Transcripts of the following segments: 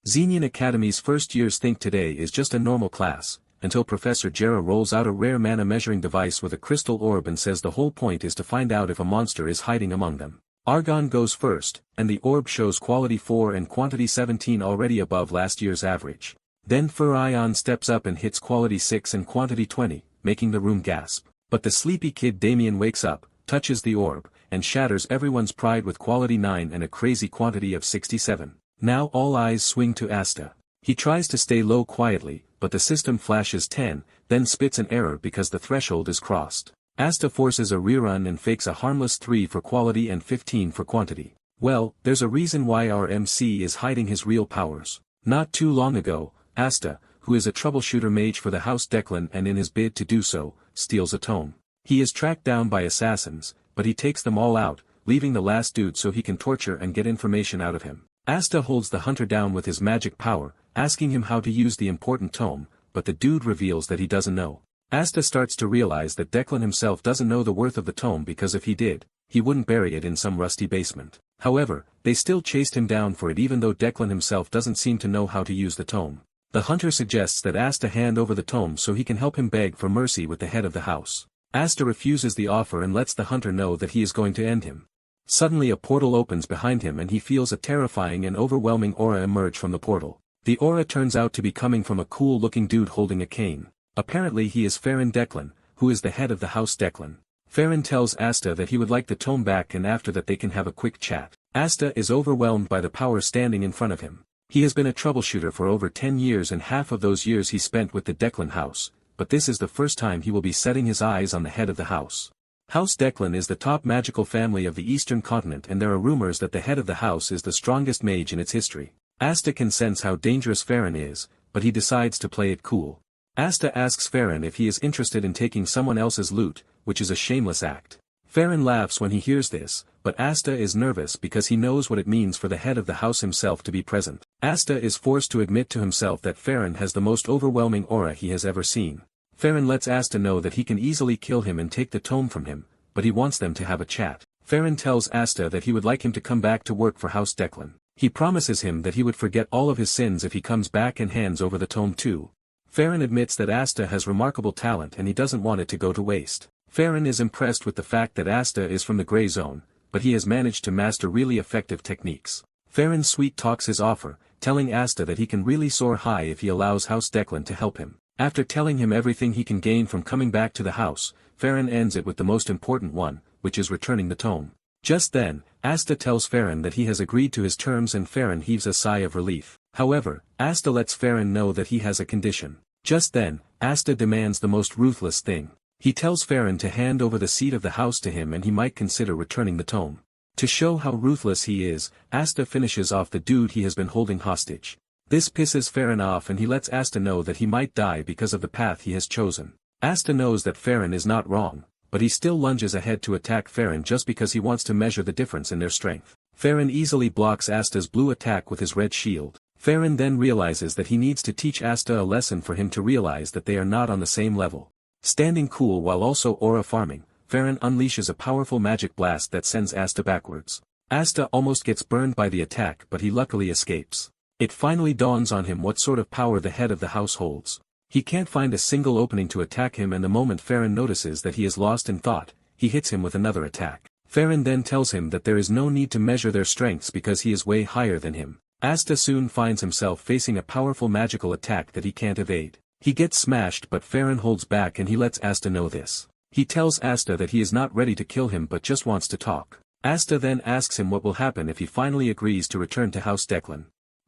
Xenian Academy's first years think today is just a normal class, until Professor Jara rolls out a rare mana measuring device with a crystal orb and says the whole point is to find out if a monster is hiding among them. Argon goes first, and the orb shows quality 4 and quantity 17 already above last year's average. Then Furion steps up and hits quality 6 and quantity 20, making the room gasp. But the sleepy kid Damian wakes up, touches the orb, and shatters everyone's pride with quality 9 and a crazy quantity of 67. Now all eyes swing to Asta. He tries to stay low quietly, but the system flashes 10, then spits an error because the threshold is crossed. Asta forces a rerun and fakes a harmless 3 for quality and 15 for quantity. Well, there's a reason why our MC is hiding his real powers. Not too long ago, Asta, who is a troubleshooter mage for the house Declan and in his bid to do so, steals a tome. He is tracked down by assassins, but he takes them all out, leaving the last dude so he can torture and get information out of him. Asta holds the hunter down with his magic power, asking him how to use the important tome, but the dude reveals that he doesn't know. Asta starts to realize that Declan himself doesn't know the worth of the tome because if he did, he wouldn't bury it in some rusty basement. However, they still chased him down for it even though Declan himself doesn't seem to know how to use the tome. The hunter suggests that Asta hand over the tome so he can help him beg for mercy with the head of the house. Asta refuses the offer and lets the hunter know that he is going to end him. Suddenly a portal opens behind him and he feels a terrifying and overwhelming aura emerge from the portal. The aura turns out to be coming from a cool-looking dude holding a cane. Apparently he is Faren Declan, who is the head of the house Declan. Faren tells Asta that he would like the tome back and after that they can have a quick chat. Asta is overwhelmed by the power standing in front of him. He has been a troubleshooter for over 10 years and half of those years he spent with the Declan house, but this is the first time he will be setting his eyes on the head of the house. House Declan is the top magical family of the eastern continent and there are rumors that the head of the house is the strongest mage in its history. Asta can sense how dangerous Faren is, but he decides to play it cool. Asta asks Faren if he is interested in taking someone else's loot, which is a shameless act. Faren laughs when he hears this, but Asta is nervous because he knows what it means for the head of the house himself to be present. Asta is forced to admit to himself that Faren has the most overwhelming aura he has ever seen. Faren lets Asta know that he can easily kill him and take the tome from him, but he wants them to have a chat. Faren tells Asta that he would like him to come back to work for House Declan. He promises him that he would forget all of his sins if he comes back and hands over the tome too. Faren admits that Asta has remarkable talent and he doesn't want it to go to waste. Faren is impressed with the fact that Asta is from the Grey Zone, but he has managed to master really effective techniques. Faren sweet talks his offer, telling Asta that he can really soar high if he allows House Declan to help him. After telling him everything he can gain from coming back to the house, Faren ends it with the most important one, which is returning the tome. Just then, Asta tells Faren that he has agreed to his terms and Faren heaves a sigh of relief. However, Asta lets Faren know that he has a condition. Just then, Asta demands the most ruthless thing. He tells Faren to hand over the seat of the house to him and he might consider returning the tome. To show how ruthless he is, Asta finishes off the dude he has been holding hostage. This pisses Faren off and he lets Asta know that he might die because of the path he has chosen. Asta knows that Faren is not wrong, but he still lunges ahead to attack Faren just because he wants to measure the difference in their strength. Faren easily blocks Asta's blue attack with his red shield. Faren then realizes that he needs to teach Asta a lesson for him to realize that they are not on the same level. Standing cool while also aura farming, Faren unleashes a powerful magic blast that sends Asta backwards. Asta almost gets burned by the attack but he luckily escapes. It finally dawns on him what sort of power the head of the house holds. He can't find a single opening to attack him and the moment Faren notices that he is lost in thought, he hits him with another attack. Faren then tells him that there is no need to measure their strengths because he is way higher than him. Asta soon finds himself facing a powerful magical attack that he can't evade. He gets smashed but Faren holds back and he lets Asta know this. He tells Asta that he is not ready to kill him but just wants to talk. Asta then asks him what will happen if he finally agrees to return to House Declan.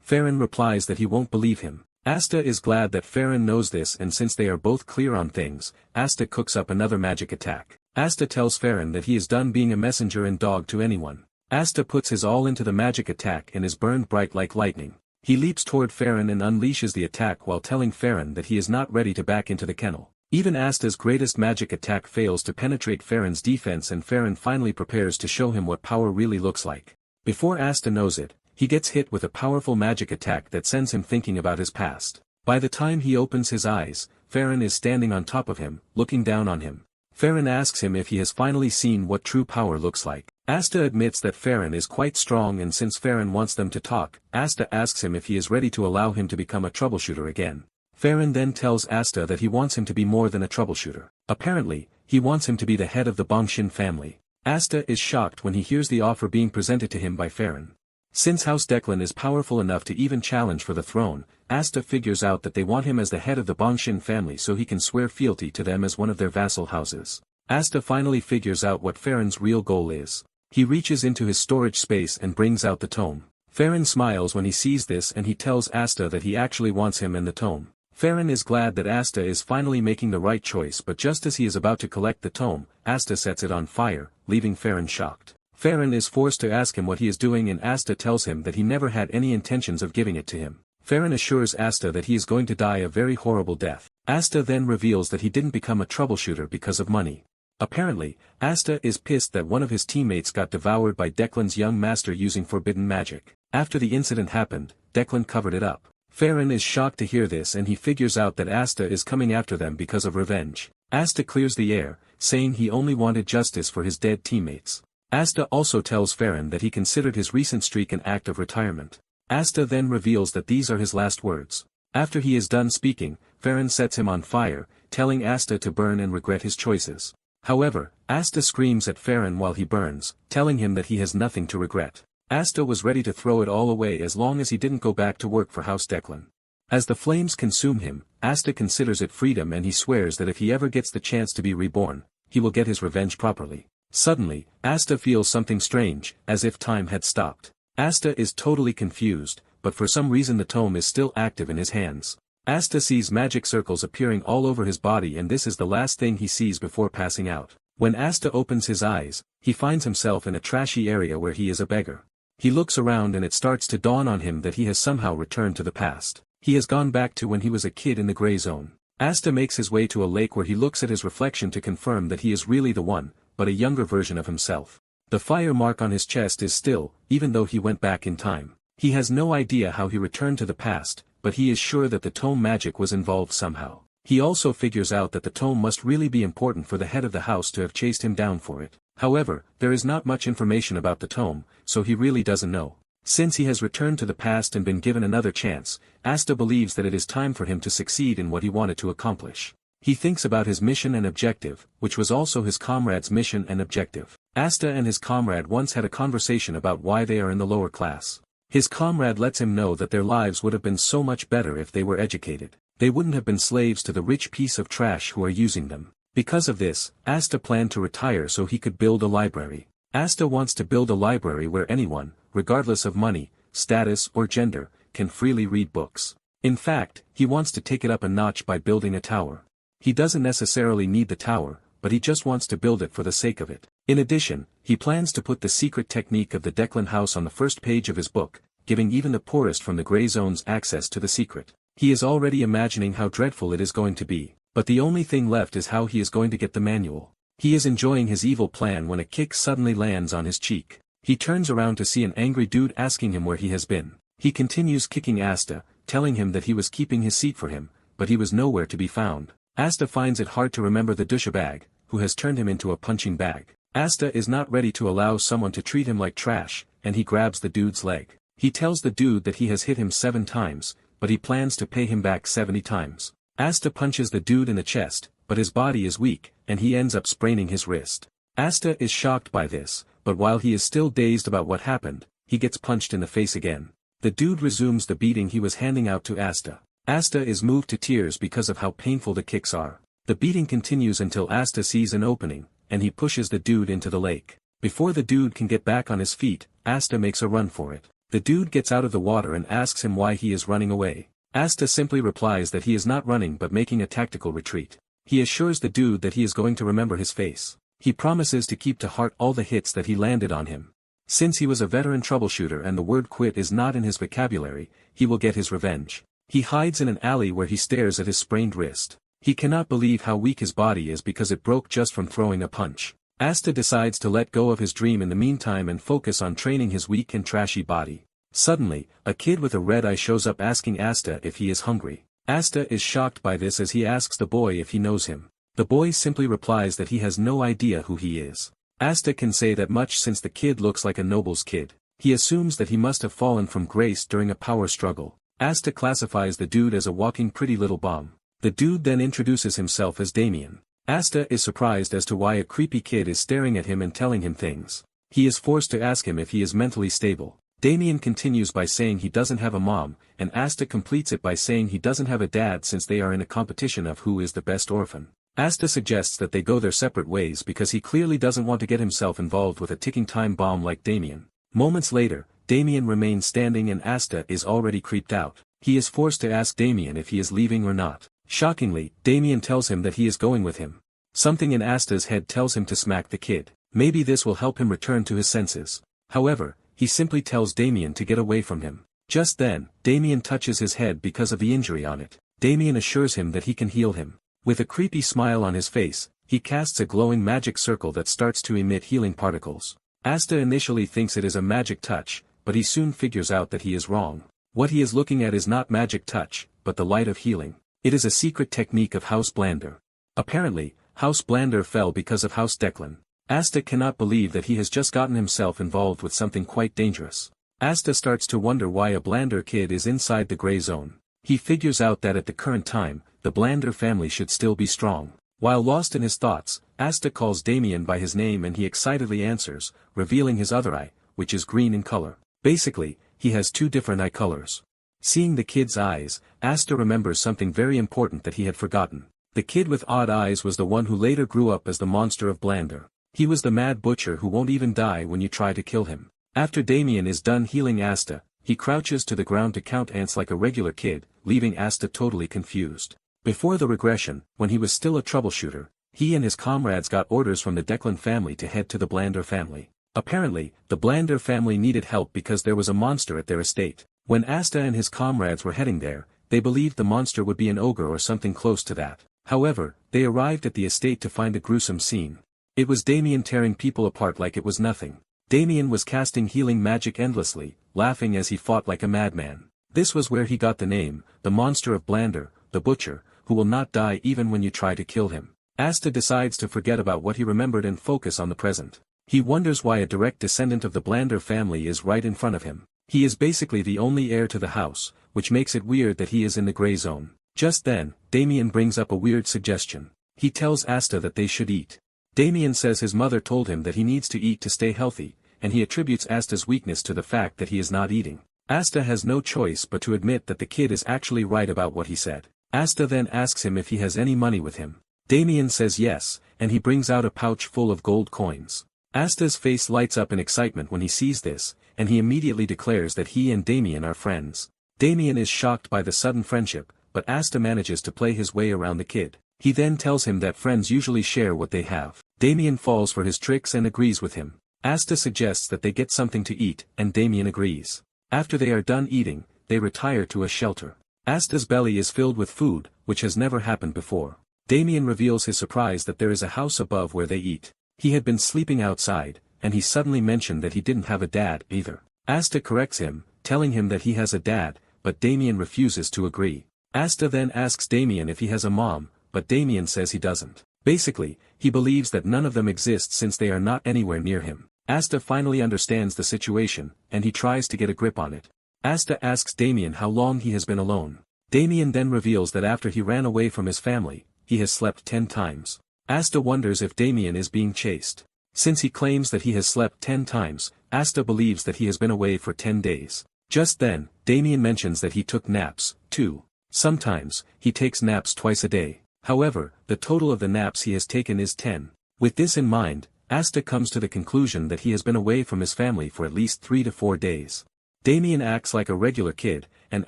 Faren replies that he won't believe him. Asta is glad that Faren knows this and since they are both clear on things, Asta cooks up another magic attack. Asta tells Faren that he is done being a messenger and dog to anyone. Asta puts his all into the magic attack and is burned bright like lightning. He leaps toward Faren and unleashes the attack while telling Faren that he is not ready to back into the kennel. Even Asta's greatest magic attack fails to penetrate Faren's defense and Faren finally prepares to show him what power really looks like. Before Asta knows it, he gets hit with a powerful magic attack that sends him thinking about his past. By the time he opens his eyes, Faren is standing on top of him, looking down on him. Faren asks him if he has finally seen what true power looks like. Asta admits that Faren is quite strong, and since Faren wants them to talk, Asta asks him if he is ready to allow him to become a troubleshooter again. Faren then tells Asta that he wants him to be more than a troubleshooter. Apparently, he wants him to be the head of the Bongshin family. Asta is shocked when he hears the offer being presented to him by Faren. Since House Declan is powerful enough to even challenge for the throne, Asta figures out that they want him as the head of the Bongshin family so he can swear fealty to them as one of their vassal houses. Asta finally figures out what Faren's real goal is. He reaches into his storage space and brings out the tome. Faren smiles when he sees this, and he tells Asta that he actually wants him and the tome. Faren is glad that Asta is finally making the right choice, but just as he is about to collect the tome, Asta sets it on fire, leaving Faren shocked. Faren is forced to ask him what he is doing, and Asta tells him that he never had any intentions of giving it to him. Faren assures Asta that he is going to die a very horrible death. Asta then reveals that he didn't become a troubleshooter because of money. Apparently, Asta is pissed that one of his teammates got devoured by Declan's young master using forbidden magic. After the incident happened, Declan covered it up. Faren is shocked to hear this, and he figures out that Asta is coming after them because of revenge. Asta clears the air, saying he only wanted justice for his dead teammates. Asta also tells Faren that he considered his recent streak an act of retirement. Asta then reveals that these are his last words. After he is done speaking, Faren sets him on fire, telling Asta to burn and regret his choices. However, Asta screams at Faren while he burns, telling him that he has nothing to regret. Asta was ready to throw it all away as long as he didn't go back to work for House Declan. As the flames consume him, Asta considers it freedom, and he swears that if he ever gets the chance to be reborn, he will get his revenge properly. Suddenly, Asta feels something strange, as if time had stopped. Asta is totally confused, but for some reason the tome is still active in his hands. Asta sees magic circles appearing all over his body, and this is the last thing he sees before passing out. When Asta opens his eyes, he finds himself in a trashy area where he is a beggar. He looks around, and it starts to dawn on him that he has somehow returned to the past. He has gone back to when he was a kid in the gray zone. Asta makes his way to a lake where he looks at his reflection to confirm that he is really the one, but a younger version of himself. The fire mark on his chest is still, even though he went back in time. He has no idea how he returned to the past, but he is sure that the tome magic was involved somehow. He also figures out that the tome must really be important for the head of the house to have chased him down for it. However, there is not much information about the tome, so he really doesn't know. Since he has returned to the past and been given another chance, Asta believes that it is time for him to succeed in what he wanted to accomplish. He thinks about his mission and objective, which was also his comrade's mission and objective. Asta and his comrade once had a conversation about why they are in the lower class. His comrade lets him know that their lives would have been so much better if they were educated. They wouldn't have been slaves to the rich piece of trash who are using them. Because of this, Asta planned to retire so he could build a library. Asta wants to build a library where anyone, regardless of money, status or gender, can freely read books. In fact, he wants to take it up a notch by building a tower. He doesn't necessarily need the tower, but he just wants to build it for the sake of it. In addition, he plans to put the secret technique of the Declan house on the first page of his book, giving even the poorest from the gray zones access to the secret. He is already imagining how dreadful it is going to be, but the only thing left is how he is going to get the manual. He is enjoying his evil plan when a kick suddenly lands on his cheek. He turns around to see an angry dude asking him where he has been. He continues kicking Asta, telling him that he was keeping his seat for him, but he was nowhere to be found. Asta finds it hard to remember the douchebag, who has turned him into a punching bag. Asta is not ready to allow someone to treat him like trash, and he grabs the dude's leg. He tells the dude that he has hit him 7 times, but he plans to pay him back 70 times. Asta punches the dude in the chest, but his body is weak, and he ends up spraining his wrist. Asta is shocked by this, but while he is still dazed about what happened, he gets punched in the face again. The dude resumes the beating he was handing out to Asta. Asta is moved to tears because of how painful the kicks are. The beating continues until Asta sees an opening, and he pushes the dude into the lake. Before the dude can get back on his feet, Asta makes a run for it. The dude gets out of the water and asks him why he is running away. Asta simply replies that he is not running but making a tactical retreat. He assures the dude that he is going to remember his face. He promises to keep to heart all the hits that he landed on him. Since he was a veteran troubleshooter and the word quit is not in his vocabulary, he will get his revenge. He hides in an alley where he stares at his sprained wrist. He cannot believe how weak his body is because it broke just from throwing a punch. Asta decides to let go of his dream in the meantime and focus on training his weak and trashy body. Suddenly, a kid with a red eye shows up asking Asta if he is hungry. Asta is shocked by this as he asks the boy if he knows him. The boy simply replies that he has no idea who he is. Asta can say that much since the kid looks like a noble's kid. He assumes that he must have fallen from grace during a power struggle. Asta classifies the dude as a walking pretty little bomb. The dude then introduces himself as Damian. Asta is surprised as to why a creepy kid is staring at him and telling him things. He is forced to ask him if he is mentally stable. Damian continues by saying he doesn't have a mom, and Asta completes it by saying he doesn't have a dad since they are in a competition of who is the best orphan. Asta suggests that they go their separate ways because he clearly doesn't want to get himself involved with a ticking time bomb like Damian. Moments later, Damian remains standing and Asta is already creeped out. He is forced to ask Damian if he is leaving or not. Shockingly, Damian tells him that he is going with him. Something in Asta's head tells him to smack the kid. Maybe this will help him return to his senses. However, he simply tells Damian to get away from him. Just then, Damian touches his head because of the injury on it. Damian assures him that he can heal him. With a creepy smile on his face, he casts a glowing magic circle that starts to emit healing particles. Asta initially thinks it is a magic touch, but he soon figures out that he is wrong. What he is looking at is not magic touch, but the light of healing. It is a secret technique of House Blander. Apparently, House Blander fell because of House Declan. Asta cannot believe that he has just gotten himself involved with something quite dangerous. Asta starts to wonder why a Blander kid is inside the gray zone. He figures out that at the current time, the Blander family should still be strong. While lost in his thoughts, Asta calls Damian by his name and he excitedly answers, revealing his other eye, which is green in color. Basically, he has two different eye colors. Seeing the kid's eyes, Asta remembers something very important that he had forgotten. The kid with odd eyes was the one who later grew up as the monster of Blander. He was the mad butcher who won't even die when you try to kill him. After Damian is done healing Asta, he crouches to the ground to count ants like a regular kid, leaving Asta totally confused. Before the regression, when he was still a troubleshooter, he and his comrades got orders from the Declan family to head to the Blander family. Apparently, the Blander family needed help because there was a monster at their estate. When Asta and his comrades were heading there, they believed the monster would be an ogre or something close to that. However, they arrived at the estate to find a gruesome scene. It was Damian tearing people apart like it was nothing. Damian was casting healing magic endlessly, laughing as he fought like a madman. This was where he got the name, the monster of Blander, the butcher, who will not die even when you try to kill him. Asta decides to forget about what he remembered and focus on the present. He wonders why a direct descendant of the Blander family is right in front of him. He is basically the only heir to the house, which makes it weird that he is in the gray zone. Just then, Damian brings up a weird suggestion. He tells Asta that they should eat. Damian says his mother told him that he needs to eat to stay healthy, and he attributes Asta's weakness to the fact that he is not eating. Asta has no choice but to admit that the kid is actually right about what he said. Asta then asks him if he has any money with him. Damian says yes, and he brings out a pouch full of gold coins. Asta's face lights up in excitement when he sees this, and he immediately declares that he and Damian are friends. Damian is shocked by the sudden friendship, but Asta manages to play his way around the kid. He then tells him that friends usually share what they have. Damian falls for his tricks and agrees with him. Asta suggests that they get something to eat, and Damian agrees. After they are done eating, they retire to a shelter. Asta's belly is filled with food, which has never happened before. Damian reveals his surprise that there is a house above where they eat. He had been sleeping outside, and he suddenly mentioned that he didn't have a dad either. Asta corrects him, telling him that he has a dad, but Damian refuses to agree. Asta then asks Damian if he has a mom, but Damian says he doesn't. Basically, he believes that none of them exist since they are not anywhere near him. Asta finally understands the situation, and he tries to get a grip on it. Asta asks Damian how long he has been alone. Damian then reveals that after he ran away from his family, he has slept 10 times. Asta wonders if Damian is being chased. Since he claims that he has slept 10 times, Asta believes that he has been away for 10 days. Just then, Damian mentions that he took naps, too. Sometimes, he takes naps twice a day. However, the total of the naps he has taken is 10. With this in mind, Asta comes to the conclusion that he has been away from his family for at least 3 to 4 days. Damian acts like a regular kid, and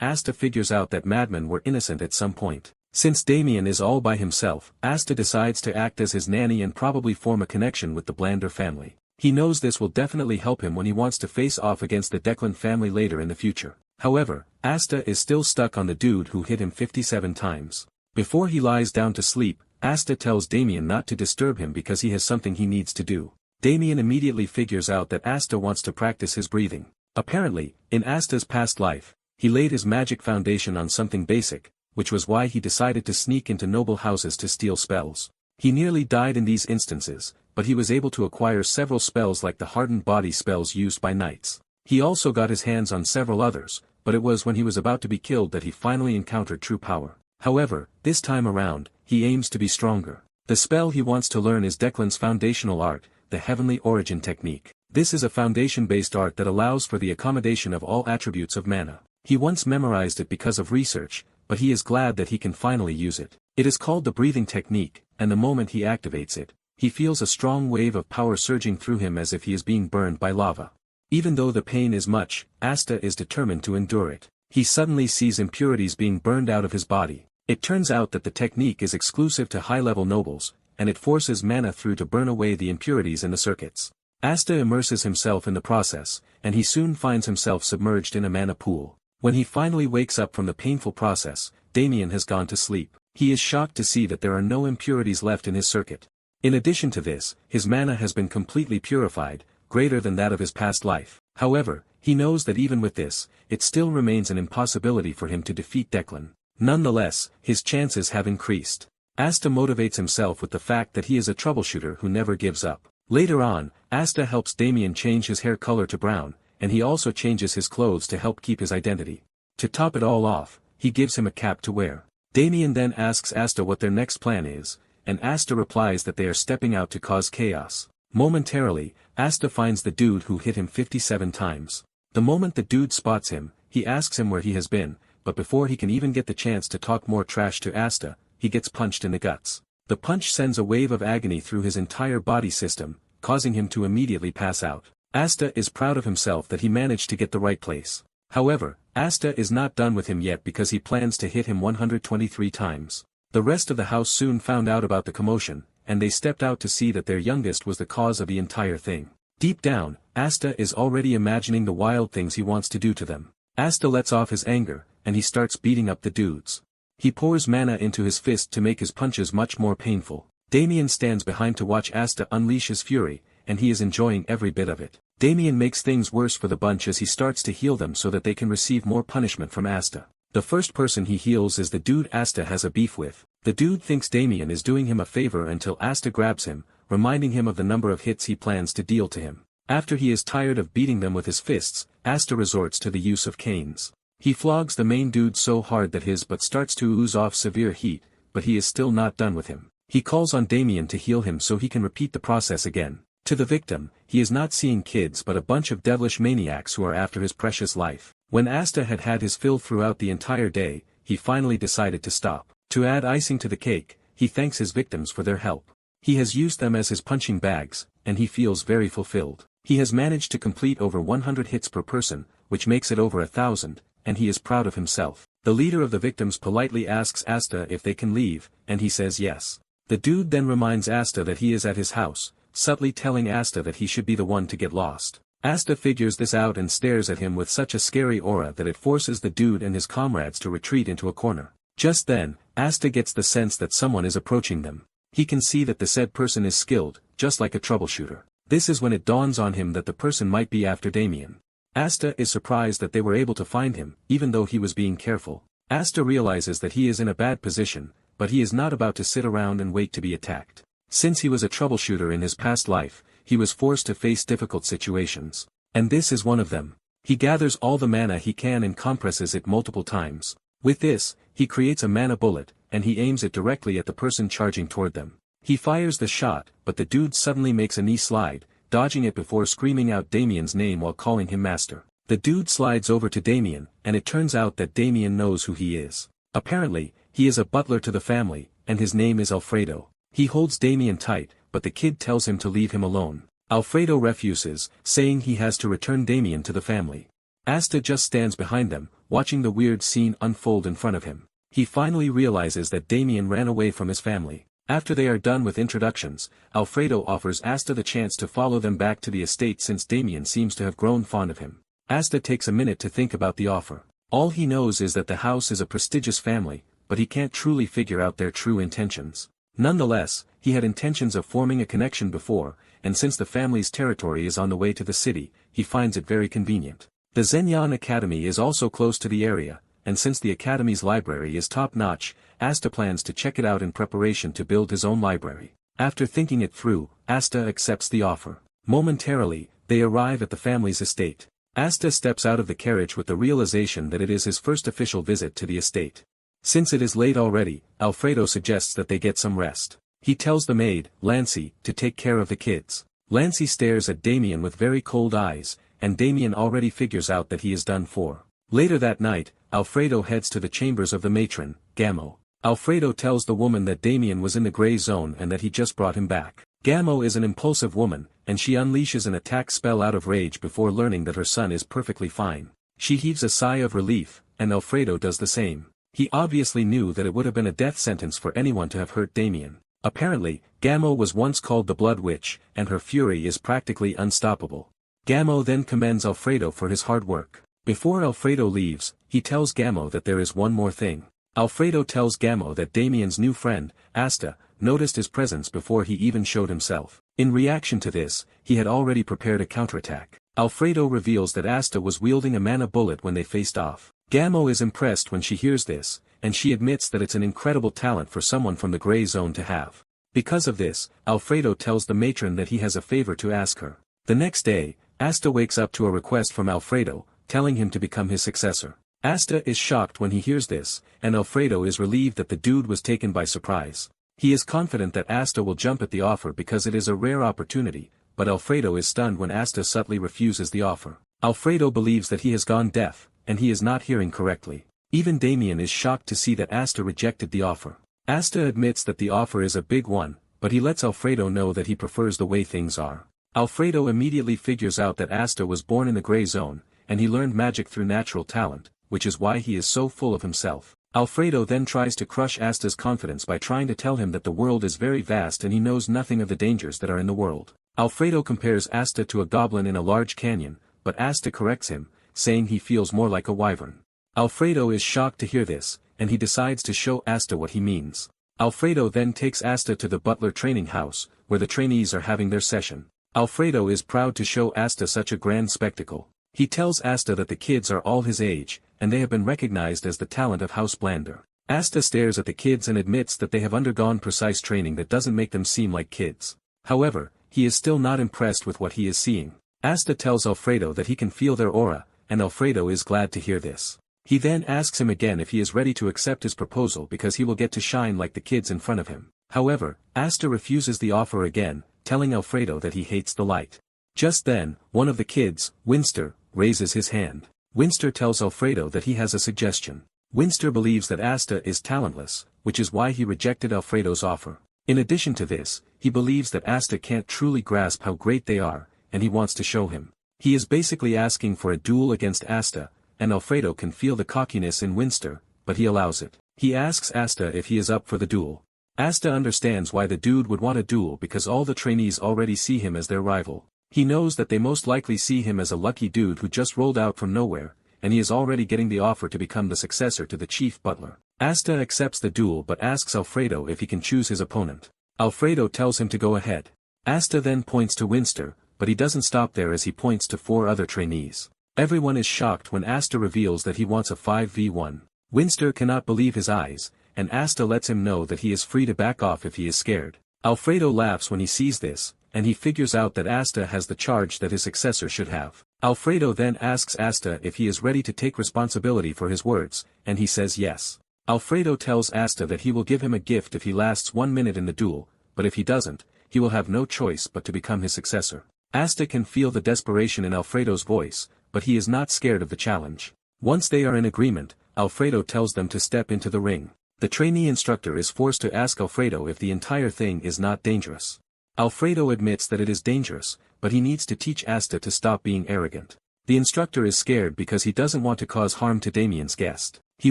Asta figures out that madmen were innocent at some point. Since Damian is all by himself, Asta decides to act as his nanny and probably form a connection with the Blander family. He knows this will definitely help him when he wants to face off against the Declan family later in the future. However, Asta is still stuck on the dude who hit him 57 times. Before he lies down to sleep, Asta tells Damian not to disturb him because he has something he needs to do. Damian immediately figures out that Asta wants to practice his breathing. Apparently, in Asta's past life, he laid his magic foundation on something basic, which was why he decided to sneak into noble houses to steal spells. He nearly died in these instances, but he was able to acquire several spells like the hardened body spells used by knights. He also got his hands on several others, but it was when he was about to be killed that he finally encountered true power. However, this time around, he aims to be stronger. The spell he wants to learn is Declan's foundational art, the Heavenly Origin Technique. This is a foundation-based art that allows for the accommodation of all attributes of mana. He once memorized it because of research, but he is glad that he can finally use it. It is called the breathing technique, and the moment he activates it, he feels a strong wave of power surging through him as if he is being burned by lava. Even though the pain is much, Asta is determined to endure it. He suddenly sees impurities being burned out of his body. It turns out that the technique is exclusive to high-level nobles, and it forces mana through to burn away the impurities in the circuits. Asta immerses himself in the process, and he soon finds himself submerged in a mana pool. When he finally wakes up from the painful process, Damian has gone to sleep. He is shocked to see that there are no impurities left in his circuit. In addition to this, his mana has been completely purified, greater than that of his past life. However, he knows that even with this, it still remains an impossibility for him to defeat Declan. Nonetheless, his chances have increased. Asta motivates himself with the fact that he is a troubleshooter who never gives up. Later on, Asta helps Damian change his hair color to brown, and he also changes his clothes to help keep his identity. To top it all off, he gives him a cap to wear. Damian then asks Asta what their next plan is, and Asta replies that they are stepping out to cause chaos. Momentarily, Asta finds the dude who hit him 57 times. The moment the dude spots him, he asks him where he has been, but before he can even get the chance to talk more trash to Asta, he gets punched in the guts. The punch sends a wave of agony through his entire body system, causing him to immediately pass out. Asta is proud of himself that he managed to get the right place. However, Asta is not done with him yet because he plans to hit him 123 times. The rest of the house soon found out about the commotion, and they stepped out to see that their youngest was the cause of the entire thing. Deep down, Asta is already imagining the wild things he wants to do to them. Asta lets off his anger, and he starts beating up the dudes. He pours mana into his fist to make his punches much more painful. Damian stands behind to watch Asta unleash his fury, and he is enjoying every bit of it. Damian makes things worse for the bunch as he starts to heal them so that they can receive more punishment from Asta. The first person he heals is the dude Asta has a beef with. The dude thinks Damian is doing him a favor until Asta grabs him, reminding him of the number of hits he plans to deal to him. After he is tired of beating them with his fists, Asta resorts to the use of canes. He flogs the main dude so hard that his butt starts to ooze off severe heat, but he is still not done with him. He calls on Damian to heal him so he can repeat the process again. To the victim, he is not seeing kids but a bunch of devilish maniacs who are after his precious life. When Asta had had his fill throughout the entire day, he finally decided to stop. To add icing to the cake, he thanks his victims for their help. He has used them as his punching bags, and he feels very fulfilled. He has managed to complete over 100 hits per person, which makes it over 1,000, and he is proud of himself. The leader of the victims politely asks Asta if they can leave, and he says yes. The dude then reminds Asta that he is at his house, subtly telling Asta that he should be the one to get lost. Asta figures this out and stares at him with such a scary aura that it forces the dude and his comrades to retreat into a corner. Just then, Asta gets the sense that someone is approaching them. He can see that the said person is skilled, just like a troubleshooter. This is when it dawns on him that the person might be after Damian. Asta is surprised that they were able to find him, even though he was being careful. Asta realizes that he is in a bad position, but he is not about to sit around and wait to be attacked. Since he was a troubleshooter in his past life, he was forced to face difficult situations. And this is one of them. He gathers all the mana he can and compresses it multiple times. With this, he creates a mana bullet, and he aims it directly at the person charging toward them. He fires the shot, but the dude suddenly makes a knee slide, dodging it before screaming out Damian's name while calling him master. The dude slides over to Damian, and it turns out that Damian knows who he is. Apparently, he is a butler to the family, and his name is Alfredo. He holds Damian tight, but the kid tells him to leave him alone. Alfredo refuses, saying he has to return Damian to the family. Asta just stands behind them, watching the weird scene unfold in front of him. He finally realizes that Damian ran away from his family. After they are done with introductions, Alfredo offers Asta the chance to follow them back to the estate since Damian seems to have grown fond of him. Asta takes a minute to think about the offer. All he knows is that the house is a prestigious family, but he can't truly figure out their true intentions. Nonetheless, he had intentions of forming a connection before, and since the family's territory is on the way to the city, he finds it very convenient. The Zenyan Academy is also close to the area, and since the Academy's library is top-notch, Asta plans to check it out in preparation to build his own library. After thinking it through, Asta accepts the offer. Momentarily, they arrive at the family's estate. Asta steps out of the carriage with the realization that it is his first official visit to the estate. Since it is late already, Alfredo suggests that they get some rest. He tells the maid, Lancy, to take care of the kids. Lancy stares at Damian with very cold eyes, and Damian already figures out that he is done for. Later that night, Alfredo heads to the chambers of the matron, Gammo. Alfredo tells the woman that Damian was in the gray zone and that he just brought him back. Gammo is an impulsive woman, and she unleashes an attack spell out of rage before learning that her son is perfectly fine. She heaves a sigh of relief, and Alfredo does the same. He obviously knew that it would have been a death sentence for anyone to have hurt Damian. Apparently, Gammo was once called the Blood Witch, and her fury is practically unstoppable. Gammo then commends Alfredo for his hard work. Before Alfredo leaves, he tells Gammo that there is one more thing. Alfredo tells Gammo that Damian's new friend, Asta, noticed his presence before he even showed himself. In reaction to this, he had already prepared a counterattack. Alfredo reveals that Asta was wielding a mana bullet when they faced off. Gammo is impressed when she hears this, and she admits that it's an incredible talent for someone from the gray zone to have. Because of this, Alfredo tells the matron that he has a favor to ask her. The next day, Asta wakes up to a request from Alfredo, telling him to become his successor. Asta is shocked when he hears this, and Alfredo is relieved that the dude was taken by surprise. He is confident that Asta will jump at the offer because it is a rare opportunity, but Alfredo is stunned when Asta subtly refuses the offer. Alfredo believes that he has gone deaf, and he is not hearing correctly. Even Damian is shocked to see that Asta rejected the offer. Asta admits that the offer is a big one, but he lets Alfredo know that he prefers the way things are. Alfredo immediately figures out that Asta was born in the gray zone, and he learned magic through natural talent, which is why he is so full of himself. Alfredo then tries to crush Asta's confidence by trying to tell him that the world is very vast and he knows nothing of the dangers that are in the world. Alfredo compares Asta to a goblin in a large canyon, but Asta corrects him, saying he feels more like a wyvern. Alfredo is shocked to hear this, and he decides to show Asta what he means. Alfredo then takes Asta to the butler training house, where the trainees are having their session. Alfredo is proud to show Asta such a grand spectacle. He tells Asta that the kids are all his age, and they have been recognized as the talent of House Blander. Asta stares at the kids and admits that they have undergone precise training that doesn't make them seem like kids. However, he is still not impressed with what he is seeing. Asta tells Alfredo that he can feel their aura, and Alfredo is glad to hear this. He then asks him again if he is ready to accept his proposal because he will get to shine like the kids in front of him. However, Asta refuses the offer again, telling Alfredo that he hates the light. Just then, one of the kids, Winster, raises his hand. Winster tells Alfredo that he has a suggestion. Winster believes that Asta is talentless, which is why he rejected Alfredo's offer. In addition to this, he believes that Asta can't truly grasp how great they are, and he wants to show him. He is basically asking for a duel against Asta, and Alfredo can feel the cockiness in Winster, but he allows it. He asks Asta if he is up for the duel. Asta understands why the dude would want a duel because all the trainees already see him as their rival. He knows that they most likely see him as a lucky dude who just rolled out from nowhere, and he is already getting the offer to become the successor to the chief butler. Asta accepts the duel but asks Alfredo if he can choose his opponent. Alfredo tells him to go ahead. Asta then points to Winster, but he doesn't stop there as he points to 4 other trainees. Everyone is shocked when Asta reveals that he wants a 5v1. Winster cannot believe his eyes, and Asta lets him know that he is free to back off if he is scared. Alfredo laughs when he sees this, and he figures out that Asta has the charge that his successor should have. Alfredo then asks Asta if he is ready to take responsibility for his words, and he says yes. Alfredo tells Asta that he will give him a gift if he lasts 1 minute in the duel, but if he doesn't, he will have no choice but to become his successor. Asta can feel the desperation in Alfredo's voice, but he is not scared of the challenge. Once they are in agreement, Alfredo tells them to step into the ring. The trainee instructor is forced to ask Alfredo if the entire thing is not dangerous. Alfredo admits that it is dangerous, but he needs to teach Asta to stop being arrogant. The instructor is scared because he doesn't want to cause harm to Damian's guest. He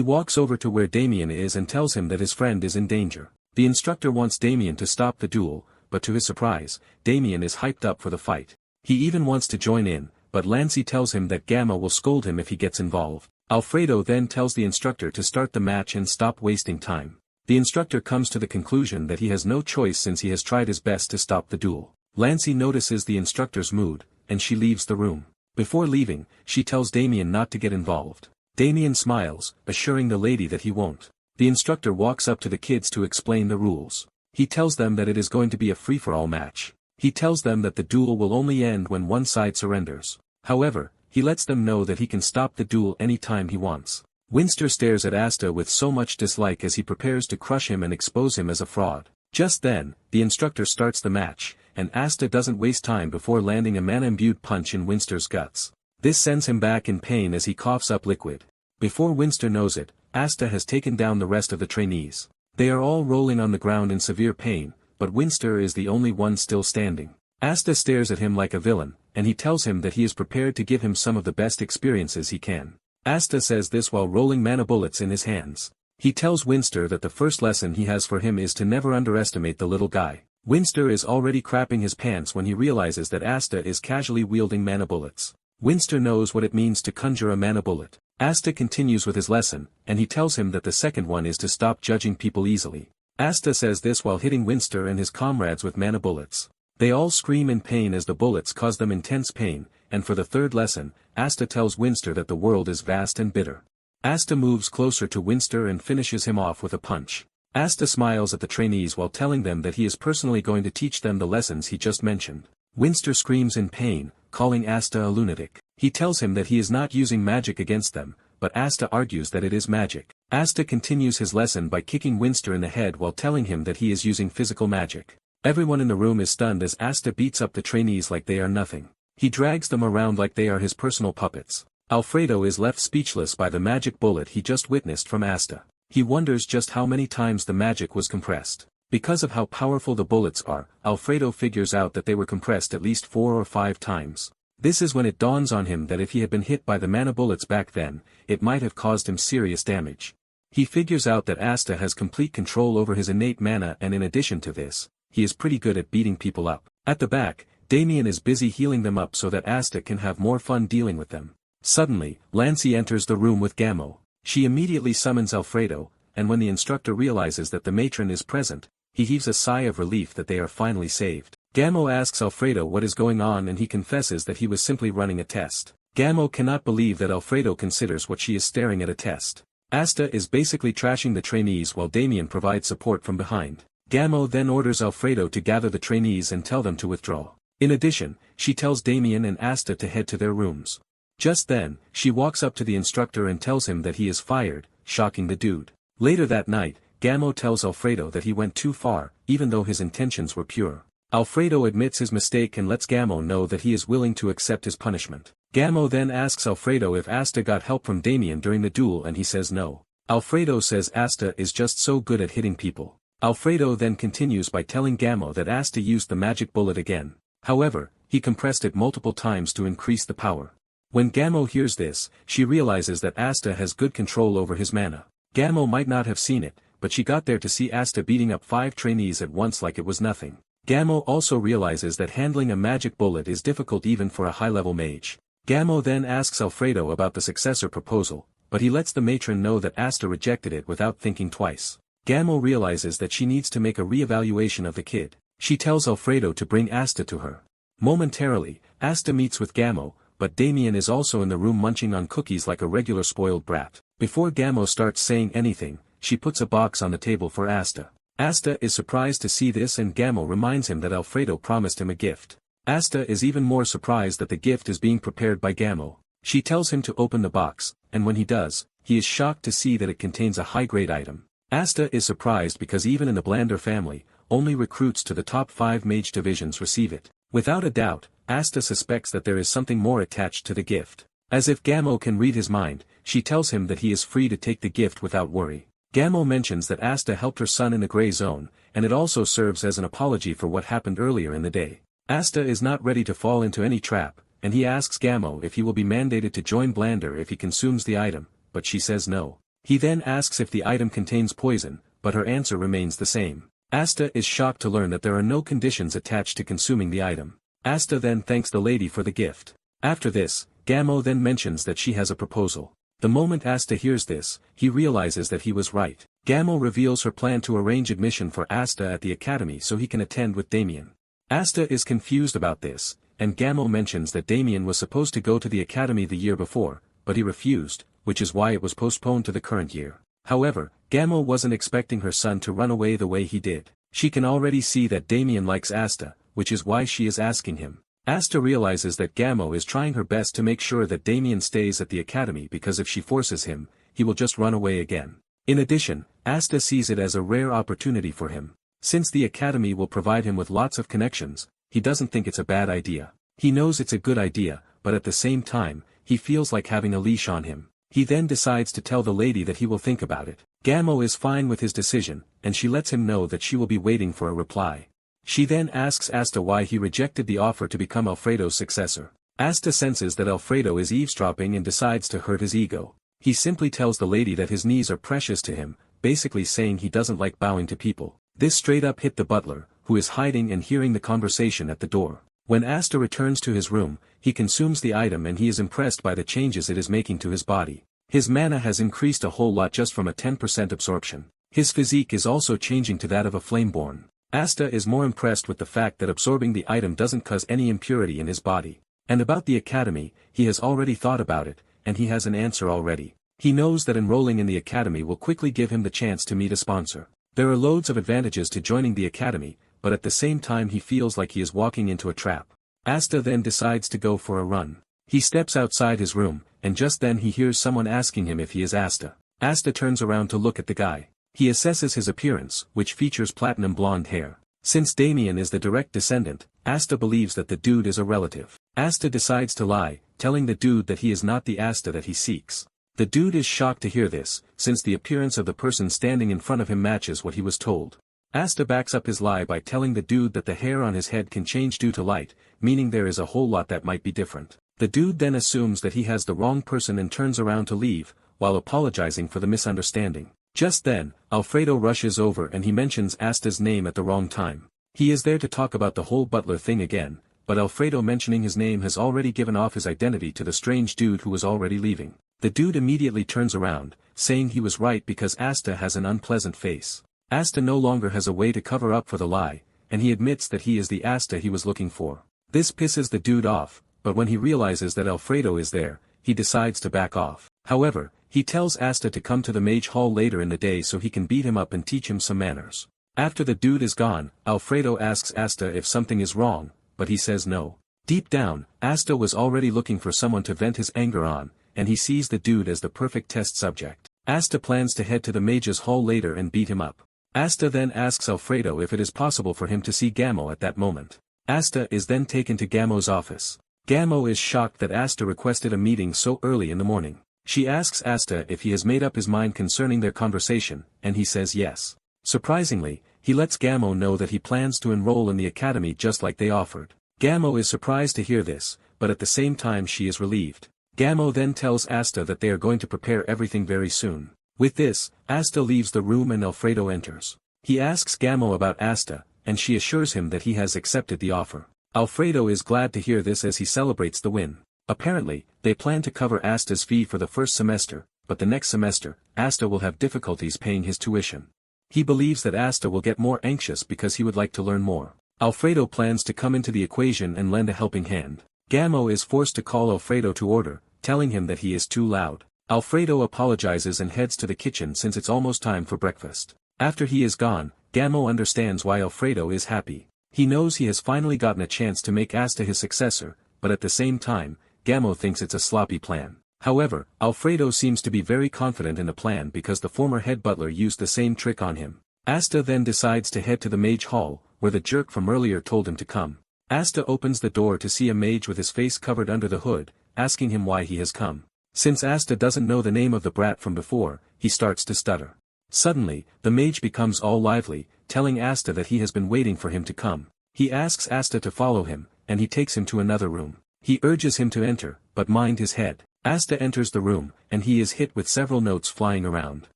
walks over to where Damian is and tells him that his friend is in danger. The instructor wants Damian to stop the duel, but to his surprise, Damian is hyped up for the fight. He even wants to join in, but Lancy tells him that Gamma will scold him if he gets involved. Alfredo then tells the instructor to start the match and stop wasting time. The instructor comes to the conclusion that he has no choice since he has tried his best to stop the duel. Lancy notices the instructor's mood, and she leaves the room. Before leaving, she tells Damian not to get involved. Damian smiles, assuring the lady that he won't. The instructor walks up to the kids to explain the rules. He tells them that it is going to be a free-for-all match. He tells them that the duel will only end when one side surrenders. However, he lets them know that he can stop the duel any time he wants. Winster stares at Asta with so much dislike as he prepares to crush him and expose him as a fraud. Just then, the instructor starts the match, and Asta doesn't waste time before landing a mana-imbued punch in Winster's guts. This sends him back in pain as he coughs up liquid. Before Winster knows it, Asta has taken down the rest of the trainees. They are all rolling on the ground in severe pain, but Winster is the only one still standing. Asta stares at him like a villain, and he tells him that he is prepared to give him some of the best experiences he can. Asta says this while rolling mana bullets in his hands. He tells Winster that the first lesson he has for him is to never underestimate the little guy. Winster is already crapping his pants when he realizes that Asta is casually wielding mana bullets. Winster knows what it means to conjure a mana bullet. Asta continues with his lesson, and he tells him that the second one is to stop judging people easily. Asta says this while hitting Winster and his comrades with mana bullets. They all scream in pain as the bullets cause them intense pain, and for the third lesson, Asta tells Winster that the world is vast and bitter. Asta moves closer to Winster and finishes him off with a punch. Asta smiles at the trainees while telling them that he is personally going to teach them the lessons he just mentioned. Winster screams in pain, calling Asta a lunatic. He tells him that he is not using magic against them, but Asta argues that it is magic. Asta continues his lesson by kicking Winster in the head while telling him that he is using physical magic. Everyone in the room is stunned as Asta beats up the trainees like they are nothing. He drags them around like they are his personal puppets. Alfredo is left speechless by the magic bullet he just witnessed from Asta. He wonders just how many times the magic was compressed. Because of how powerful the bullets are, Alfredo figures out that they were compressed at least 4 or 5 times. This is when it dawns on him that if he had been hit by the mana bullets back then, it might have caused him serious damage. He figures out that Asta has complete control over his innate mana, and in addition to this, he is pretty good at beating people up. At the back, Damian is busy healing them up so that Asta can have more fun dealing with them. Suddenly, Lancy enters the room with Gammo. She immediately summons Alfredo, and when the instructor realizes that the matron is present, he heaves a sigh of relief that they are finally saved. Gammo asks Alfredo what is going on, and he confesses that he was simply running a test. Gammo cannot believe that Alfredo considers what she is staring at a test. Asta is basically trashing the trainees while Damian provides support from behind. Gammo then orders Alfredo to gather the trainees and tell them to withdraw. In addition, she tells Damian and Asta to head to their rooms. Just then, she walks up to the instructor and tells him that he is fired, shocking the dude. Later that night, Gammo tells Alfredo that he went too far, even though his intentions were pure. Alfredo admits his mistake and lets Gammo know that he is willing to accept his punishment. Gammo then asks Alfredo if Asta got help from Damian during the duel, and he says no. Alfredo says Asta is just so good at hitting people. Alfredo then continues by telling Gammo that Asta used the magic bullet again. However, he compressed it multiple times to increase the power. When Gammo hears this, she realizes that Asta has good control over his mana. Gammo might not have seen it, but she got there to see Asta beating up 5 trainees at once like it was nothing. Gammo also realizes that handling a magic bullet is difficult even for a high-level mage. Gammo then asks Alfredo about the successor proposal, but he lets the matron know that Asta rejected it without thinking twice. Gammo realizes that she needs to make a re-evaluation of the kid. She tells Alfredo to bring Asta to her. Momentarily, Asta meets with Gammo, but Damian is also in the room munching on cookies like a regular spoiled brat. Before Gammo starts saying anything, she puts a box on the table for Asta. Asta is surprised to see this, and Gammo reminds him that Alfredo promised him a gift. Asta is even more surprised that the gift is being prepared by Gammo. She tells him to open the box, and when he does, he is shocked to see that it contains a high-grade item. Asta is surprised because even in the Blander family, only recruits to the top 5 mage divisions receive it. Without a doubt, Asta suspects that there is something more attached to the gift. As if Gammo can read his mind, she tells him that he is free to take the gift without worry. Gammo mentions that Asta helped her son in the gray zone, and it also serves as an apology for what happened earlier in the day. Asta is not ready to fall into any trap, and he asks Gammo if he will be mandated to join Blander if he consumes the item, but she says no. He then asks if the item contains poison, but her answer remains the same. Asta is shocked to learn that there are no conditions attached to consuming the item. Asta then thanks the lady for the gift. After this, Gammo then mentions that she has a proposal. The moment Asta hears this, he realizes that he was right. Gammo reveals her plan to arrange admission for Asta at the academy so he can attend with Damian. Asta is confused about this, and Gammo mentions that Damian was supposed to go to the academy the year before, but he refused, which is why it was postponed to the current year. However, Gammo wasn't expecting her son to run away the way he did. She can already see that Damian likes Asta, which is why she is asking him. Asta realizes that Gamo is trying her best to make sure that Damian stays at the academy because if she forces him, he will just run away again. In addition, Asta sees it as a rare opportunity for him. Since the academy will provide him with lots of connections, he doesn't think it's a bad idea. He knows it's a good idea, but at the same time, he feels like having a leash on him. He then decides to tell the lady that he will think about it. Gamo is fine with his decision, and she lets him know that she will be waiting for a reply. She then asks Asta why he rejected the offer to become Alfredo's successor. Asta senses that Alfredo is eavesdropping and decides to hurt his ego. He simply tells the lady that his knees are precious to him, basically saying he doesn't like bowing to people. This straight up hit the butler, who is hiding and hearing the conversation at the door. When Asta returns to his room, he consumes the item and he is impressed by the changes it is making to his body. His mana has increased a whole lot just from a 10% absorption. His physique is also changing to that of a flameborn. Asta is more impressed with the fact that absorbing the item doesn't cause any impurity in his body. And about the academy, he has already thought about it, and he has an answer already. He knows that enrolling in the academy will quickly give him the chance to meet a sponsor. There are loads of advantages to joining the academy, but at the same time he feels like he is walking into a trap. Asta then decides to go for a run. He steps outside his room, and just then he hears someone asking him if he is Asta. Asta turns around to look at the guy. He assesses his appearance, which features platinum blonde hair. Since Damian is the direct descendant, Asta believes that the dude is a relative. Asta decides to lie, telling the dude that he is not the Asta that he seeks. The dude is shocked to hear this, since the appearance of the person standing in front of him matches what he was told. Asta backs up his lie by telling the dude that the hair on his head can change due to light, meaning there is a whole lot that might be different. The dude then assumes that he has the wrong person and turns around to leave, while apologizing for the misunderstanding. Just then, Alfredo rushes over and he mentions Asta's name at the wrong time. He is there to talk about the whole butler thing again, but Alfredo mentioning his name has already given off his identity to the strange dude who was already leaving. The dude immediately turns around, saying he was right because Asta has an unpleasant face. Asta no longer has a way to cover up for the lie, and he admits that he is the Asta he was looking for. This pisses the dude off, but when he realizes that Alfredo is there, he decides to back off. However, he tells Asta to come to the mage hall later in the day so he can beat him up and teach him some manners. After the dude is gone, Alfredo asks Asta if something is wrong, but he says no. Deep down, Asta was already looking for someone to vent his anger on, and he sees the dude as the perfect test subject. Asta plans to head to the mage's hall later and beat him up. Asta then asks Alfredo if it is possible for him to see Gamo at that moment. Asta is then taken to Gamo's office. Gamo is shocked that Asta requested a meeting so early in the morning. She asks Asta if he has made up his mind concerning their conversation, and he says yes. Surprisingly, he lets Gamo know that he plans to enroll in the academy just like they offered. Gamo is surprised to hear this, but at the same time she is relieved. Gamo then tells Asta that they are going to prepare everything very soon. With this, Asta leaves the room and Alfredo enters. He asks Gamo about Asta, and she assures him that he has accepted the offer. Alfredo is glad to hear this as he celebrates the win. Apparently, they plan to cover Asta's fee for the first semester, but the next semester, Asta will have difficulties paying his tuition. He believes that Asta will get more anxious because he would like to learn more. Alfredo plans to come into the equation and lend a helping hand. Gamo is forced to call Alfredo to order, telling him that he is too loud. Alfredo apologizes and heads to the kitchen since it's almost time for breakfast. After he is gone, Gamo understands why Alfredo is happy. He knows he has finally gotten a chance to make Asta his successor, but at the same time, Gamo thinks it's a sloppy plan. However, Alfredo seems to be very confident in the plan because the former head butler used the same trick on him. Asta then decides to head to the mage hall, where the jerk from earlier told him to come. Asta opens the door to see a mage with his face covered under the hood, asking him why he has come. Since Asta doesn't know the name of the brat from before, he starts to stutter. Suddenly, the mage becomes all lively, telling Asta that he has been waiting for him to come. He asks Asta to follow him, and he takes him to another room. He urges him to enter, but mind his head. Asta enters the room, and he is hit with several notes flying around.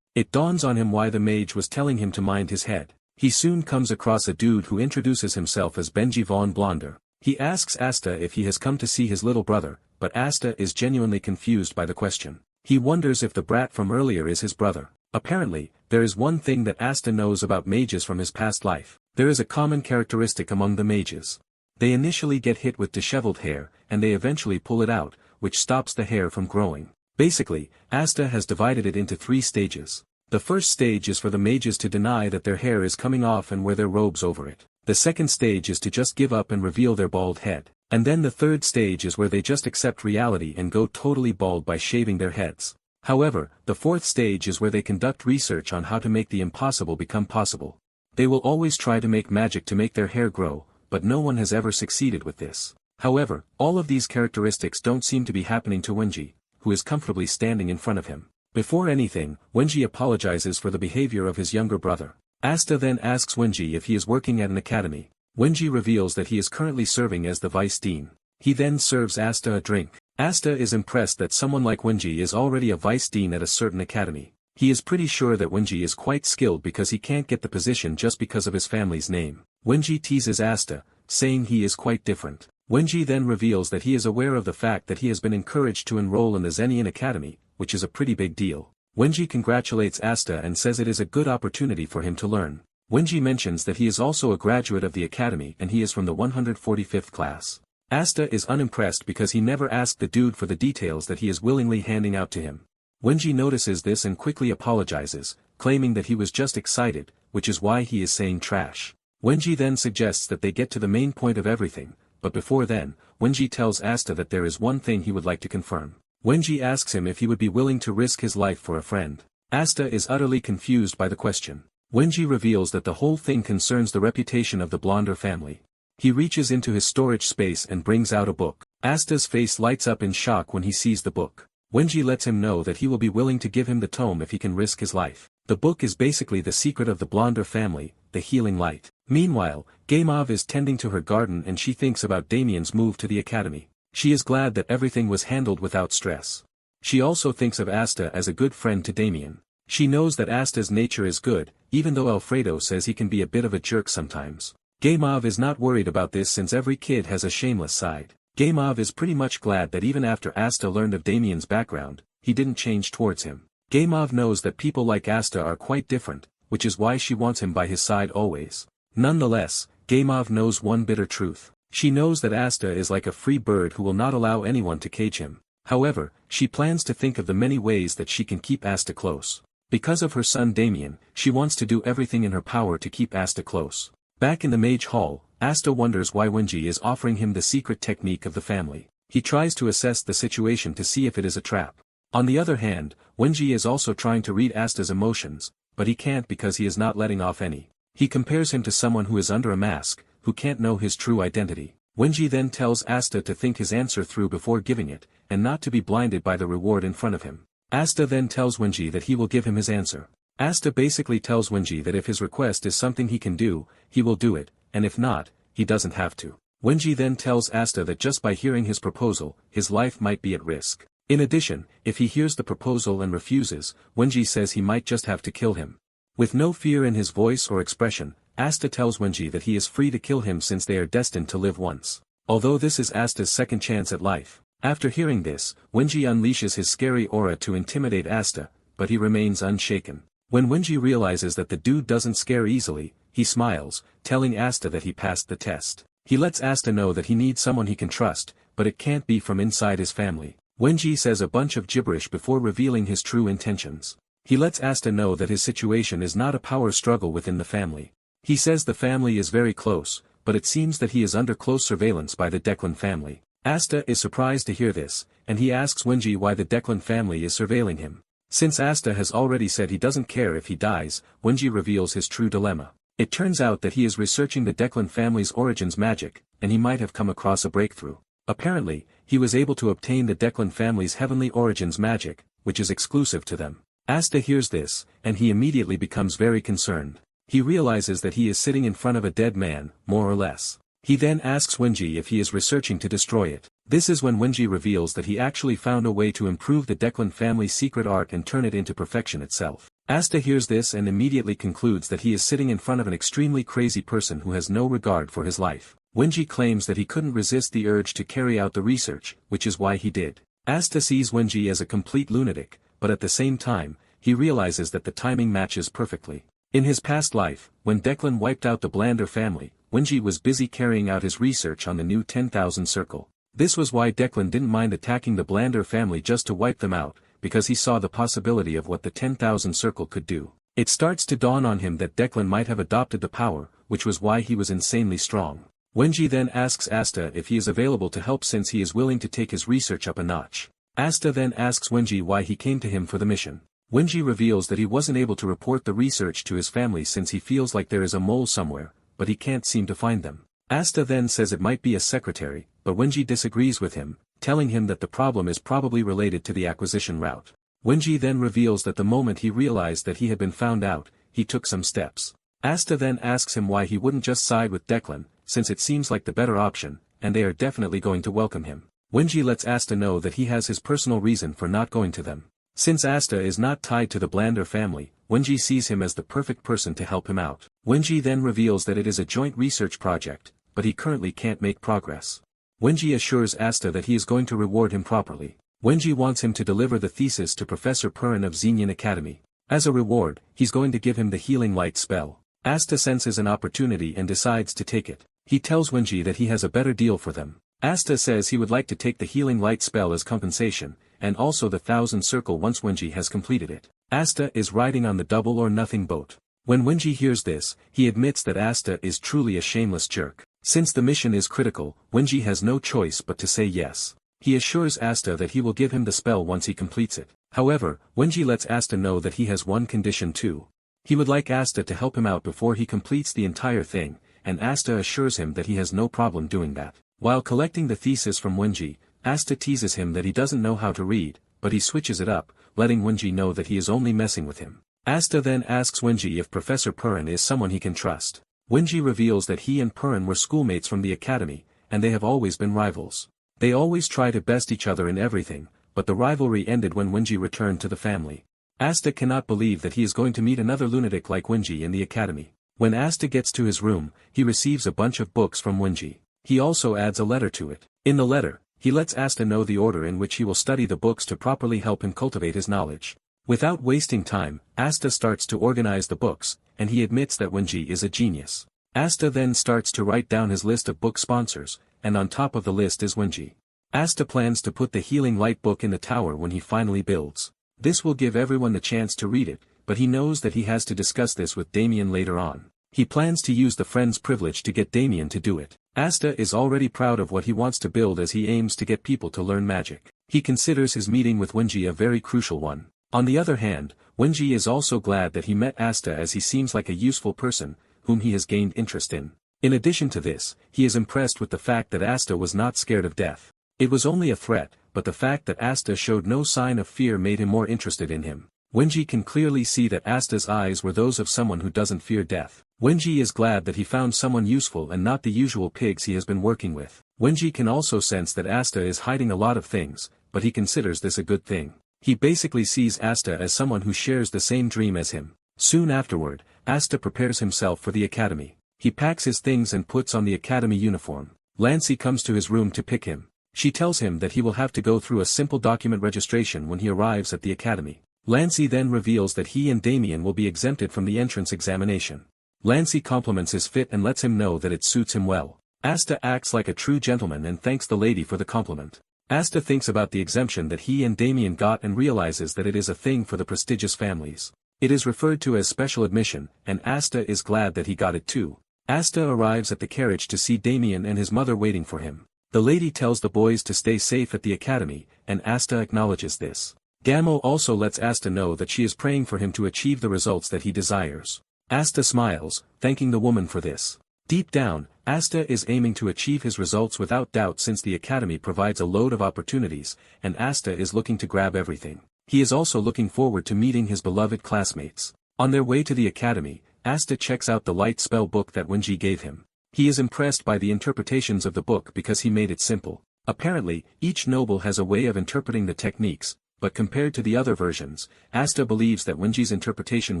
It dawns on him why the mage was telling him to mind his head. He soon comes across a dude who introduces himself as Benji von Blonder. He asks Asta if he has come to see his little brother, but Asta is genuinely confused by the question. He wonders if the brat from earlier is his brother. Apparently, there is one thing that Asta knows about mages from his past life. There is a common characteristic among the mages. They initially get hit with disheveled hair, and they eventually pull it out, which stops the hair from growing. Basically, Asta has divided it into 3 stages. The first stage is for the mages to deny that their hair is coming off and wear their robes over it. The second stage is to just give up and reveal their bald head. And then the third stage is where they just accept reality and go totally bald by shaving their heads. However, the fourth stage is where they conduct research on how to make the impossible become possible. They will always try to make magic to make their hair grow, but no one has ever succeeded with this. However, all of these characteristics don't seem to be happening to Wenji, who is comfortably standing in front of him. Before anything, Wenji apologizes for the behavior of his younger brother. Asta then asks Wenji if he is working at an academy. Wenji reveals that he is currently serving as the vice dean. He then serves Asta a drink. Asta is impressed that someone like Wenji is already a vice dean at a certain academy. He is pretty sure that Wenji is quite skilled because he can't get the position just because of his family's name. Wenji teases Asta, saying he is quite different. Wenji then reveals that he is aware of the fact that he has been encouraged to enroll in the Zenian Academy, which is a pretty big deal. Wenji congratulates Asta and says it is a good opportunity for him to learn. Wenji mentions that he is also a graduate of the academy and he is from the 145th class. Asta is unimpressed because he never asked the dude for the details that he is willingly handing out to him. Wenji notices this and quickly apologizes, claiming that he was just excited, which is why he is saying trash. Wenji then suggests that they get to the main point of everything, but before then, Wenji tells Asta that there is one thing he would like to confirm. Wenji asks him if he would be willing to risk his life for a friend. Asta is utterly confused by the question. Wenji reveals that the whole thing concerns the reputation of the Blonder family. He reaches into his storage space and brings out a book. Asta's face lights up in shock when he sees the book. Wenji lets him know that he will be willing to give him the tome if he can risk his life. The book is basically the secret of the Blonder family, the healing light. Meanwhile, Gaimov is tending to her garden and she thinks about Damian's move to the academy. She is glad that everything was handled without stress. She also thinks of Asta as a good friend to Damian. She knows that Asta's nature is good, even though Alfredo says he can be a bit of a jerk sometimes. Gaimov is not worried about this since every kid has a shameless side. Gaimov is pretty much glad that even after Asta learned of Damian's background, he didn't change towards him. Gaimov knows that people like Asta are quite different, which is why she wants him by his side always. Nonetheless, Gaimov knows one bitter truth. She knows that Asta is like a free bird who will not allow anyone to cage him. However, she plans to think of the many ways that she can keep Asta close. Because of her son Damian, she wants to do everything in her power to keep Asta close. Back in the Mage Hall, Asta wonders why Wenji is offering him the secret technique of the family. He tries to assess the situation to see if it is a trap. On the other hand, Wenji is also trying to read Asta's emotions, but he can't because he is not letting off any. He compares him to someone who is under a mask, who can't know his true identity. Wenji then tells Asta to think his answer through before giving it, and not to be blinded by the reward in front of him. Asta then tells Wenji that he will give him his answer. Asta basically tells Wenji that if his request is something he can do, he will do it, and if not, he doesn't have to. Wenji then tells Asta that just by hearing his proposal, his life might be at risk. In addition, if he hears the proposal and refuses, Wenji says he might just have to kill him. With no fear in his voice or expression, Asta tells Wenji that he is free to kill him since they are destined to live once. Although this is Asta's second chance at life. After hearing this, Wenji unleashes his scary aura to intimidate Asta, but he remains unshaken. When Wenji realizes that the dude doesn't scare easily, he smiles, telling Asta that he passed the test. He lets Asta know that he needs someone he can trust, but it can't be from inside his family. Wenji says a bunch of gibberish before revealing his true intentions. He lets Asta know that his situation is not a power struggle within the family. He says the family is very close, but it seems that he is under close surveillance by the Declan family. Asta is surprised to hear this, and he asks Wenji why the Declan family is surveilling him. Since Asta has already said he doesn't care if he dies, Wenji reveals his true dilemma. It turns out that he is researching the Declan family's origins magic, and he might have come across a breakthrough. Apparently, he was able to obtain the Declan family's heavenly origins magic, which is exclusive to them. Asta hears this, and he immediately becomes very concerned. He realizes that he is sitting in front of a dead man, more or less. He then asks Wenji if he is researching to destroy it. This is when Wenji reveals that he actually found a way to improve the Declan family's secret art and turn it into perfection itself. Asta hears this and immediately concludes that he is sitting in front of an extremely crazy person who has no regard for his life. Wenji claims that he couldn't resist the urge to carry out the research, which is why he did. Asta sees Wenji as a complete lunatic, but at the same time, he realizes that the timing matches perfectly. In his past life, when Declan wiped out the Blander family, Wenji was busy carrying out his research on the new 10,000 circle. This was why Declan didn't mind attacking the Blander family just to wipe them out, because he saw the possibility of what the 10,000 circle could do. It starts to dawn on him that Declan might have adopted the power, which was why he was insanely strong. Wenji then asks Asta if he is available to help since he is willing to take his research up a notch. Asta then asks Wenji why he came to him for the mission. Wenji reveals that he wasn't able to report the research to his family since he feels like there is a mole somewhere, but he can't seem to find them. Asta then says it might be a secretary, but Wenji disagrees with him, telling him that the problem is probably related to the acquisition route. Wenji then reveals that the moment he realized that he had been found out, he took some steps. Asta then asks him why he wouldn't just side with Declan, since it seems like the better option, and they are definitely going to welcome him. Wenji lets Asta know that he has his personal reason for not going to them. Since Asta is not tied to the Blander family, Wenji sees him as the perfect person to help him out. Wenji then reveals that it is a joint research project, but he currently can't make progress. Wenji assures Asta that he is going to reward him properly. Wenji wants him to deliver the thesis to Professor Faren of Xenian Academy. As a reward, he's going to give him the healing light spell. Asta senses an opportunity and decides to take it. He tells Wenji that he has a better deal for them. Asta says he would like to take the healing light spell as compensation, and also the 1,000 circle once Wenji has completed it. Asta is riding on the double or nothing boat. When Wenji hears this, he admits that Asta is truly a shameless jerk. Since the mission is critical, Wenji has no choice but to say yes. He assures Asta that he will give him the spell once he completes it. However, Wenji lets Asta know that he has one condition too. He would like Asta to help him out before he completes the entire thing, and Asta assures him that he has no problem doing that. While collecting the thesis from Wenji, Asta teases him that he doesn't know how to read, but he switches it up, letting Wenji know that he is only messing with him. Asta then asks Wenji if Professor Faren is someone he can trust. Wenji reveals that he and Faren were schoolmates from the academy, and they have always been rivals. They always try to best each other in everything, but the rivalry ended when Wenji returned to the family. Asta cannot believe that he is going to meet another lunatic like Wenji in the academy. When Asta gets to his room, he receives a bunch of books from Wenji. He also adds a letter to it. In the letter, he lets Asta know the order in which he will study the books to properly help him cultivate his knowledge. Without wasting time, Asta starts to organize the books, and he admits that Wenji is a genius. Asta then starts to write down his list of book sponsors, and on top of the list is Wenji. Asta plans to put the healing light book in the tower when he finally builds. This will give everyone the chance to read it, but he knows that he has to discuss this with Damian later on. He plans to use the friend's privilege to get Damian to do it. Asta is already proud of what he wants to build as he aims to get people to learn magic. He considers his meeting with Wenji a very crucial one. On the other hand, Wenji is also glad that he met Asta as he seems like a useful person, whom he has gained interest in. In addition to this, he is impressed with the fact that Asta was not scared of death. It was only a threat, but the fact that Asta showed no sign of fear made him more interested in him. Wenji can clearly see that Asta's eyes were those of someone who doesn't fear death. Wenji is glad that he found someone useful and not the usual pigs he has been working with. Wenji can also sense that Asta is hiding a lot of things, but he considers this a good thing. He basically sees Asta as someone who shares the same dream as him. Soon afterward, Asta prepares himself for the academy. He packs his things and puts on the academy uniform. Lancy comes to his room to pick him. She tells him that he will have to go through a simple document registration when he arrives at the academy. Lancy then reveals that he and Damian will be exempted from the entrance examination. Lancy compliments his fit and lets him know that it suits him well. Asta acts like a true gentleman and thanks the lady for the compliment. Asta thinks about the exemption that he and Damian got and realizes that it is a thing for the prestigious families. It is referred to as special admission, and Asta is glad that he got it too. Asta arrives at the carriage to see Damian and his mother waiting for him. The lady tells the boys to stay safe at the academy, and Asta acknowledges this. Gamo also lets Asta know that she is praying for him to achieve the results that he desires. Asta smiles, thanking the woman for this. Deep down, Asta is aiming to achieve his results without doubt since the academy provides a load of opportunities, and Asta is looking to grab everything. He is also looking forward to meeting his beloved classmates. On their way to the academy, Asta checks out the light spell book that Wenji gave him. He is impressed by the interpretations of the book because he made it simple. Apparently, each noble has a way of interpreting the techniques, but compared to the other versions, Asta believes that Wenji's interpretation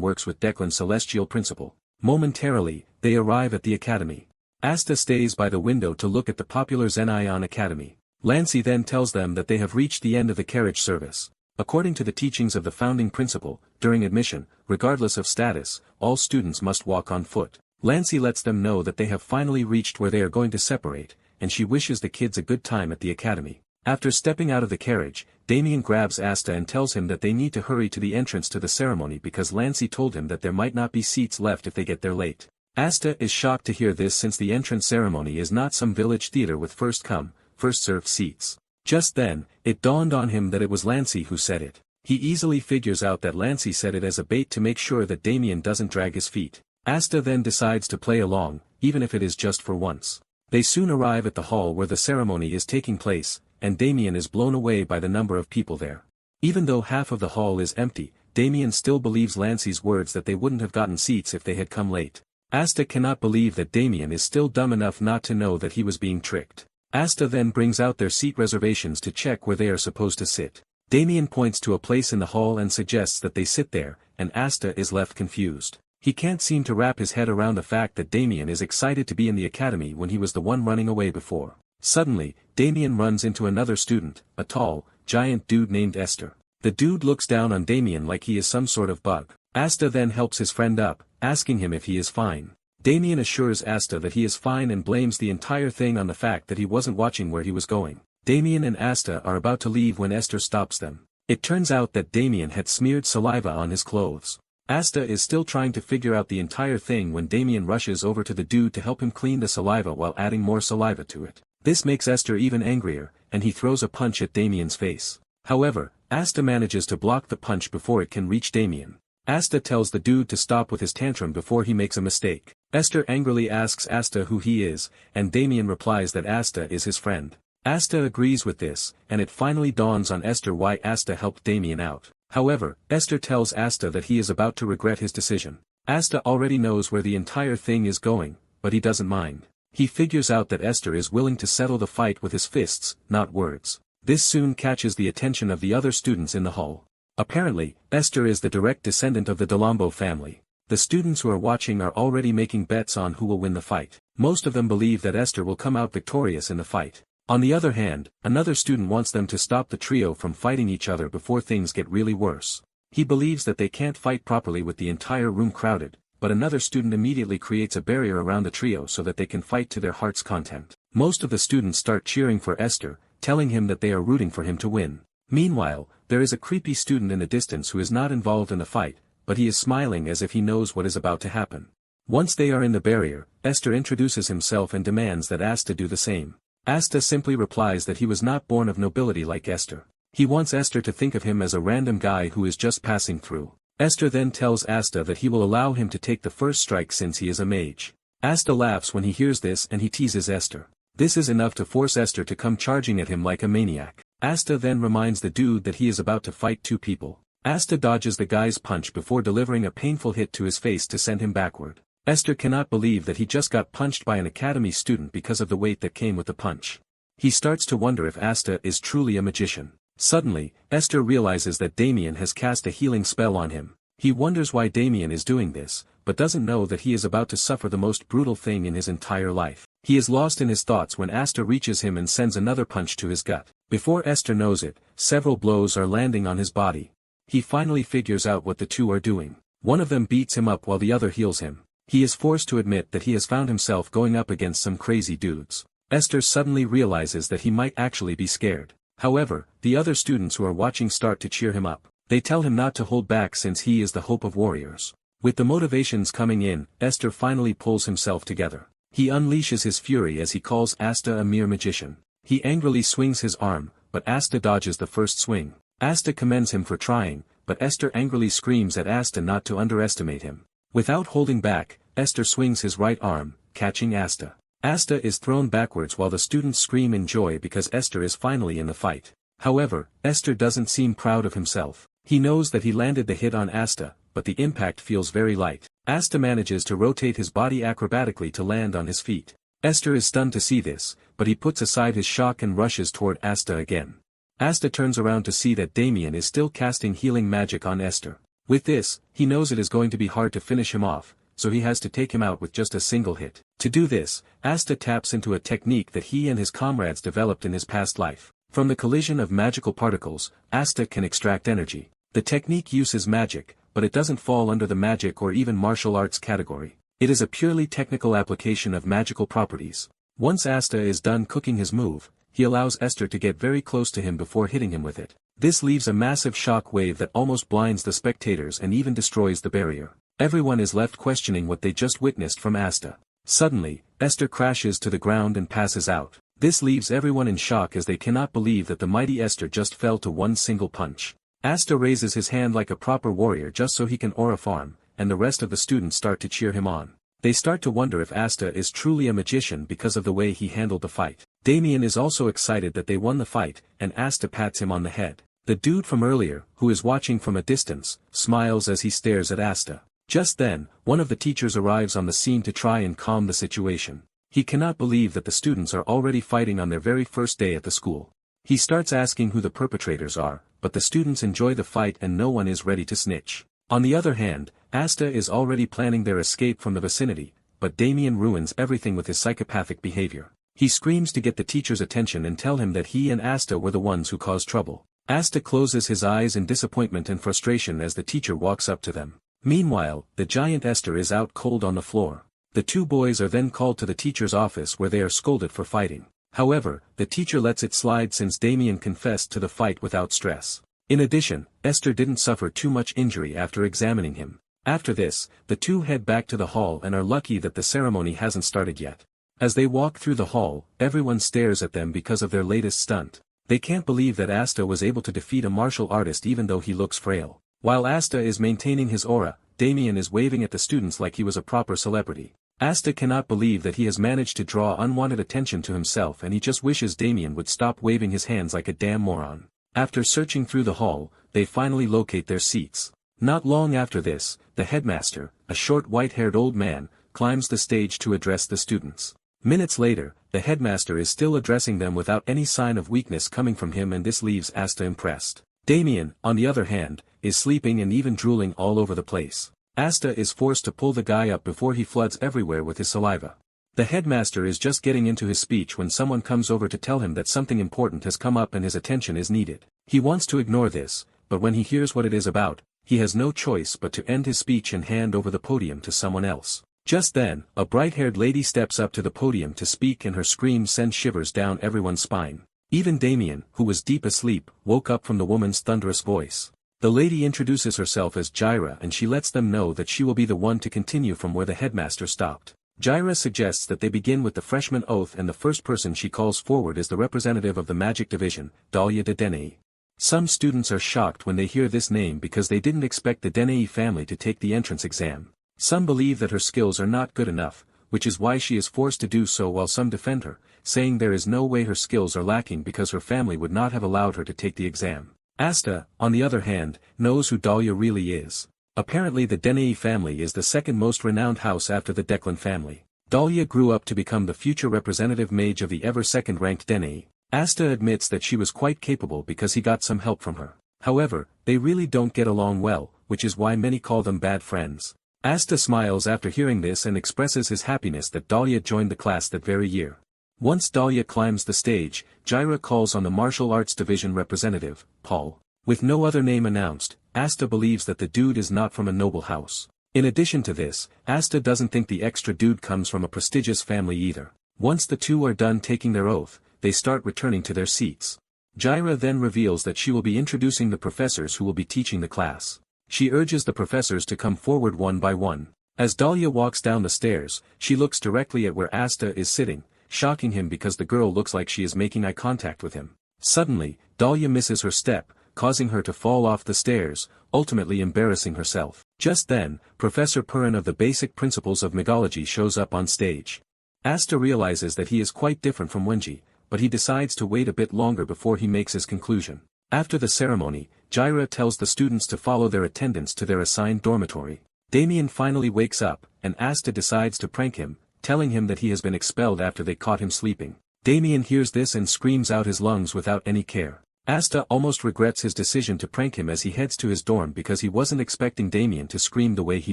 works with Declan's celestial principle. Momentarily, they arrive at the academy. Asta stays by the window to look at the popular Zenion Academy. Lancy then tells them that they have reached the end of the carriage service. According to the teachings of the founding principle, during admission, regardless of status, all students must walk on foot. Lancy lets them know that they have finally reached where they are going to separate, and she wishes the kids a good time at the academy. After stepping out of the carriage, Damian grabs Asta and tells him that they need to hurry to the entrance to the ceremony because Lancey told him that there might not be seats left if they get there late. Asta is shocked to hear this since the entrance ceremony is not some village theater with first come, first served seats. Just then, it dawned on him that it was Lancey who said it. He easily figures out that Lancey said it as a bait to make sure that Damian doesn't drag his feet. Asta then decides to play along, even if it is just for once. They soon arrive at the hall where the ceremony is taking place, and Damian is blown away by the number of people there. Even though half of the hall is empty, Damian still believes Lancey's words that they wouldn't have gotten seats if they had come late. Asta cannot believe that Damian is still dumb enough not to know that he was being tricked. Asta then brings out their seat reservations to check where they are supposed to sit. Damian points to a place in the hall and suggests that they sit there, and Asta is left confused. He can't seem to wrap his head around the fact that Damian is excited to be in the academy when he was the one running away before. Suddenly, Damian runs into another student, a tall, giant dude named Esther. The dude looks down on Damian like he is some sort of bug. Asta then helps his friend up, asking him if he is fine. Damian assures Asta that he is fine and blames the entire thing on the fact that he wasn't watching where he was going. Damian and Asta are about to leave when Esther stops them. It turns out that Damian had smeared saliva on his clothes. Asta is still trying to figure out the entire thing when Damian rushes over to the dude to help him clean the saliva while adding more saliva to it. This makes Esther even angrier, and he throws a punch at Damian's face. However, Asta manages to block the punch before it can reach Damian. Asta tells the dude to stop with his tantrum before he makes a mistake. Esther angrily asks Asta who he is, and Damian replies that Asta is his friend. Asta agrees with this, and it finally dawns on Esther why Asta helped Damian out. However, Esther tells Asta that he is about to regret his decision. Asta already knows where the entire thing is going, but he doesn't mind. He figures out that Esther is willing to settle the fight with his fists, not words. This soon catches the attention of the other students in the hall. Apparently, Esther is the direct descendant of the Delambo family. The students who are watching are already making bets on who will win the fight. Most of them believe that Esther will come out victorious in the fight. On the other hand, another student wants them to stop the trio from fighting each other before things get really worse. He believes that they can't fight properly with the entire room crowded, but another student immediately creates a barrier around the trio so that they can fight to their heart's content. Most of the students start cheering for Esther, telling him that they are rooting for him to win. Meanwhile, there is a creepy student in the distance who is not involved in the fight, but he is smiling as if he knows what is about to happen. Once they are in the barrier, Esther introduces himself and demands that Asta do the same. Asta simply replies that he was not born of nobility like Esther. He wants Esther to think of him as a random guy who is just passing through. Esther then tells Asta that he will allow him to take the first strike since he is a mage. Asta laughs when he hears this and he teases Esther. This is enough to force Esther to come charging at him like a maniac. Asta then reminds the dude that he is about to fight two people. Asta dodges the guy's punch before delivering a painful hit to his face to send him backward. Esther cannot believe that he just got punched by an academy student because of the weight that came with the punch. He starts to wonder if Asta is truly a magician. Suddenly, Esther realizes that Damian has cast a healing spell on him. He wonders why Damian is doing this, but doesn't know that he is about to suffer the most brutal thing in his entire life. He is lost in his thoughts when Asta reaches him and sends another punch to his gut. Before Esther knows it, several blows are landing on his body. He finally figures out what the two are doing. One of them beats him up while the other heals him. He is forced to admit that he has found himself going up against some crazy dudes. Esther suddenly realizes that he might actually be scared. However, the other students who are watching start to cheer him up. They tell him not to hold back since he is the hope of warriors. With the motivations coming in, Esther finally pulls himself together. He unleashes his fury as he calls Asta a mere magician. He angrily swings his arm, but Asta dodges the first swing. Asta commends him for trying, but Esther angrily screams at Asta not to underestimate him. Without holding back, Esther swings his right arm, catching Asta. Asta is thrown backwards while the students scream in joy because Esther is finally in the fight. However, Esther doesn't seem proud of himself. He knows that he landed the hit on Asta, but the impact feels very light. Asta manages to rotate his body acrobatically to land on his feet. Esther is stunned to see this, but he puts aside his shock and rushes toward Asta again. Asta turns around to see that Damian is still casting healing magic on Esther. With this, he knows it is going to be hard to finish him off, so he has to take him out with just a single hit. To do this, Asta taps into a technique that he and his comrades developed in his past life. From the collision of magical particles, Asta can extract energy. The technique uses magic, but it doesn't fall under the magic or even martial arts category. It is a purely technical application of magical properties. Once Asta is done cooking his move, he allows Esther to get very close to him before hitting him with it. This leaves a massive shock wave that almost blinds the spectators and even destroys the barrier. Everyone is left questioning what they just witnessed from Asta. Suddenly, Esther crashes to the ground and passes out. This leaves everyone in shock as they cannot believe that the mighty Esther just fell to one single punch. Asta raises his hand like a proper warrior just so he can aura farm, and the rest of the students start to cheer him on. They start to wonder if Asta is truly a magician because of the way he handled the fight. Damian is also excited that they won the fight, and Asta pats him on the head. The dude from earlier, who is watching from a distance, smiles as he stares at Asta. Just then, one of the teachers arrives on the scene to try and calm the situation. He cannot believe that the students are already fighting on their very first day at the school. He starts asking who the perpetrators are, but the students enjoy the fight and no one is ready to snitch. On the other hand, Asta is already planning their escape from the vicinity, but Damian ruins everything with his psychopathic behavior. He screams to get the teacher's attention and tell him that he and Asta were the ones who caused trouble. Asta closes his eyes in disappointment and frustration as the teacher walks up to them. Meanwhile, the giant Esther is out cold on the floor. The two boys are then called to the teacher's office where they are scolded for fighting. However, the teacher lets it slide since Damian confessed to the fight without stress. In addition, Esther didn't suffer too much injury after examining him. After this, the two head back to the hall and are lucky that the ceremony hasn't started yet. As they walk through the hall, everyone stares at them because of their latest stunt. They can't believe that Asta was able to defeat a martial artist even though he looks frail. While Asta is maintaining his aura, Damian is waving at the students like he was a proper celebrity. Asta cannot believe that he has managed to draw unwanted attention to himself and he just wishes Damian would stop waving his hands like a damn moron. After searching through the hall, they finally locate their seats. Not long after this, the headmaster, a short white-haired old man, climbs the stage to address the students. Minutes later, the headmaster is still addressing them without any sign of weakness coming from him and this leaves Asta impressed. Damian, on the other hand, is sleeping and even drooling all over the place. Asta is forced to pull the guy up before he floods everywhere with his saliva. The headmaster is just getting into his speech when someone comes over to tell him that something important has come up and his attention is needed. He wants to ignore this, but when he hears what it is about, he has no choice but to end his speech and hand over the podium to someone else. Just then, a bright-haired lady steps up to the podium to speak and her scream sends shivers down everyone's spine. Even Damian, who was deep asleep, woke up from the woman's thunderous voice. The lady introduces herself as Jara and she lets them know that she will be the one to continue from where the headmaster stopped. Jara suggests that they begin with the freshman oath and the first person she calls forward is the representative of the magic division, Dahlia de Denei. Some students are shocked when they hear this name because they didn't expect the Denei family to take the entrance exam. Some believe that her skills are not good enough, which is why she is forced to do so while some defend her, saying there is no way her skills are lacking because her family would not have allowed her to take the exam. Asta, on the other hand, knows who Dahlia really is. Apparently the Denei family is the second most renowned house after the Declan family. Dahlia grew up to become the future representative mage of the ever second-ranked Denei. Asta admits that she was quite capable because he got some help from her. However, they really don't get along well, which is why many call them bad friends. Asta smiles after hearing this and expresses his happiness that Dahlia joined the class that very year. Once Dahlia climbs the stage, Jara calls on the martial arts division representative, Paul. With no other name announced, Asta believes that the dude is not from a noble house. In addition to this, Asta doesn't think the extra dude comes from a prestigious family either. Once the two are done taking their oath, they start returning to their seats. Jara then reveals that she will be introducing the professors who will be teaching the class. She urges the professors to come forward one by one. As Dahlia walks down the stairs, she looks directly at where Asta is sitting, shocking him because the girl looks like she is making eye contact with him. Suddenly, Dahlia misses her step, causing her to fall off the stairs, ultimately embarrassing herself. Just then, Professor Faren of the Basic Principles of Mythology shows up on stage. Asta realizes that he is quite different from Wenji, but he decides to wait a bit longer before he makes his conclusion. After the ceremony, Jara tells the students to follow their attendants to their assigned dormitory. Damian finally wakes up, and Asta decides to prank him, telling him that he has been expelled after they caught him sleeping. Damian hears this and screams out his lungs without any care. Asta almost regrets his decision to prank him as he heads to his dorm because he wasn't expecting Damian to scream the way he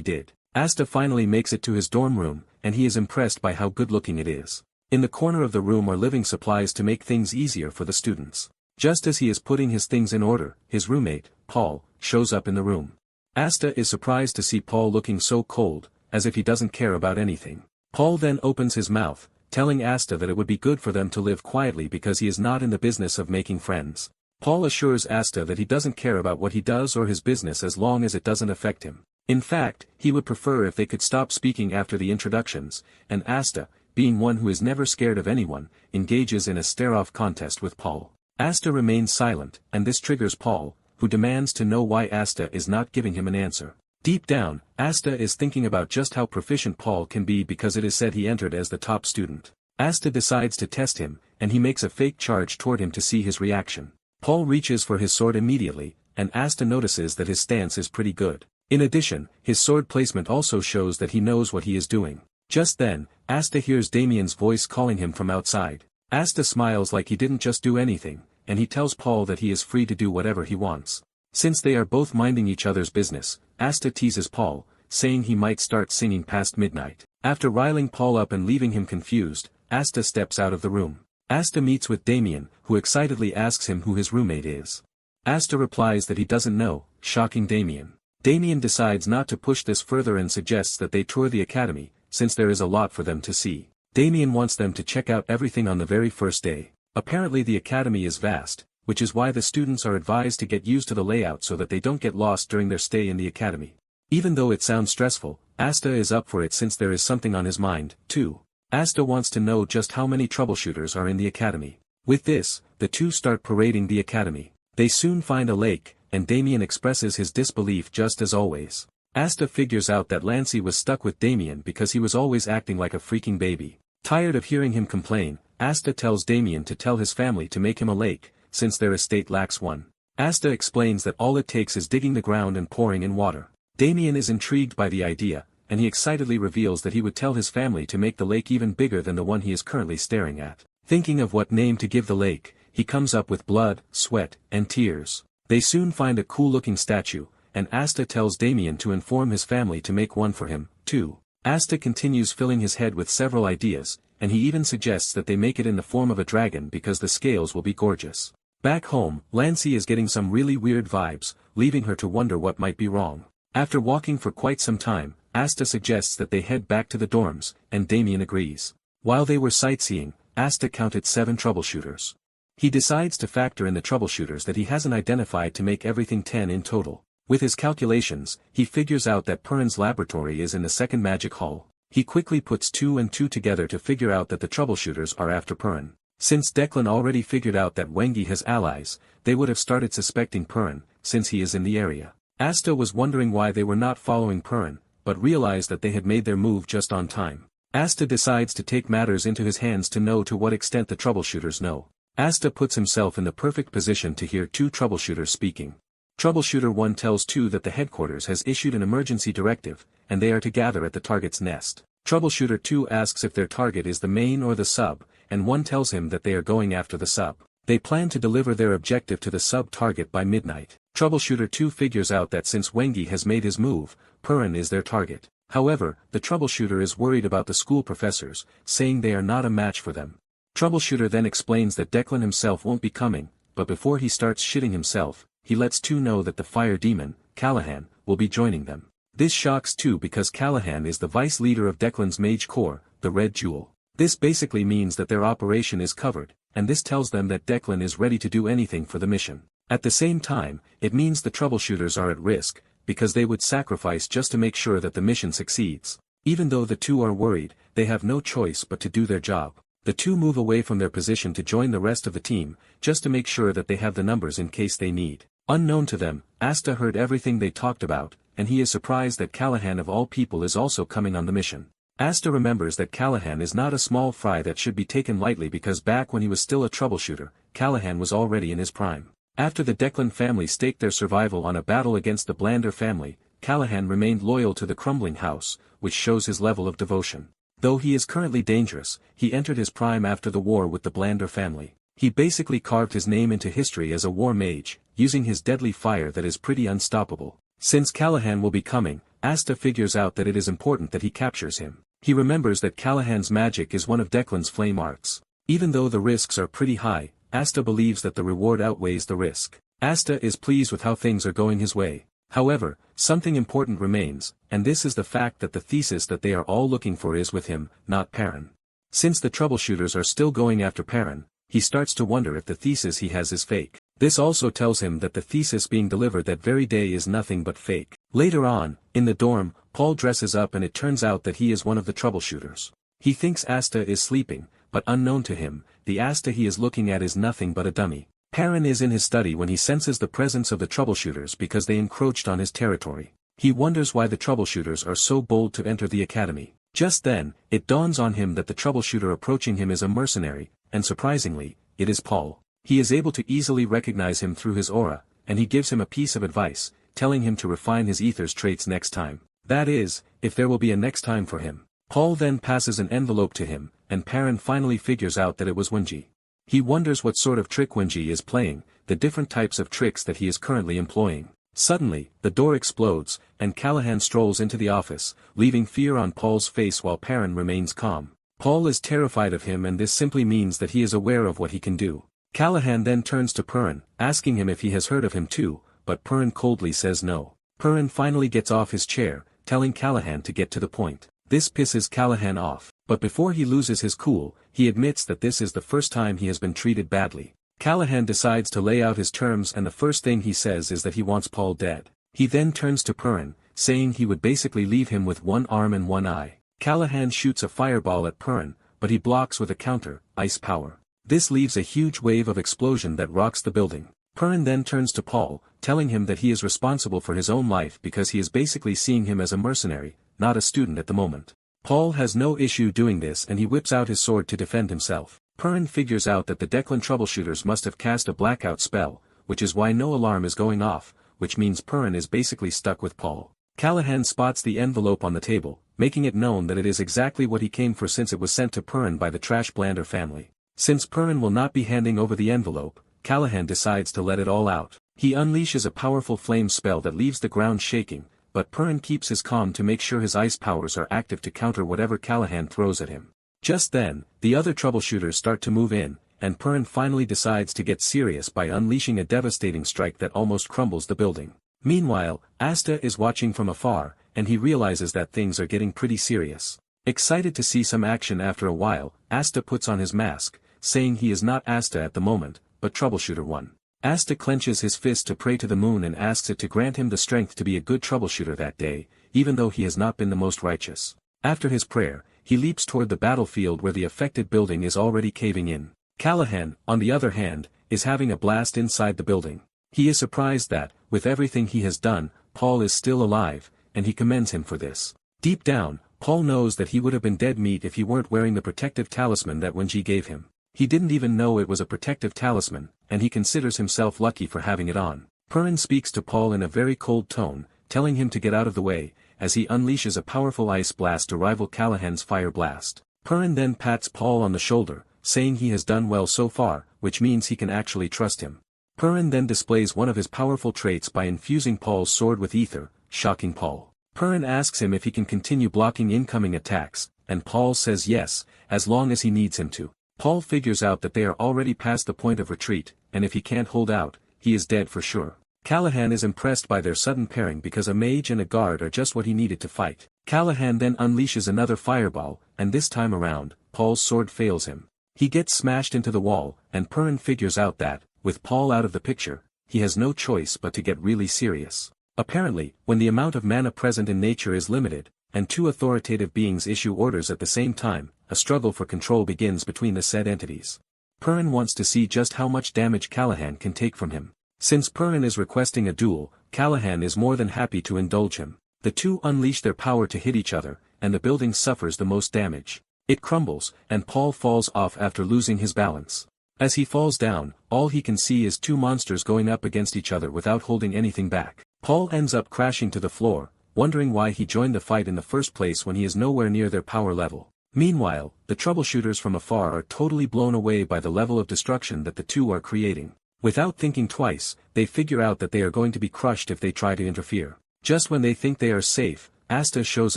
did. Asta finally makes it to his dorm room, and he is impressed by how good-looking it is. In the corner of the room are living supplies to make things easier for the students. Just as he is putting his things in order, his roommate, Paul, shows up in the room. Asta is surprised to see Paul looking so cold, as if he doesn't care about anything. Paul then opens his mouth, telling Asta that it would be good for them to live quietly because he is not in the business of making friends. Paul assures Asta that he doesn't care about what he does or his business as long as it doesn't affect him. In fact, he would prefer if they could stop speaking after the introductions, and Asta, being one who is never scared of anyone, engages in a stare-off contest with Paul. Asta remains silent, and this triggers Paul, who demands to know why Asta is not giving him an answer. Deep down, Asta is thinking about just how proficient Paul can be because it is said he entered as the top student. Asta decides to test him, and he makes a fake charge toward him to see his reaction. Paul reaches for his sword immediately, and Asta notices that his stance is pretty good. In addition, his sword placement also shows that he knows what he is doing. Just then, Asta hears Damian's voice calling him from outside. Asta smiles like he didn't just do anything, and he tells Paul that he is free to do whatever he wants. Since they are both minding each other's business, Asta teases Paul, saying he might start singing past midnight. After riling Paul up and leaving him confused, Asta steps out of the room. Asta meets with Damian, who excitedly asks him who his roommate is. Asta replies that he doesn't know, shocking Damian. Damian decides not to push this further and suggests that they tour the academy, since there is a lot for them to see. Damian wants them to check out everything on the very first day. Apparently the academy is vast, which is why the students are advised to get used to the layout so that they don't get lost during their stay in the academy. Even though it sounds stressful, Asta is up for it since there is something on his mind, too. Asta wants to know just how many troubleshooters are in the academy. With this, the two start parading the academy. They soon find a lake, and Damian expresses his disbelief just as always. Asta figures out that Lancey was stuck with Damian because he was always acting like a freaking baby. Tired of hearing him complain, Asta tells Damian to tell his family to make him a lake, since their estate lacks one. Asta explains that all it takes is digging the ground and pouring in water. Damian is intrigued by the idea, and he excitedly reveals that he would tell his family to make the lake even bigger than the one he is currently staring at. Thinking of what name to give the lake, he comes up with blood, sweat, and tears. They soon find a cool-looking statue, and Asta tells Damian to inform his family to make one for him, too. Asta continues filling his head with several ideas, and he even suggests that they make it in the form of a dragon because the scales will be gorgeous. Back home, Lancey is getting some really weird vibes, leaving her to wonder what might be wrong. After walking for quite some time, Asta suggests that they head back to the dorms, and Damian agrees. While they were sightseeing, Asta counted 7 troubleshooters. He decides to factor in the troubleshooters that he hasn't identified to make everything 10 in total. With his calculations, he figures out that Perrin's laboratory is in the second magic hall. He quickly puts 2 and 2 together to figure out that the troubleshooters are after Perrin. Since Declan already figured out that Wengi has allies, they would have started suspecting Perrin, since he is in the area. Asta was wondering why they were not following Perrin, but realized that they had made their move just on time. Asta decides to take matters into his hands to know to what extent the troubleshooters know. Asta puts himself in the perfect position to hear 2 troubleshooters speaking. Troubleshooter 1 tells 2 that the headquarters has issued an emergency directive, and they are to gather at the target's nest. Troubleshooter 2 asks if their target is the main or the sub, and 1 tells him that they are going after the sub. They plan to deliver their objective to the sub target by midnight. Troubleshooter 2 figures out that since Wengi has made his move, Perrin is their target. However, the troubleshooter is worried about the school professors, saying they are not a match for them. Troubleshooter then explains that Declan himself won't be coming, but before he starts shitting himself, he lets 2 know that the fire demon, Callahan, will be joining them. This shocks 2 because Callahan is the vice leader of Declan's mage corps, the Red Jewel. This basically means that their operation is covered, and this tells them that Declan is ready to do anything for the mission. At the same time, it means the troubleshooters are at risk, because they would sacrifice just to make sure that the mission succeeds. Even though the 2 are worried, they have no choice but to do their job. The 2 move away from their position to join the rest of the team, just to make sure that they have the numbers in case they need. Unknown to them, Asta heard everything they talked about, and he is surprised that Callahan of all people is also coming on the mission. Asta remembers that Callahan is not a small fry that should be taken lightly because back when he was still a troubleshooter, Callahan was already in his prime. After the Declan family staked their survival on a battle against the Blander family, Callahan remained loyal to the crumbling house, which shows his level of devotion. Though he is currently dangerous, he entered his prime after the war with the Blander family. He basically carved his name into history as a war mage, using his deadly fire that is pretty unstoppable. Since Callahan will be coming, Asta figures out that it is important that he captures him. He remembers that Callahan's magic is one of Declan's flame arts. Even though the risks are pretty high, Asta believes that the reward outweighs the risk. Asta is pleased with how things are going his way. However, something important remains, and this is the fact that the thesis that they are all looking for is with him, not Perrin. Since the troubleshooters are still going after Faren, he starts to wonder if the thesis he has is fake. This also tells him that the thesis being delivered that very day is nothing but fake. Later on, in the dorm, Paul dresses up and it turns out that he is one of the troubleshooters. He thinks Asta is sleeping, but unknown to him, the Asta he is looking at is nothing but a dummy. Faren is in his study when he senses the presence of the troubleshooters because they encroached on his territory. He wonders why the troubleshooters are so bold to enter the academy. Just then, it dawns on him that the troubleshooter approaching him is a mercenary, and surprisingly, it is Paul. He is able to easily recognize him through his aura, and he gives him a piece of advice, telling him to refine his ether's traits next time. That is, if there will be a next time for him. Paul then passes an envelope to him, and Faren finally figures out that it was Wenji. He wonders what sort of trick Wenji is playing, the different types of tricks that he is currently employing. Suddenly, the door explodes, and Callahan strolls into the office, leaving fear on Paul's face while Faren remains calm. Paul is terrified of him and this simply means that he is aware of what he can do. Callahan then turns to Faren, asking him if he has heard of him too, but Faren coldly says no. Faren finally gets off his chair, telling Callahan to get to the point. This pisses Callahan off, but before he loses his cool, he admits that this is the first time he has been treated badly. Callahan decides to lay out his terms and the first thing he says is that he wants Paul dead. He then turns to Faren, saying he would basically leave him with one arm and one eye. Callahan shoots a fireball at Faren, but he blocks with a counter, ice power. This leaves a huge wave of explosion that rocks the building. Faren then turns to Paul, telling him that he is responsible for his own life because he is basically seeing him as a mercenary, not a student at the moment. Paul has no issue doing this and he whips out his sword to defend himself. Faren figures out that the Declan troubleshooters must have cast a blackout spell, which is why no alarm is going off, which means Faren is basically stuck with Paul. Callahan spots the envelope on the table, making it known that it is exactly what he came for since it was sent to Faren by the Trash Blander family. Since Faren will not be handing over the envelope, Callahan decides to let it all out. He unleashes a powerful flame spell that leaves the ground shaking, but Faren keeps his calm to make sure his ice powers are active to counter whatever Callahan throws at him. Just then, the other troubleshooters start to move in, and Faren finally decides to get serious by unleashing a devastating strike that almost crumbles the building. Meanwhile, Asta is watching from afar, and he realizes that things are getting pretty serious. Excited to see some action after a while, Asta puts on his mask, saying he is not Asta at the moment, but Troubleshooter 1. Asta clenches his fist to pray to the moon and asks it to grant him the strength to be a good troubleshooter that day, even though he has not been the most righteous. After his prayer, he leaps toward the battlefield where the affected building is already caving in. Callahan, on the other hand, is having a blast inside the building. He is surprised that, with everything he has done, Paul is still alive, and he commends him for this. Deep down, Paul knows that he would have been dead meat if he weren't wearing the protective talisman that Wenji gave him. He didn't even know it was a protective talisman, and he considers himself lucky for having it on. Faren speaks to Paul in a very cold tone, telling him to get out of the way, as he unleashes a powerful ice blast to rival Callahan's fire blast. Faren then pats Paul on the shoulder, saying he has done well so far, which means he can actually trust him. Faren then displays one of his powerful traits by infusing Paul's sword with ether, shocking Paul. Faren asks him if he can continue blocking incoming attacks, and Paul says yes, as long as he needs him to. Paul figures out that they are already past the point of retreat, and if he can't hold out, he is dead for sure. Callahan is impressed by their sudden pairing because a mage and a guard are just what he needed to fight. Callahan then unleashes another fireball, and this time around, Paul's sword fails him. He gets smashed into the wall, and Faren figures out that, with Paul out of the picture, he has no choice but to get really serious. Apparently, when the amount of mana present in nature is limited, and two authoritative beings issue orders at the same time, a struggle for control begins between the said entities. Faren wants to see just how much damage Callahan can take from him. Since Faren is requesting a duel, Callahan is more than happy to indulge him. The two unleash their power to hit each other, and the building suffers the most damage. It crumbles, and Paul falls off after losing his balance. As he falls down, all he can see is two monsters going up against each other without holding anything back. Paul ends up crashing to the floor, wondering why he joined the fight in the first place when he is nowhere near their power level. Meanwhile, the troubleshooters from afar are totally blown away by the level of destruction that the two are creating. Without thinking twice, they figure out that they are going to be crushed if they try to interfere. Just when they think they are safe, Asta shows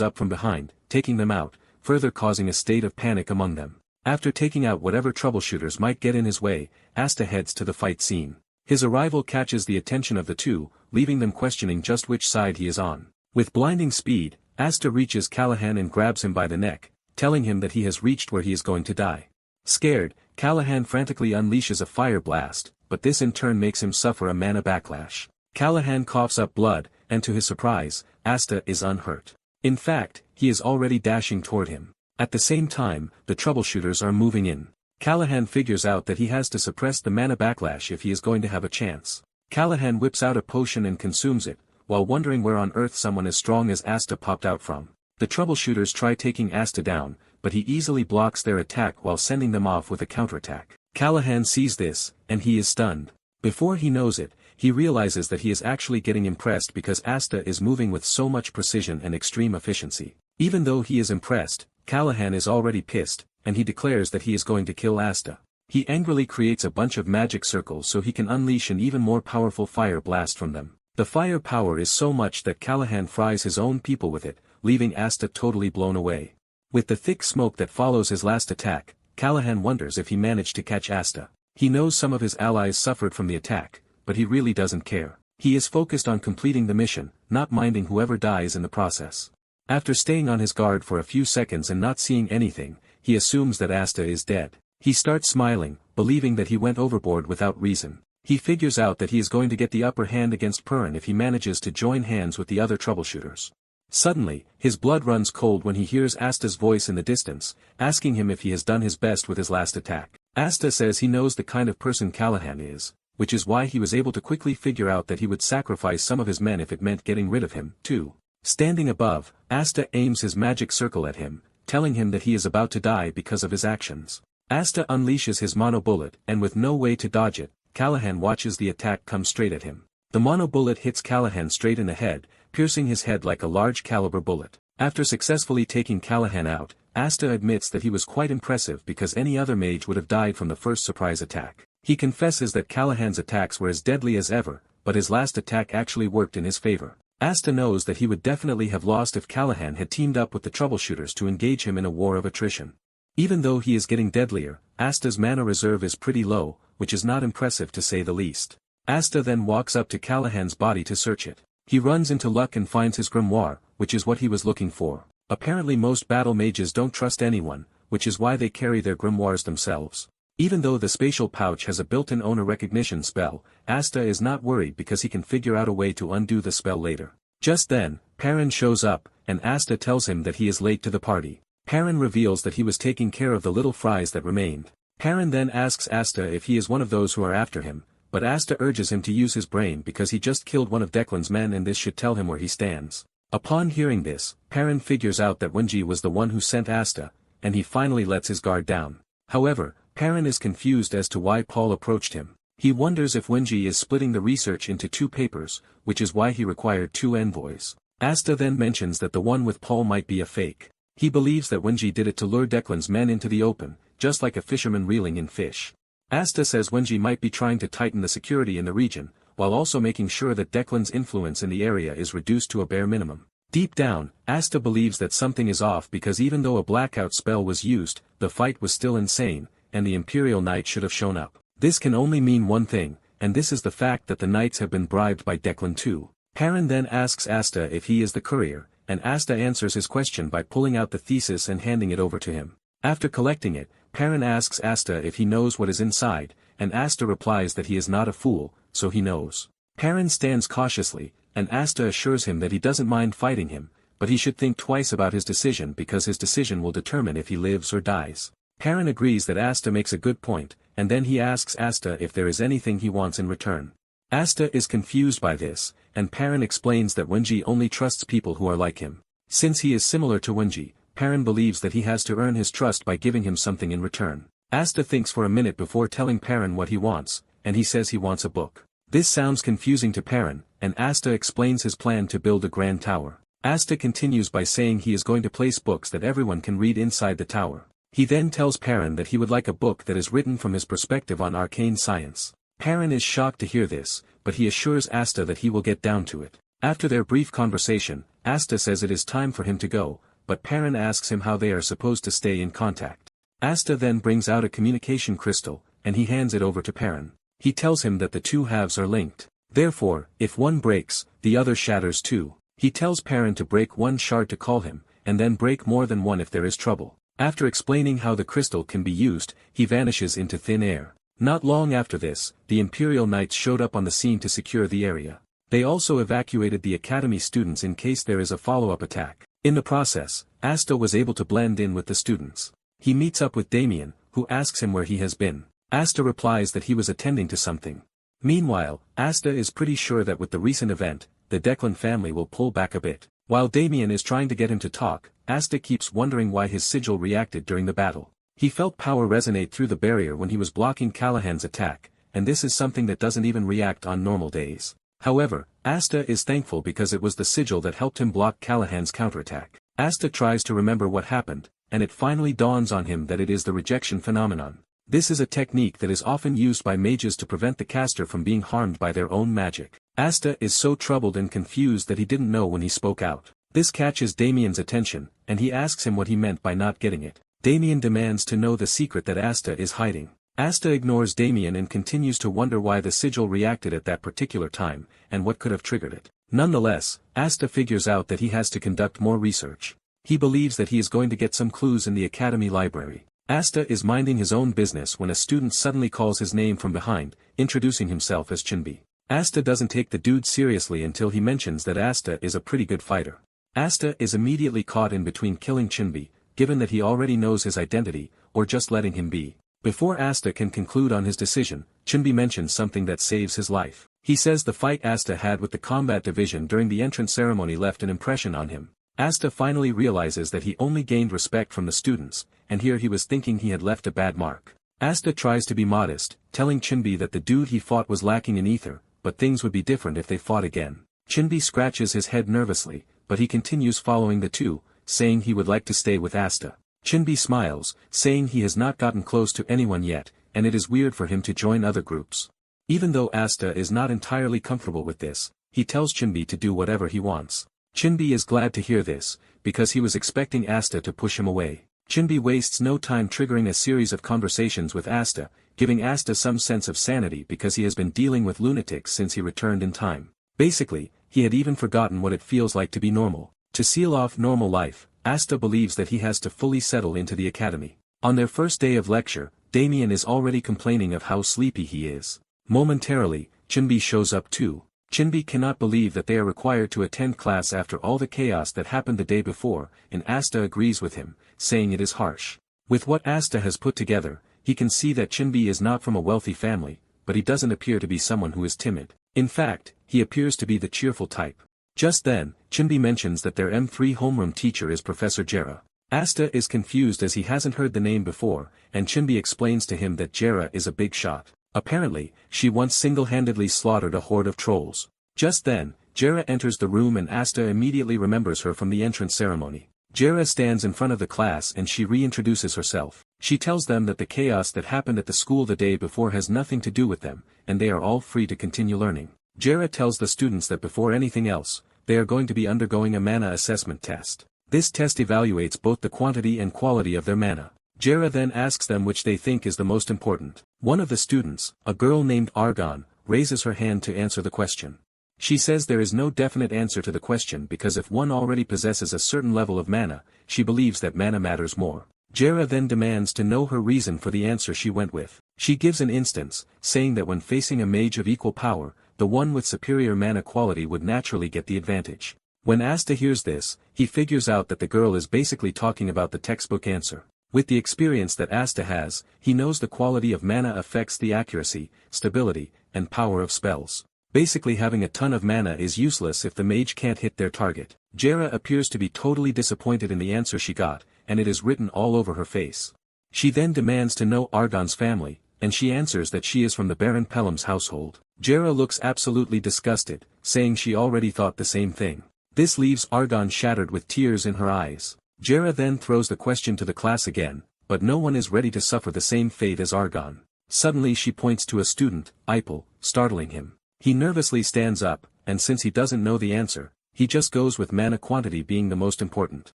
up from behind, taking them out, further causing a state of panic among them. After taking out whatever troubleshooters might get in his way, Asta heads to the fight scene. His arrival catches the attention of the two, leaving them questioning just which side he is on. With blinding speed, Asta reaches Callahan and grabs him by the neck, telling him that he has reached where he is going to die. Scared, Callahan frantically unleashes a fire blast, but this in turn makes him suffer a mana backlash. Callahan coughs up blood, and to his surprise, Asta is unhurt. In fact, he is already dashing toward him. At the same time, the troubleshooters are moving in. Callahan figures out that he has to suppress the mana backlash if he is going to have a chance. Callahan whips out a potion and consumes it, while wondering where on earth someone as strong as Asta popped out from. The troubleshooters try taking Asta down, but he easily blocks their attack while sending them off with a counterattack. Callahan sees this, and he is stunned. Before he knows it, he realizes that he is actually getting impressed because Asta is moving with so much precision and extreme efficiency. Even though he is impressed, Callahan is already pissed, and he declares that he is going to kill Asta. He angrily creates a bunch of magic circles so he can unleash an even more powerful fire blast from them. The fire power is so much that Callahan fries his own people with it, leaving Asta totally blown away. With the thick smoke that follows his last attack, Callahan wonders if he managed to catch Asta. He knows some of his allies suffered from the attack, but he really doesn't care. He is focused on completing the mission, not minding whoever dies in the process. After staying on his guard for a few seconds and not seeing anything, he assumes that Asta is dead. He starts smiling, believing that he went overboard without reason. He figures out that he is going to get the upper hand against Faren if he manages to join hands with the other troubleshooters. Suddenly, his blood runs cold when he hears Asta's voice in the distance, asking him if he has done his best with his last attack. Asta says he knows the kind of person Callahan is, which is why he was able to quickly figure out that he would sacrifice some of his men if it meant getting rid of him, too. Standing above, Asta aims his magic circle at him, telling him that he is about to die because of his actions. Asta unleashes his mono bullet, and with no way to dodge it, Callahan watches the attack come straight at him. The mono bullet hits Callahan straight in the head, piercing his head like a large caliber bullet. After successfully taking Callahan out, Asta admits that he was quite impressive because any other mage would have died from the first surprise attack. He confesses that Callahan's attacks were as deadly as ever, but his last attack actually worked in his favor. Asta knows that he would definitely have lost if Callahan had teamed up with the troubleshooters to engage him in a war of attrition. Even though he is getting deadlier, Asta's mana reserve is pretty low, which is not impressive to say the least. Asta then walks up to Callahan's body to search it. He runs into luck and finds his grimoire, which is what he was looking for. Apparently most battle mages don't trust anyone, which is why they carry their grimoires themselves. Even though the spatial pouch has a built-in owner recognition spell, Asta is not worried because he can figure out a way to undo the spell later. Just then, Faren shows up, and Asta tells him that he is late to the party. Faren reveals that he was taking care of the little fries that remained. Faren then asks Asta if he is one of those who are after him, but Asta urges him to use his brain because he just killed one of Declan's men and this should tell him where he stands. Upon hearing this, Faren figures out that Wenji was the one who sent Asta, and he finally lets his guard down. However, Faren is confused as to why Paul approached him. He wonders if Wenji is splitting the research into 2 papers, which is why he required 2 envoys. Asta then mentions that the one with Paul might be a fake. He believes that Wenji did it to lure Declan's men into the open, just like a fisherman reeling in fish. Asta says Wenji might be trying to tighten the security in the region, while also making sure that Declan's influence in the area is reduced to a bare minimum. Deep down, Asta believes that something is off because even though a blackout spell was used, the fight was still insane, and the Imperial Knight should have shown up. This can only mean one thing, and this is the fact that the Knights have been bribed by Declan too. Faren then asks Asta if he is the courier, and Asta answers his question by pulling out the thesis and handing it over to him. After collecting it, Faren asks Asta if he knows what is inside, and Asta replies that he is not a fool, so he knows. Faren stands cautiously, and Asta assures him that he doesn't mind fighting him, but he should think twice about his decision because his decision will determine if he lives or dies. Faren agrees that Asta makes a good point, and then he asks Asta if there is anything he wants in return. Asta is confused by this, and Faren explains that Wenji only trusts people who are like him. Since he is similar to Wenji, Faren believes that he has to earn his trust by giving him something in return. Asta thinks for a minute before telling Faren what he wants, and he says he wants a book. This sounds confusing to Faren, and Asta explains his plan to build a grand tower. Asta continues by saying he is going to place books that everyone can read inside the tower. He then tells Faren that he would like a book that is written from his perspective on arcane science. Faren is shocked to hear this, but he assures Asta that he will get down to it. After their brief conversation, Asta says it is time for him to go, but Faren asks him how they are supposed to stay in contact. Asta then brings out a communication crystal, and he hands it over to Faren. He tells him that the 2 halves are linked. Therefore, if one breaks, the other shatters too. He tells Faren to break one shard to call him, and then break more than one if there is trouble. After explaining how the crystal can be used, he vanishes into thin air. Not long after this, the Imperial Knights showed up on the scene to secure the area. They also evacuated the Academy students in case there is a follow-up attack. In the process, Asta was able to blend in with the students. He meets up with Damian, who asks him where he has been. Asta replies that he was attending to something. Meanwhile, Asta is pretty sure that with the recent event, the Declan family will pull back a bit. While Damian is trying to get him to talk, Asta keeps wondering why his sigil reacted during the battle. He felt power resonate through the barrier when he was blocking Callahan's attack, and this is something that doesn't even react on normal days. However, Asta is thankful because it was the sigil that helped him block Callahan's counterattack. Asta tries to remember what happened, and it finally dawns on him that it is the rejection phenomenon. This is a technique that is often used by mages to prevent the caster from being harmed by their own magic. Asta is so troubled and confused that he didn't know when he spoke out. This catches Damian's attention, and he asks him what he meant by not getting it. Damian demands to know the secret that Asta is hiding. Asta ignores Damian and continues to wonder why the sigil reacted at that particular time, and what could have triggered it. Nonetheless, Asta figures out that he has to conduct more research. He believes that he is going to get some clues in the Academy library. Asta is minding his own business when a student suddenly calls his name from behind, introducing himself as Chinbi. Asta doesn't take the dude seriously until he mentions that Asta is a pretty good fighter. Asta is immediately caught in between killing Chinbi, given that he already knows his identity, or just letting him be. Before Asta can conclude on his decision, Chinbi mentions something that saves his life. He says the fight Asta had with the combat division during the entrance ceremony left an impression on him. Asta finally realizes that he only gained respect from the students, and here he was thinking he had left a bad mark. Asta tries to be modest, telling Chinbi that the dude he fought was lacking in ether, but things would be different if they fought again. Chinbi scratches his head nervously, but he continues following the two, saying he would like to stay with Asta. Chinbi smiles, saying he has not gotten close to anyone yet, and it is weird for him to join other groups. Even though Asta is not entirely comfortable with this, he tells Chinbi to do whatever he wants. Chinbi is glad to hear this, because he was expecting Asta to push him away. Chinbi wastes no time triggering a series of conversations with Asta, giving Asta some sense of sanity because he has been dealing with lunatics since he returned in time. Basically, he had even forgotten what it feels like to be normal. To seal off normal life, Asta believes that he has to fully settle into the academy. On their first day of lecture, Damian is already complaining of how sleepy he is. Momentarily, Chinbi shows up too. Chinbi cannot believe that they are required to attend class after all the chaos that happened the day before, and Asta agrees with him, saying it is harsh. With what Asta has put together, he can see that Chinbi is not from a wealthy family, but he doesn't appear to be someone who is timid. In fact, he appears to be the cheerful type. Just then, Chinbi mentions that their M3 homeroom teacher is Professor Jara. Asta is confused as he hasn't heard the name before, and Chinbi explains to him that Jara is a big shot. Apparently, she once single-handedly slaughtered a horde of trolls. Just then, Jara enters the room and Asta immediately remembers her from the entrance ceremony. Jara stands in front of the class and she reintroduces herself. She tells them that the chaos that happened at the school the day before has nothing to do with them, and they are all free to continue learning. Jara tells the students that before anything else, they are going to be undergoing a mana assessment test. This test evaluates both the quantity and quality of their mana. Jara then asks them which they think is the most important. One of the students, a girl named Argon, raises her hand to answer the question. She says there is no definite answer to the question because if one already possesses a certain level of mana, she believes that mana matters more. Jara then demands to know her reason for the answer she went with. She gives an instance, saying that when facing a mage of equal power, the one with superior mana quality would naturally get the advantage. When Asta hears this, he figures out that the girl is basically talking about the textbook answer. With the experience that Asta has, he knows the quality of mana affects the accuracy, stability, and power of spells. Basically having a ton of mana is useless if the mage can't hit their target. Jara appears to be totally disappointed in the answer she got, and it is written all over her face. She then demands to know Argon's family, and she answers that she is from the Baron Pelham's household. Jara looks absolutely disgusted, saying she already thought the same thing. This leaves Argon shattered with tears in her eyes. Jara then throws the question to the class again, but no one is ready to suffer the same fate as Argon. Suddenly she points to a student, Ipel, startling him. He nervously stands up, and since he doesn't know the answer, he just goes with mana quantity being the most important.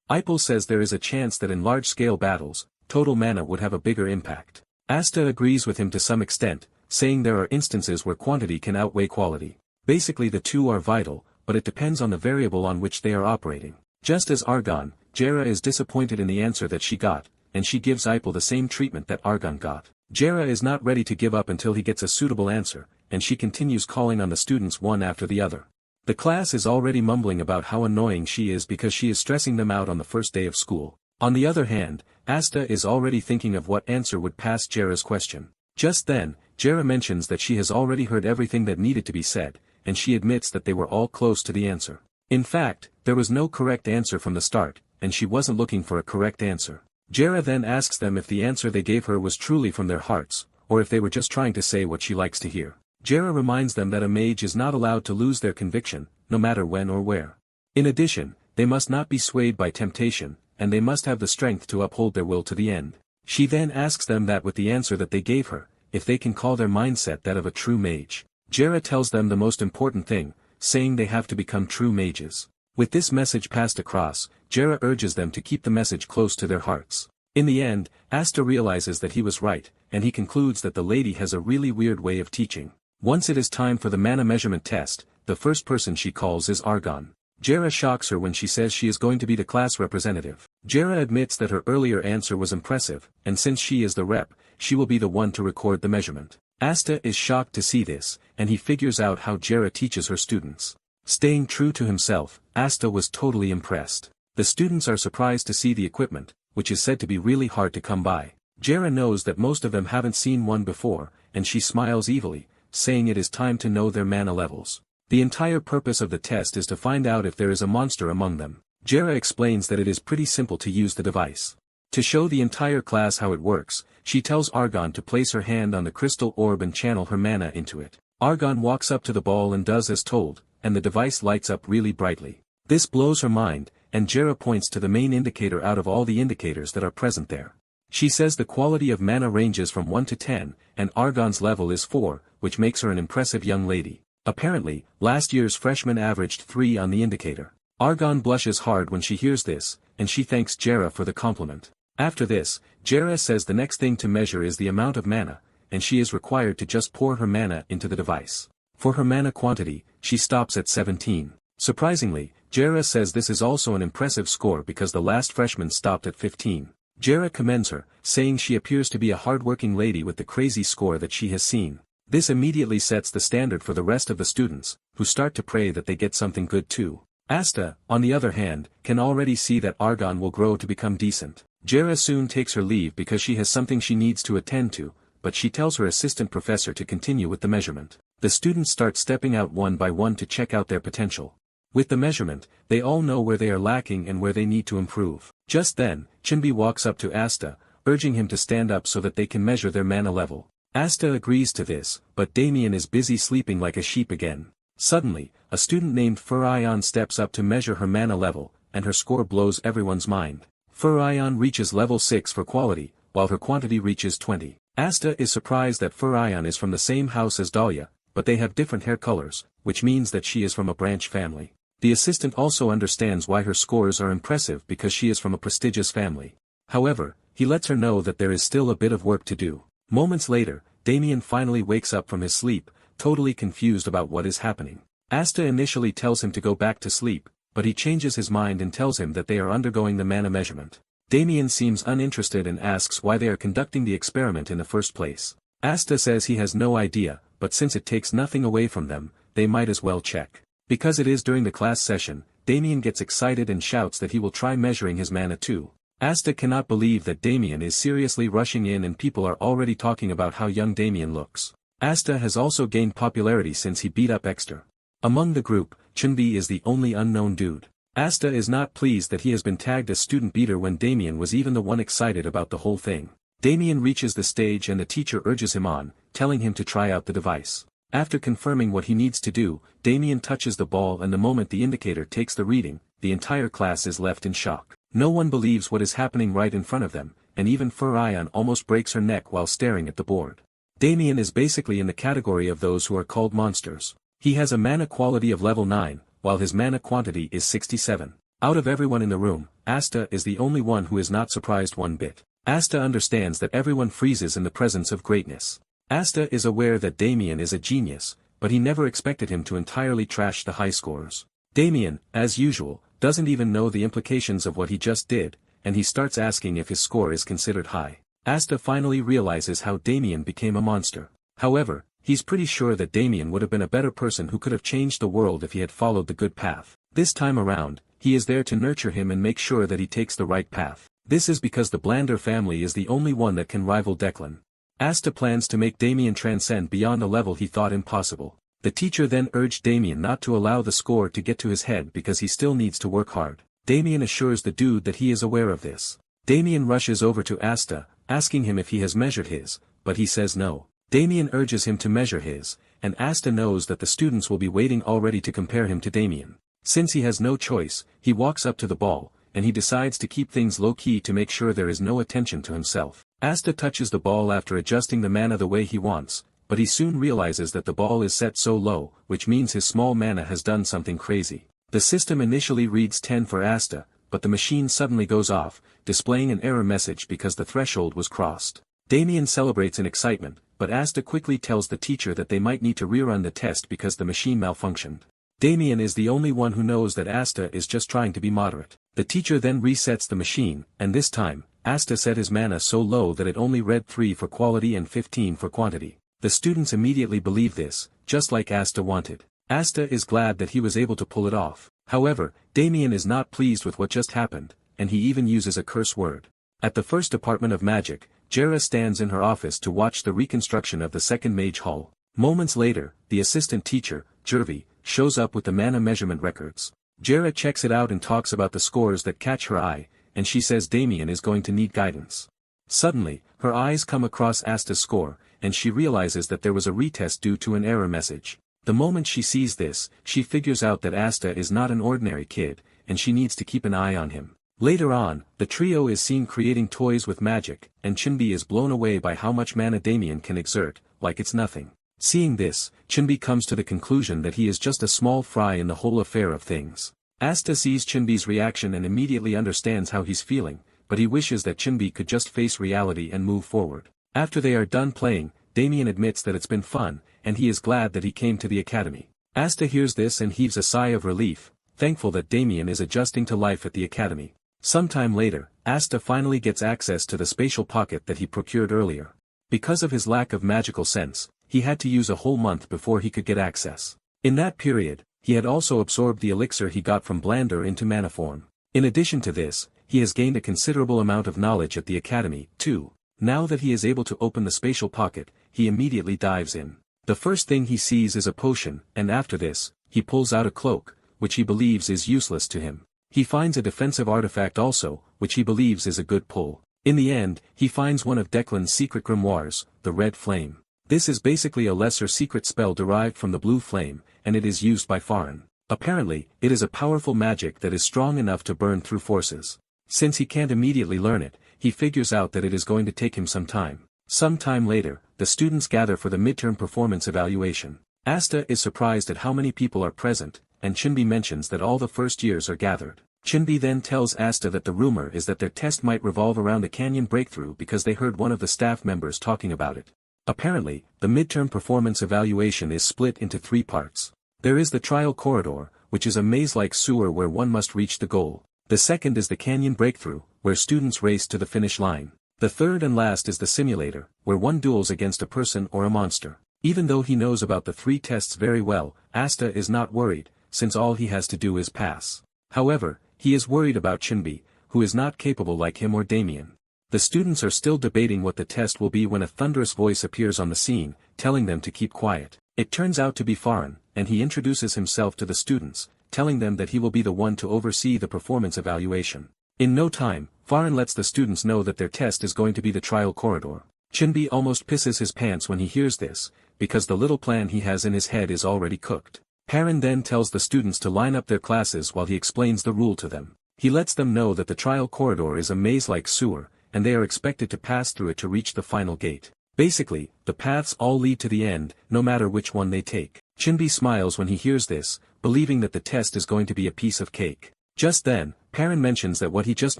Ipel says there is a chance that in large-scale battles, total mana would have a bigger impact. Asta agrees with him to some extent, saying there are instances where quantity can outweigh quality. Basically the two are vital, but it depends on the variable on which they are operating. Just as Argon, Jara is disappointed in the answer that she got, and she gives Ipel the same treatment that Argon got. Jara is not ready to give up until he gets a suitable answer, and she continues calling on the students one after the other. The class is already mumbling about how annoying she is because she is stressing them out on the first day of school. On the other hand, Asta is already thinking of what answer would pass Jara's question. Just then, Jara mentions that she has already heard everything that needed to be said, and she admits that they were all close to the answer. In fact, there was no correct answer from the start, and she wasn't looking for a correct answer. Jara then asks them if the answer they gave her was truly from their hearts, or if they were just trying to say what she likes to hear. Jara reminds them that a mage is not allowed to lose their conviction, no matter when or where. In addition, they must not be swayed by temptation, and they must have the strength to uphold their will to the end. She then asks them that with the answer that they gave her, if they can call their mindset that of a true mage. Jara tells them the most important thing, saying they have to become true mages. With this message passed across, Jara urges them to keep the message close to their hearts. In the end, Asta realizes that he was right, and he concludes that the lady has a really weird way of teaching. Once it is time for the mana measurement test, the first person she calls is Argon. Jara shocks her when she says she is going to be the class representative. Jara admits that her earlier answer was impressive, and since she is the rep, she will be the one to record the measurement. Asta is shocked to see this, and he figures out how Jara teaches her students. Staying true to himself, Asta was totally impressed. The students are surprised to see the equipment, which is said to be really hard to come by. Jara knows that most of them haven't seen one before, and she smiles evilly, saying it is time to know their mana levels. The entire purpose of the test is to find out if there is a monster among them. Jara explains that it is pretty simple to use the device. To show the entire class how it works, she tells Argon to place her hand on the crystal orb and channel her mana into it. Argon walks up to the ball and does as told, and the device lights up really brightly. This blows her mind, and Jara points to the main indicator out of all the indicators that are present there. She says the quality of mana ranges from 1 to 10, and Argon's level is 4, which makes her an impressive young lady. Apparently, last year's freshman averaged 3 on the indicator. Argon blushes hard when she hears this, and she thanks Jara for the compliment. After this, Jara says the next thing to measure is the amount of mana, and she is required to just pour her mana into the device. For her mana quantity, she stops at 17. Surprisingly, Jara says this is also an impressive score because the last freshman stopped at 15. Jara commends her, saying she appears to be a hard-working lady with the crazy score that she has seen. This immediately sets the standard for the rest of the students, who start to pray that they get something good too. Asta, on the other hand, can already see that Argon will grow to become decent. Jara soon takes her leave because she has something she needs to attend to, but she tells her assistant professor to continue with the measurement. The students start stepping out one by one to check out their potential. With the measurement, they all know where they are lacking and where they need to improve. Just then, Chinbi walks up to Asta, urging him to stand up so that they can measure their mana level. Asta agrees to this, but Damian is busy sleeping like a sheep again. Suddenly, a student named Faren steps up to measure her mana level, and her score blows everyone's mind. Faren reaches level 6 for quality, while her quantity reaches 20. Asta is surprised that Faren is from the same house as Dahlia, but they have different hair colors, which means that she is from a branch family. The assistant also understands why her scores are impressive because she is from a prestigious family. However, he lets her know that there is still a bit of work to do. Moments later, Damian finally wakes up from his sleep, totally confused about what is happening. Asta initially tells him to go back to sleep, but he changes his mind and tells him that they are undergoing the mana measurement. Damian seems uninterested and asks why they are conducting the experiment in the first place. Asta says he has no idea, but since it takes nothing away from them, they might as well check. Because it is during the class session, Damian gets excited and shouts that he will try measuring his mana too. Asta cannot believe that Damian is seriously rushing in and people are already talking about how young Damian looks. Asta has also gained popularity since he beat up Exter. Among the group, Chunbi is the only unknown dude. Asta is not pleased that he has been tagged as student beater when Damian was even the one excited about the whole thing. Damian reaches the stage and the teacher urges him on, telling him to try out the device. After confirming what he needs to do, Damian touches the ball and the moment the indicator takes the reading, the entire class is left in shock. No one believes what is happening right in front of them, and even Faren almost breaks her neck while staring at the board. Damian is basically in the category of those who are called monsters. He has a mana quality of level 9, while his mana quantity is 67. Out of everyone in the room, Asta is the only one who is not surprised one bit. Asta understands that everyone freezes in the presence of greatness. Asta is aware that Damian is a genius, but he never expected him to entirely trash the high scores. Damian, as usual, doesn't even know the implications of what he just did, and he starts asking if his score is considered high. Asta finally realizes how Damian became a monster. However, he's pretty sure that Damian would have been a better person who could have changed the world if he had followed the good path. This time around, he is there to nurture him and make sure that he takes the right path. This is because the Blander family is the only one that can rival Declan. Asta plans to make Damian transcend beyond a level he thought impossible. The teacher then urged Damian not to allow the score to get to his head because he still needs to work hard. Damian assures the dude that he is aware of this. Damian rushes over to Asta, asking him if he has measured his, but he says no. Damian urges him to measure his, and Asta knows that the students will be waiting already to compare him to Damian. Since he has no choice, he walks up to the ball, and he decides to keep things low-key to make sure there is no attention to himself. Asta touches the ball after adjusting the mana the way he wants, but he soon realizes that the ball is set so low, which means his small mana has done something crazy. The system initially reads 10 for Asta, but the machine suddenly goes off, displaying an error message because the threshold was crossed. Damian celebrates in excitement, but Asta quickly tells the teacher that they might need to rerun the test because the machine malfunctioned. Damian is the only one who knows that Asta is just trying to be moderate. The teacher then resets the machine, and this time, Asta set his mana so low that it only read 3 for quality and 15 for quantity. The students immediately believe this, just like Asta wanted. Asta is glad that he was able to pull it off. However, Damian is not pleased with what just happened, and he even uses a curse word. At the first department of magic, Jara stands in her office to watch the reconstruction of the second mage hall. Moments later, the assistant teacher, Jervy, shows up with the mana measurement records. Jara checks it out and talks about the scores that catch her eye, and she says Damian is going to need guidance. Suddenly, her eyes come across Asta's score, and she realizes that there was a retest due to an error message. The moment she sees this, she figures out that Asta is not an ordinary kid, and she needs to keep an eye on him. Later on, the trio is seen creating toys with magic, and Chinbi is blown away by how much mana Damian can exert, like it's nothing. Seeing this, Chinbi comes to the conclusion that he is just a small fry in the whole affair of things. Asta sees Chinbi's reaction and immediately understands how he's feeling, but he wishes that Chinbi could just face reality and move forward. After they are done playing, Damian admits that it's been fun, and he is glad that he came to the academy. Asta hears this and heaves a sigh of relief, thankful that Damian is adjusting to life at the academy. Sometime later, Asta finally gets access to the spatial pocket that he procured earlier. Because of his lack of magical sense, he had to use a whole month before he could get access. In that period, he had also absorbed the elixir he got from Blander into mana form. In addition to this, he has gained a considerable amount of knowledge at the academy, too. Now that he is able to open the spatial pocket, he immediately dives in. The first thing he sees is a potion, and after this, he pulls out a cloak, which he believes is useless to him. He finds a defensive artifact also, which he believes is a good pull. In the end, he finds one of Declan's secret grimoires, the Red Flame. This is basically a lesser secret spell derived from the Blue Flame, and it is used by Faren. Apparently, it is a powerful magic that is strong enough to burn through forces. Since he can't immediately learn it, he figures out that it is going to take him some time. Some time later, the students gather for the midterm performance evaluation. Asta is surprised at how many people are present, and Chinbi mentions that all the first years are gathered. Chinbi then tells Asta that the rumor is that their test might revolve around a canyon breakthrough because they heard one of the staff members talking about it. Apparently, the midterm performance evaluation is split into 3 parts. There is the trial corridor, which is a maze-like sewer where one must reach the goal. The second is the canyon breakthrough, where students race to the finish line. The third and last is the simulator, where one duels against a person or a monster. Even though he knows about the 3 tests very well, Asta is not worried, since all he has to do is pass. However, he is worried about Chinbi, who is not capable like him or Damian. The students are still debating what the test will be when a thunderous voice appears on the scene, telling them to keep quiet. It turns out to be Faren, and he introduces himself to the students, telling them that he will be the one to oversee the performance evaluation. In no time, Faren lets the students know that their test is going to be the trial corridor. Chinbi almost pisses his pants when he hears this, because the little plan he has in his head is already cooked. Faren then tells the students to line up their classes while he explains the rule to them. He lets them know that the trial corridor is a maze-like sewer, and they are expected to pass through it to reach the final gate. Basically, the paths all lead to the end, no matter which one they take. Chinbi smiles when he hears this, believing that the test is going to be a piece of cake. Just then, Faren mentions that what he just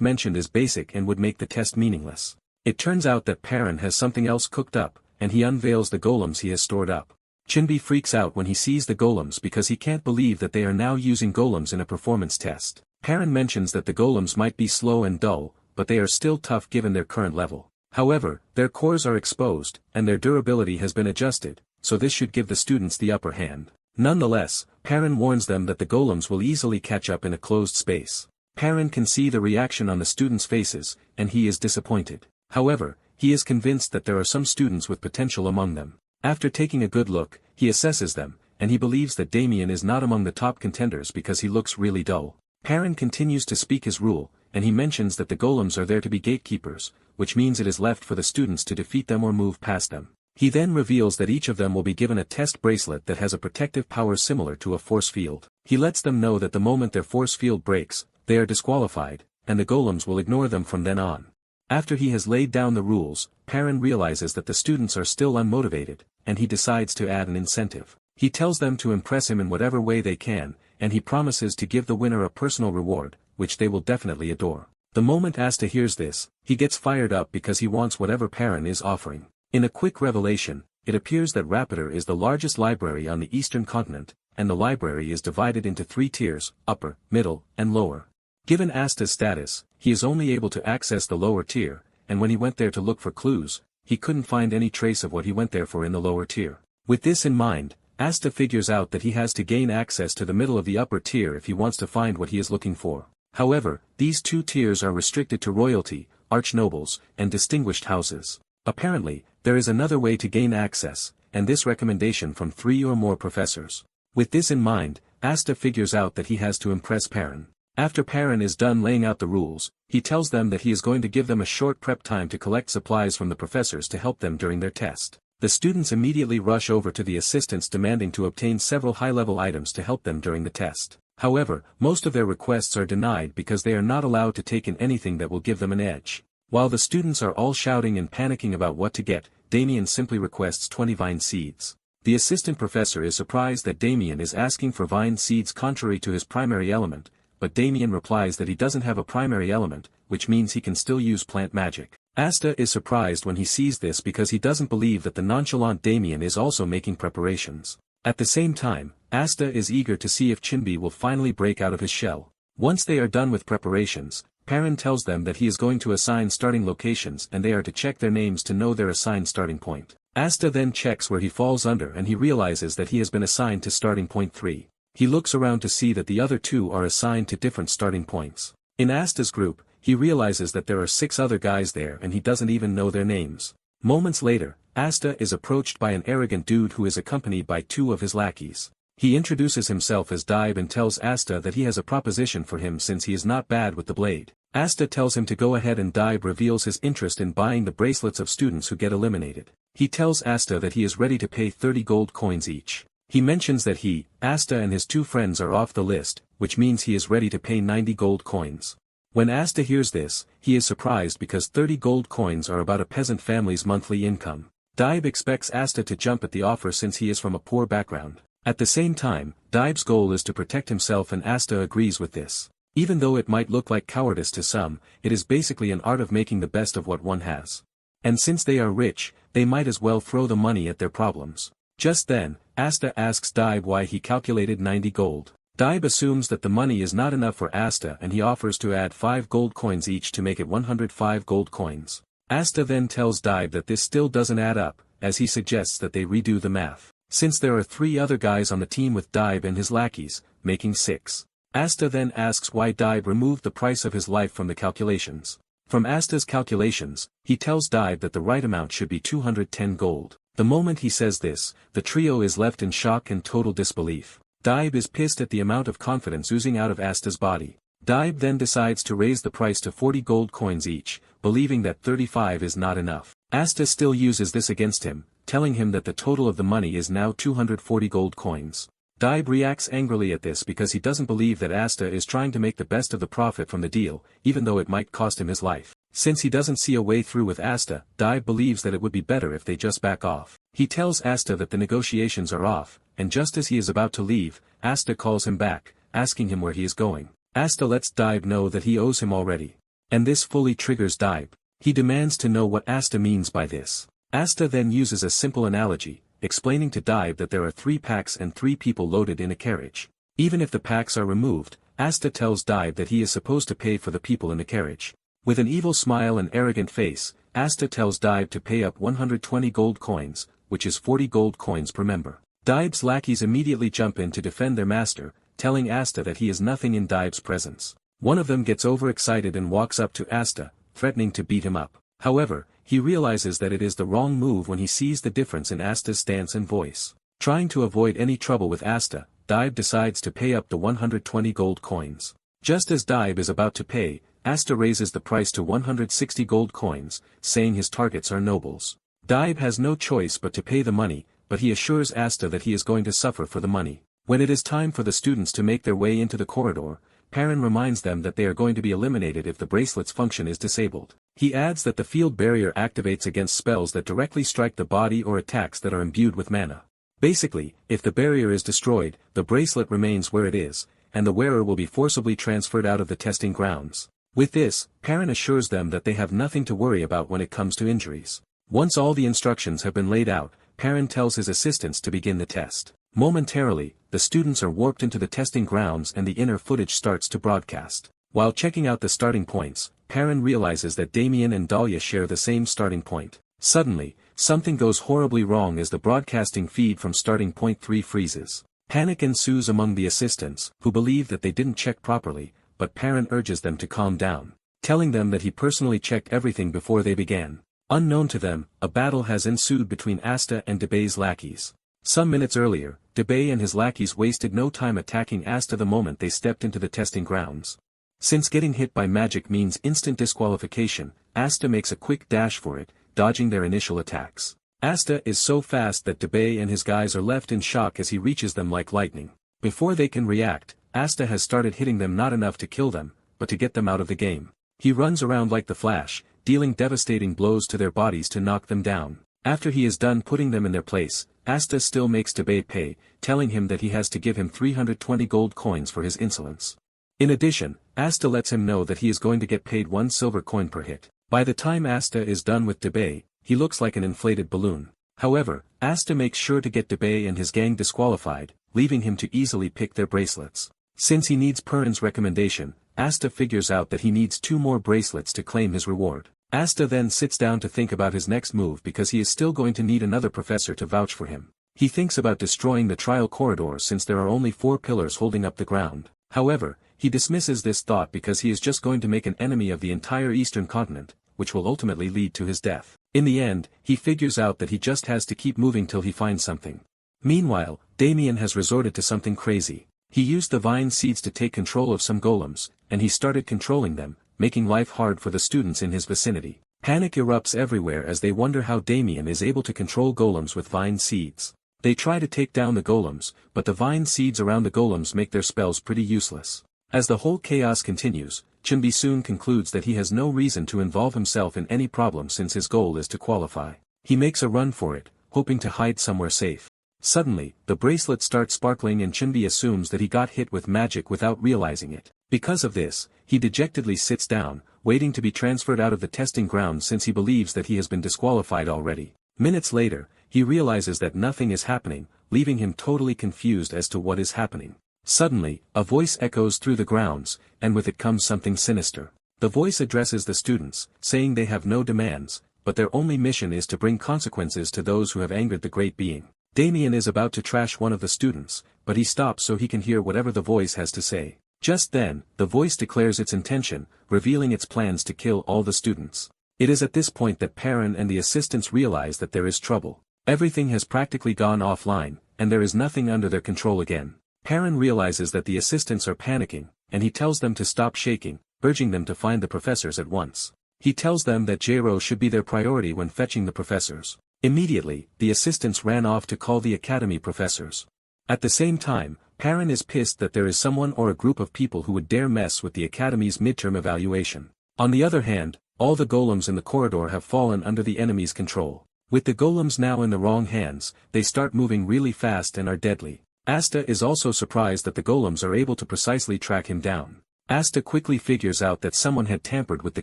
mentioned is basic and would make the test meaningless. It turns out that Faren has something else cooked up, and he unveils the golems he has stored up. Chinbi freaks out when he sees the golems because he can't believe that they are now using golems in a performance test. Faren mentions that the golems might be slow and dull, but they are still tough given their current level. However, their cores are exposed, and their durability has been adjusted, so this should give the students the upper hand. Nonetheless, Faren warns them that the golems will easily catch up in a closed space. Faren can see the reaction on the students' faces, and he is disappointed. However, he is convinced that there are some students with potential among them. After taking a good look, he assesses them, and he believes that Damian is not among the top contenders because he looks really dull. Faren continues to speak his rule, and he mentions that the golems are there to be gatekeepers, which means it is left for the students to defeat them or move past them. He then reveals that each of them will be given a test bracelet that has a protective power similar to a force field. He lets them know that the moment their force field breaks, they are disqualified, and the golems will ignore them from then on. After he has laid down the rules, Faren realizes that the students are still unmotivated, and he decides to add an incentive. He tells them to impress him in whatever way they can, and he promises to give the winner a personal reward, which they will definitely adore. The moment Asta hears this, he gets fired up because he wants whatever Faren is offering. In a quick revelation, it appears that Rapidor is the largest library on the eastern continent, and the library is divided into 3 tiers, upper, middle, and lower. Given Asta's status, he is only able to access the lower tier, and when he went there to look for clues, he couldn't find any trace of what he went there for in the lower tier. With this in mind, Asta figures out that he has to gain access to the middle of the upper tier if he wants to find what he is looking for. However, these 2 tiers are restricted to royalty, archnobles, and distinguished houses. Apparently, there is another way to gain access, and this recommendation from 3 or more professors. With this in mind, Asta figures out that he has to impress Faren. After Faren is done laying out the rules, he tells them that he is going to give them a short prep time to collect supplies from the professors to help them during their test. The students immediately rush over to the assistants demanding to obtain several high-level items to help them during the test. However, most of their requests are denied because they are not allowed to take in anything that will give them an edge. While the students are all shouting and panicking about what to get, Damian simply requests 20 vine seeds. The assistant professor is surprised that Damian is asking for vine seeds contrary to his primary element, but Damian replies that he doesn't have a primary element, which means he can still use plant magic. Asta is surprised when he sees this because he doesn't believe that the nonchalant Damian is also making preparations. At the same time, Asta is eager to see if Chinbi will finally break out of his shell. Once they are done with preparations, Faren tells them that he is going to assign starting locations and they are to check their names to know their assigned starting point. Asta then checks where he falls under and he realizes that he has been assigned to starting point 3. He looks around to see that the other 2 are assigned to different starting points. In Asta's group, he realizes that there are 6 other guys there and he doesn't even know their names. Moments later, Asta is approached by an arrogant dude who is accompanied by 2 of his lackeys. He introduces himself as Daib and tells Asta that he has a proposition for him since he is not bad with the blade. Asta tells him to go ahead and Daib reveals his interest in buying the bracelets of students who get eliminated. He tells Asta that he is ready to pay 30 gold coins each. He mentions that he, Asta and his 2 friends are off the list, which means he is ready to pay 90 gold coins. When Asta hears this, he is surprised because 30 gold coins are about a peasant family's monthly income. Daib expects Asta to jump at the offer since he is from a poor background. At the same time, Daib's goal is to protect himself and Asta agrees with this. Even though it might look like cowardice to some, it is basically an art of making the best of what one has. And since they are rich, they might as well throw the money at their problems. Just then, Asta asks Daib why he calculated 90 gold. Daib assumes that the money is not enough for Asta and he offers to add 5 gold coins each to make it 105 gold coins. Asta then tells Daib that this still doesn't add up, as he suggests that they redo the math. Since there are 3 other guys on the team with Daib and his lackeys, making 6. Asta then asks why Daib removed the price of his life from the calculations. From Asta's calculations, he tells Daib that the right amount should be 210 gold. The moment he says this, the trio is left in shock and total disbelief. Daib is pissed at the amount of confidence oozing out of Asta's body. Daib then decides to raise the price to 40 gold coins each, believing that 35 is not enough. Asta still uses this against him, telling him that the total of the money is now 240 gold coins. Daib reacts angrily at this because he doesn't believe that Asta is trying to make the best of the profit from the deal, even though it might cost him his life. Since he doesn't see a way through with Asta, Daib believes that it would be better if they just back off. He tells Asta that the negotiations are off, and just as he is about to leave, Asta calls him back, asking him where he is going. Asta lets Daib know that he owes him already. And this fully triggers Daib. He demands to know what Asta means by this. Asta then uses a simple analogy, explaining to Daib that there are 3 packs and 3 people loaded in a carriage. Even if the packs are removed, Asta tells Daib that he is supposed to pay for the people in the carriage. With an evil smile and arrogant face, Asta tells Dive to pay up 120 gold coins, which is 40 gold coins per member. Dive's lackeys immediately jump in to defend their master, telling Asta that he is nothing in Dive's presence. One of them gets overexcited and walks up to Asta, threatening to beat him up. However, he realizes that it is the wrong move when he sees the difference in Asta's stance and voice. Trying to avoid any trouble with Asta, Dive decides to pay up the 120 gold coins. Just as Dive is about to pay, Asta raises the price to 160 gold coins, saying his targets are nobles. Dive has no choice but to pay the money, but he assures Asta that he is going to suffer for the money. When it is time for the students to make their way into the corridor, Faren reminds them that they are going to be eliminated if the bracelet's function is disabled. He adds that the field barrier activates against spells that directly strike the body or attacks that are imbued with mana. Basically, if the barrier is destroyed, the bracelet remains where it is, and the wearer will be forcibly transferred out of the testing grounds. With this, Faren assures them that they have nothing to worry about when it comes to injuries. Once all the instructions have been laid out, Faren tells his assistants to begin the test. Momentarily, the students are warped into the testing grounds and the inner footage starts to broadcast. While checking out the starting points, Faren realizes that Damian and Dahlia share the same starting point. Suddenly, something goes horribly wrong as the broadcasting feed from starting point 3 freezes. Panic ensues among the assistants, who believe that they didn't check properly, but Faren urges them to calm down, telling them that he personally checked everything before they began. Unknown to them, a battle has ensued between Asta and Debay's lackeys. Some minutes earlier, Debay and his lackeys wasted no time attacking Asta the moment they stepped into the testing grounds. Since getting hit by magic means instant disqualification, Asta makes a quick dash for it, dodging their initial attacks. Asta is so fast that Debay and his guys are left in shock as he reaches them like lightning. Before they can react, Asta has started hitting them not enough to kill them, but to get them out of the game. He runs around like the Flash, dealing devastating blows to their bodies to knock them down. After he is done putting them in their place, Asta still makes Debay pay, telling him that he has to give him 320 gold coins for his insolence. In addition, Asta lets him know that he is going to get paid 1 silver coin per hit. By the time Asta is done with Debay, he looks like an inflated balloon. However, Asta makes sure to get Debay and his gang disqualified, leaving him to easily pick their bracelets. Since he needs Faren's recommendation, Asta figures out that he needs 2 more bracelets to claim his reward. Asta then sits down to think about his next move because he is still going to need another professor to vouch for him. He thinks about destroying the trial corridor since there are only 4 pillars holding up the ground. However, he dismisses this thought because he is just going to make an enemy of the entire eastern continent, which will ultimately lead to his death. In the end, he figures out that he just has to keep moving till he finds something. Meanwhile, Damian has resorted to something crazy. He used the vine seeds to take control of some golems, and he started controlling them, making life hard for the students in his vicinity. Panic erupts everywhere as they wonder how Damian is able to control golems with vine seeds. They try to take down the golems, but the vine seeds around the golems make their spells pretty useless. As the whole chaos continues, Chunbi soon concludes that he has no reason to involve himself in any problem since his goal is to qualify. He makes a run for it, hoping to hide somewhere safe. Suddenly, the bracelet starts sparkling and Chunbi assumes that he got hit with magic without realizing it. Because of this, he dejectedly sits down, waiting to be transferred out of the testing ground since he believes that he has been disqualified already. Minutes later, he realizes that nothing is happening, leaving him totally confused as to what is happening. Suddenly, a voice echoes through the grounds, and with it comes something sinister. The voice addresses the students, saying they have no demands, but their only mission is to bring consequences to those who have angered the great being. Damian is about to trash one of the students, but he stops so he can hear whatever the voice has to say. Just then, the voice declares its intention, revealing its plans to kill all the students. It is at this point that Faren and the assistants realize that there is trouble. Everything has practically gone offline, and there is nothing under their control again. Faren realizes that the assistants are panicking, and he tells them to stop shaking, urging them to find the professors at once. He tells them that Jara should be their priority when fetching the professors. Immediately, the assistants ran off to call the academy professors. At the same time, Faren is pissed that there is someone or a group of people who would dare mess with the academy's midterm evaluation. On the other hand, all the golems in the corridor have fallen under the enemy's control. With the golems now in the wrong hands, they start moving really fast and are deadly. Asta is also surprised that the golems are able to precisely track him down. Asta quickly figures out that someone had tampered with the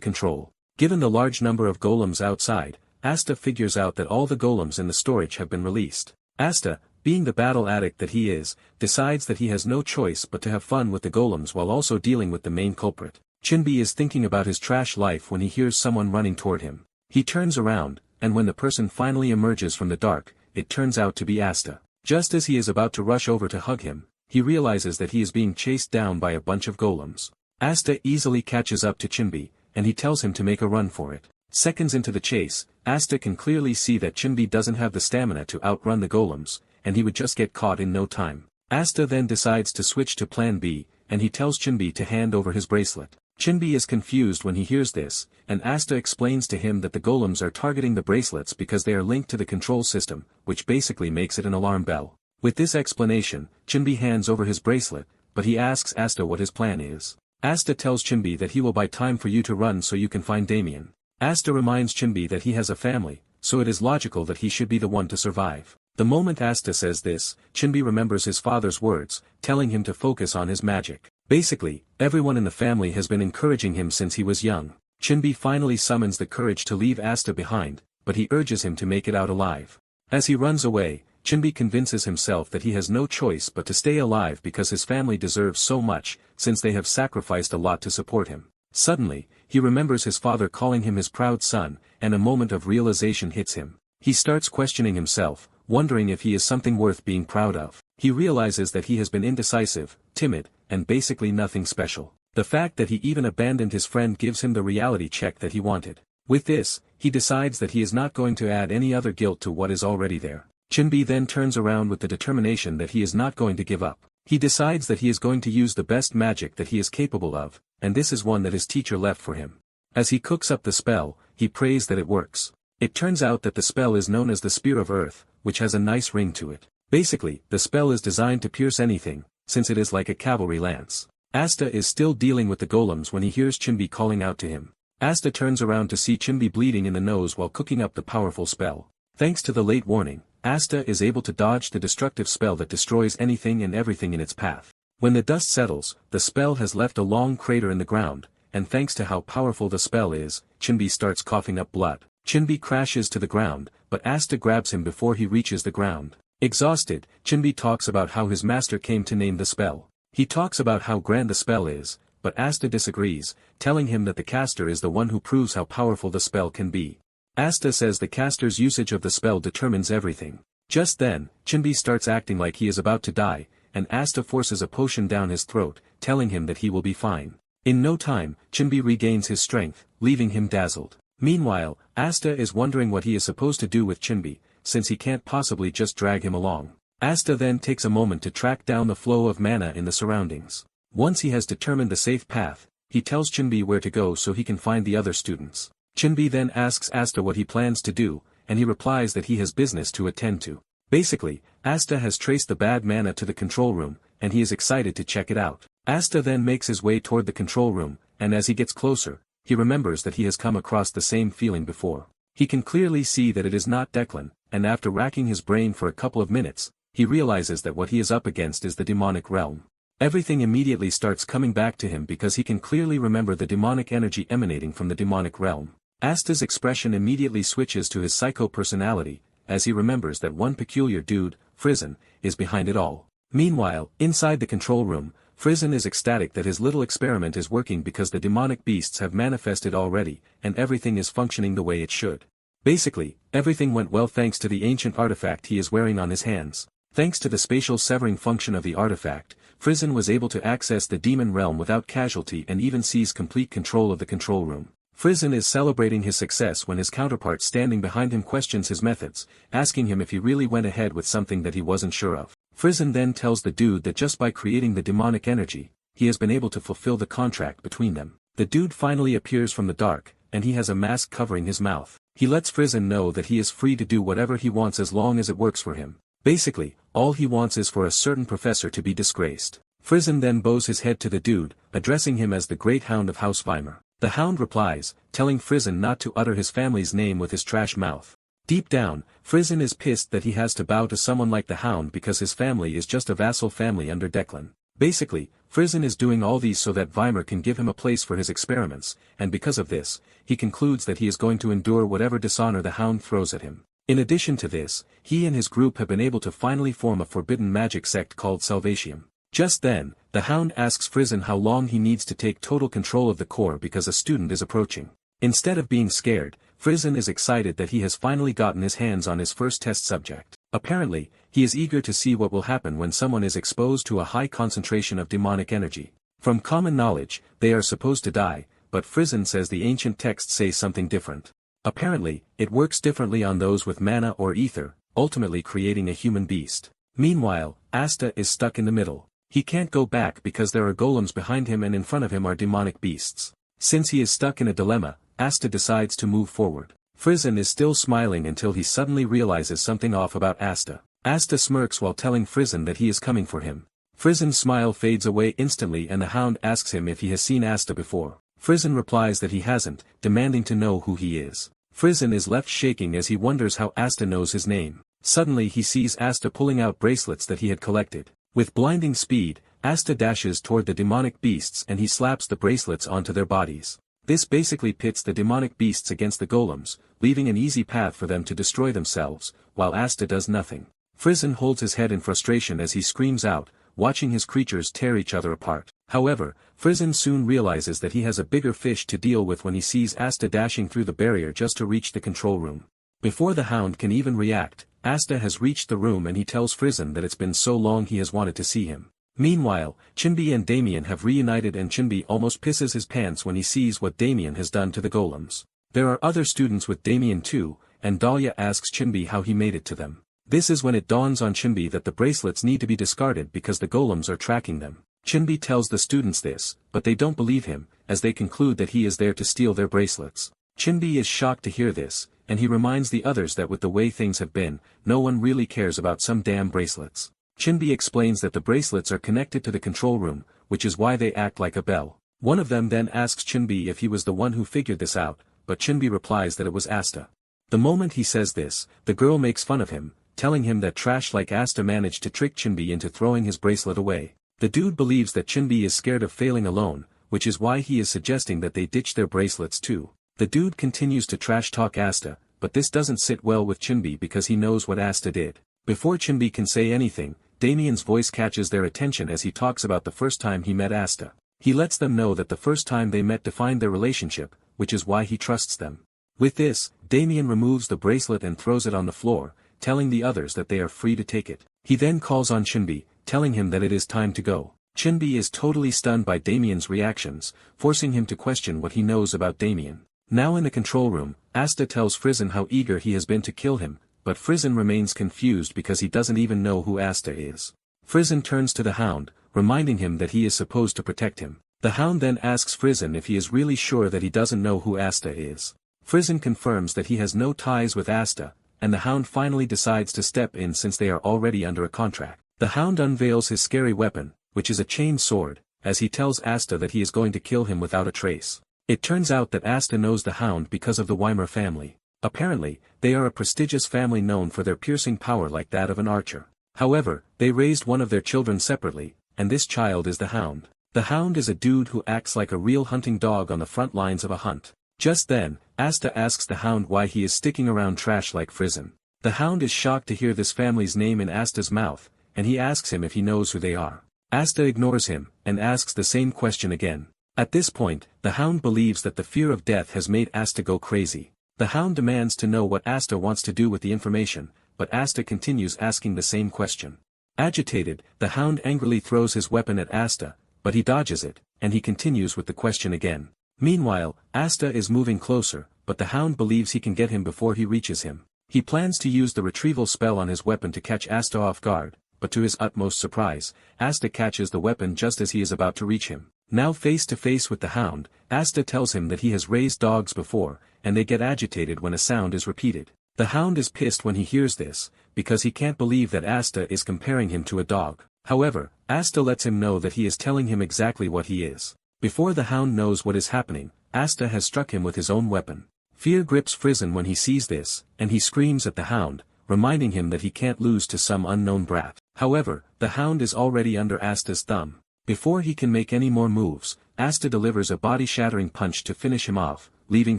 control. Given the large number of golems outside, Asta figures out that all the golems in the storage have been released. Asta, being the battle addict that he is, decides that he has no choice but to have fun with the golems while also dealing with the main culprit. Chinbi is thinking about his trash life when he hears someone running toward him. He turns around, and when the person finally emerges from the dark, it turns out to be Asta. Just as he is about to rush over to hug him, he realizes that he is being chased down by a bunch of golems. Asta easily catches up to Chinbi, and he tells him to make a run for it. Seconds into the chase, Asta can clearly see that Chinbi doesn't have the stamina to outrun the golems, and he would just get caught in no time. Asta then decides to switch to plan B, and he tells Chinbi to hand over his bracelet. Chinbi is confused when he hears this, and Asta explains to him that the golems are targeting the bracelets because they are linked to the control system, which basically makes it an alarm bell. With this explanation, Chinbi hands over his bracelet, but he asks Asta what his plan is. Asta tells Chinbi that he will buy time for you to run so you can find Damian. Asta reminds Chinbi that he has a family, so it is logical that he should be the one to survive. The moment Asta says this, Chinbi remembers his father's words, telling him to focus on his magic. Basically, everyone in the family has been encouraging him since he was young. Chinbi finally summons the courage to leave Asta behind, but he urges him to make it out alive. As he runs away, Chinbi convinces himself that he has no choice but to stay alive because his family deserves so much, since they have sacrificed a lot to support him. Suddenly, he remembers his father calling him his proud son, and a moment of realization hits him. He starts questioning himself, wondering if he is something worth being proud of. He realizes that he has been indecisive, timid, and basically nothing special. The fact that he even abandoned his friend gives him the reality check that he wanted. With this, he decides that he is not going to add any other guilt to what is already there. Chinbi then turns around with the determination that he is not going to give up. He decides that he is going to use the best magic that he is capable of, and this is one that his teacher left for him. As he cooks up the spell, he prays that it works. It turns out that the spell is known as the Spear of Earth, which has a nice ring to it. Basically, the spell is designed to pierce anything, since it is like a cavalry lance. Asta is still dealing with the golems when he hears Chinbi calling out to him. Asta turns around to see Chinbi bleeding in the nose while cooking up the powerful spell. Thanks to the late warning, Asta is able to dodge the destructive spell that destroys anything and everything in its path. When the dust settles, the spell has left a long crater in the ground, and thanks to how powerful the spell is, Chinbi starts coughing up blood. Chinbi crashes to the ground, but Asta grabs him before he reaches the ground. Exhausted, Chinbi talks about how his master came to name the spell. He talks about how grand the spell is, but Asta disagrees, telling him that the caster is the one who proves how powerful the spell can be. Asta says the caster's usage of the spell determines everything. Just then, Chinbi starts acting like he is about to die, and Asta forces a potion down his throat, telling him that he will be fine. In no time, Chinbi regains his strength, leaving him dazzled. Meanwhile, Asta is wondering what he is supposed to do with Chinbi, since he can't possibly just drag him along. Asta then takes a moment to track down the flow of mana in the surroundings. Once he has determined the safe path, he tells Chinbi where to go so he can find the other students. Chinbi then asks Asta what he plans to do, and he replies that he has business to attend to. Basically, Asta has traced the bad mana to the control room, and he is excited to check it out. Asta then makes his way toward the control room, and as he gets closer, he remembers that he has come across the same feeling before. He can clearly see that it is not Declan, and after racking his brain for a couple of minutes, he realizes that what he is up against is the demonic realm. Everything immediately starts coming back to him because he can clearly remember the demonic energy emanating from the demonic realm. Asta's expression immediately switches to his psycho personality, as he remembers that one peculiar dude, Frizzen, is behind it all. Meanwhile, inside the control room, Frizzen is ecstatic that his little experiment is working because the demonic beasts have manifested already, and everything is functioning the way it should. Basically, everything went well thanks to the ancient artifact he is wearing on his hands. Thanks to the spatial severing function of the artifact, Frizzen was able to access the demon realm without casualty and even seize complete control of the control room. Frizzen is celebrating his success when his counterpart standing behind him questions his methods, asking him if he really went ahead with something that he wasn't sure of. Frizzen then tells the dude that just by creating the demonic energy, he has been able to fulfill the contract between them. The dude finally appears from the dark, and he has a mask covering his mouth. He lets Frizzen know that he is free to do whatever he wants as long as it works for him. Basically, all he wants is for a certain professor to be disgraced. Frizzen then bows his head to the dude, addressing him as the Great Hound of House Weimar. The Hound replies, telling Frizzen not to utter his family's name with his trash mouth. Deep down, Frizzen is pissed that he has to bow to someone like the Hound because his family is just a vassal family under Declan. Basically, Frizzen is doing all these so that Weimar can give him a place for his experiments, and because of this, he concludes that he is going to endure whatever dishonor the Hound throws at him. In addition to this, he and his group have been able to finally form a forbidden magic sect called Salvatium. Just then, the The Hound asks Frizzen how long he needs to take total control of the core because a student is approaching. Instead of being scared, Frizzen is excited that he has finally gotten his hands on his first test subject. Apparently, he is eager to see what will happen when someone is exposed to a high concentration of demonic energy. From common knowledge, they are supposed to die, but Frizzen says the ancient texts say something different. Apparently, it works differently on those with mana or ether, ultimately creating a human beast. Meanwhile, Asta is stuck in the middle. He can't go back because there are golems behind him and in front of him are demonic beasts. Since he is stuck in a dilemma, Asta decides to move forward. Frizzen is still smiling until he suddenly realizes something off about Asta. Asta smirks while telling Frizzen that he is coming for him. Frizzen's smile fades away instantly and the Hound asks him if he has seen Asta before. Frizzen replies that he hasn't, demanding to know who he is. Frizzen is left shaking as he wonders how Asta knows his name. Suddenly he sees Asta pulling out bracelets that he had collected. With blinding speed, Asta dashes toward the demonic beasts and he slaps the bracelets onto their bodies. This basically pits the demonic beasts against the golems, leaving an easy path for them to destroy themselves, while Asta does nothing. Frizzen holds his head in frustration as he screams out, watching his creatures tear each other apart. However, Frizzen soon realizes that he has a bigger fish to deal with when he sees Asta dashing through the barrier just to reach the control room. Before the Hound can even react, Asta has reached the room and he tells Frizzen that it's been so long he has wanted to see him. Meanwhile, Chinbi and Damian have reunited and Chinbi almost pisses his pants when he sees what Damian has done to the golems. There are other students with Damian too, and Dahlia asks Chinbi how he made it to them. This is when it dawns on Chinbi that the bracelets need to be discarded because the golems are tracking them. Chinbi tells the students this, but they don't believe him, as they conclude that he is there to steal their bracelets. Chinbi is shocked to hear this, and he reminds the others that with the way things have been, no one really cares about some damn bracelets. Chinbi explains that the bracelets are connected to the control room, which is why they act like a bell. One of them then asks Chinbi if he was the one who figured this out, but Chinbi replies that it was Asta. The moment he says this, the girl makes fun of him, telling him that trash like Asta managed to trick Chinbi into throwing his bracelet away. The dude believes that Chinbi is scared of failing alone, which is why he is suggesting that they ditch their bracelets too. The dude continues to trash talk Asta, but this doesn't sit well with Chinbi because he knows what Asta did. Before Chinbi can say anything, Damian's voice catches their attention as he talks about the first time he met Asta. He lets them know that the first time they met defined their relationship, which is why he trusts them. With this, Damian removes the bracelet and throws it on the floor, telling the others that they are free to take it. He then calls on Chinbi, telling him that it is time to go. Chinbi is totally stunned by Damian's reactions, forcing him to question what he knows about Damian. Now in the control room, Asta tells Frizzen how eager he has been to kill him, but Frizzen remains confused because he doesn't even know who Asta is. Frizzen turns to the Hound, reminding him that he is supposed to protect him. The Hound then asks Frizzen if he is really sure that he doesn't know who Asta is. Frizzen confirms that he has no ties with Asta, and the Hound finally decides to step in since they are already under a contract. The Hound unveils his scary weapon, which is a chain sword, as he tells Asta that he is going to kill him without a trace. It turns out that Asta knows the Hound because of the Weimer family. Apparently, they are a prestigious family known for their piercing power like that of an archer. However, they raised one of their children separately, and this child is the Hound. The Hound is a dude who acts like a real hunting dog on the front lines of a hunt. Just then, Asta asks the Hound why he is sticking around trash like Frizzen. The Hound is shocked to hear this family's name in Asta's mouth, and he asks him if he knows who they are. Asta ignores him, and asks the same question again. At this point, the Hound believes that the fear of death has made Asta go crazy. The Hound demands to know what Asta wants to do with the information, but Asta continues asking the same question. Agitated, the Hound angrily throws his weapon at Asta, but he dodges it, and he continues with the question again. Meanwhile, Asta is moving closer, but the Hound believes he can get him before he reaches him. He plans to use the retrieval spell on his weapon to catch Asta off guard, but to his utmost surprise, Asta catches the weapon just as he is about to reach him. Now face to face with the Hound, Asta tells him that he has raised dogs before, and they get agitated when a sound is repeated. The Hound is pissed when he hears this, because he can't believe that Asta is comparing him to a dog. However, Asta lets him know that he is telling him exactly what he is. Before the Hound knows what is happening, Asta has struck him with his own weapon. Fear grips Frizzen when he sees this, and he screams at the Hound, reminding him that he can't lose to some unknown brat. However, the Hound is already under Asta's thumb. Before he can make any more moves, Asta delivers a body-shattering punch to finish him off, leaving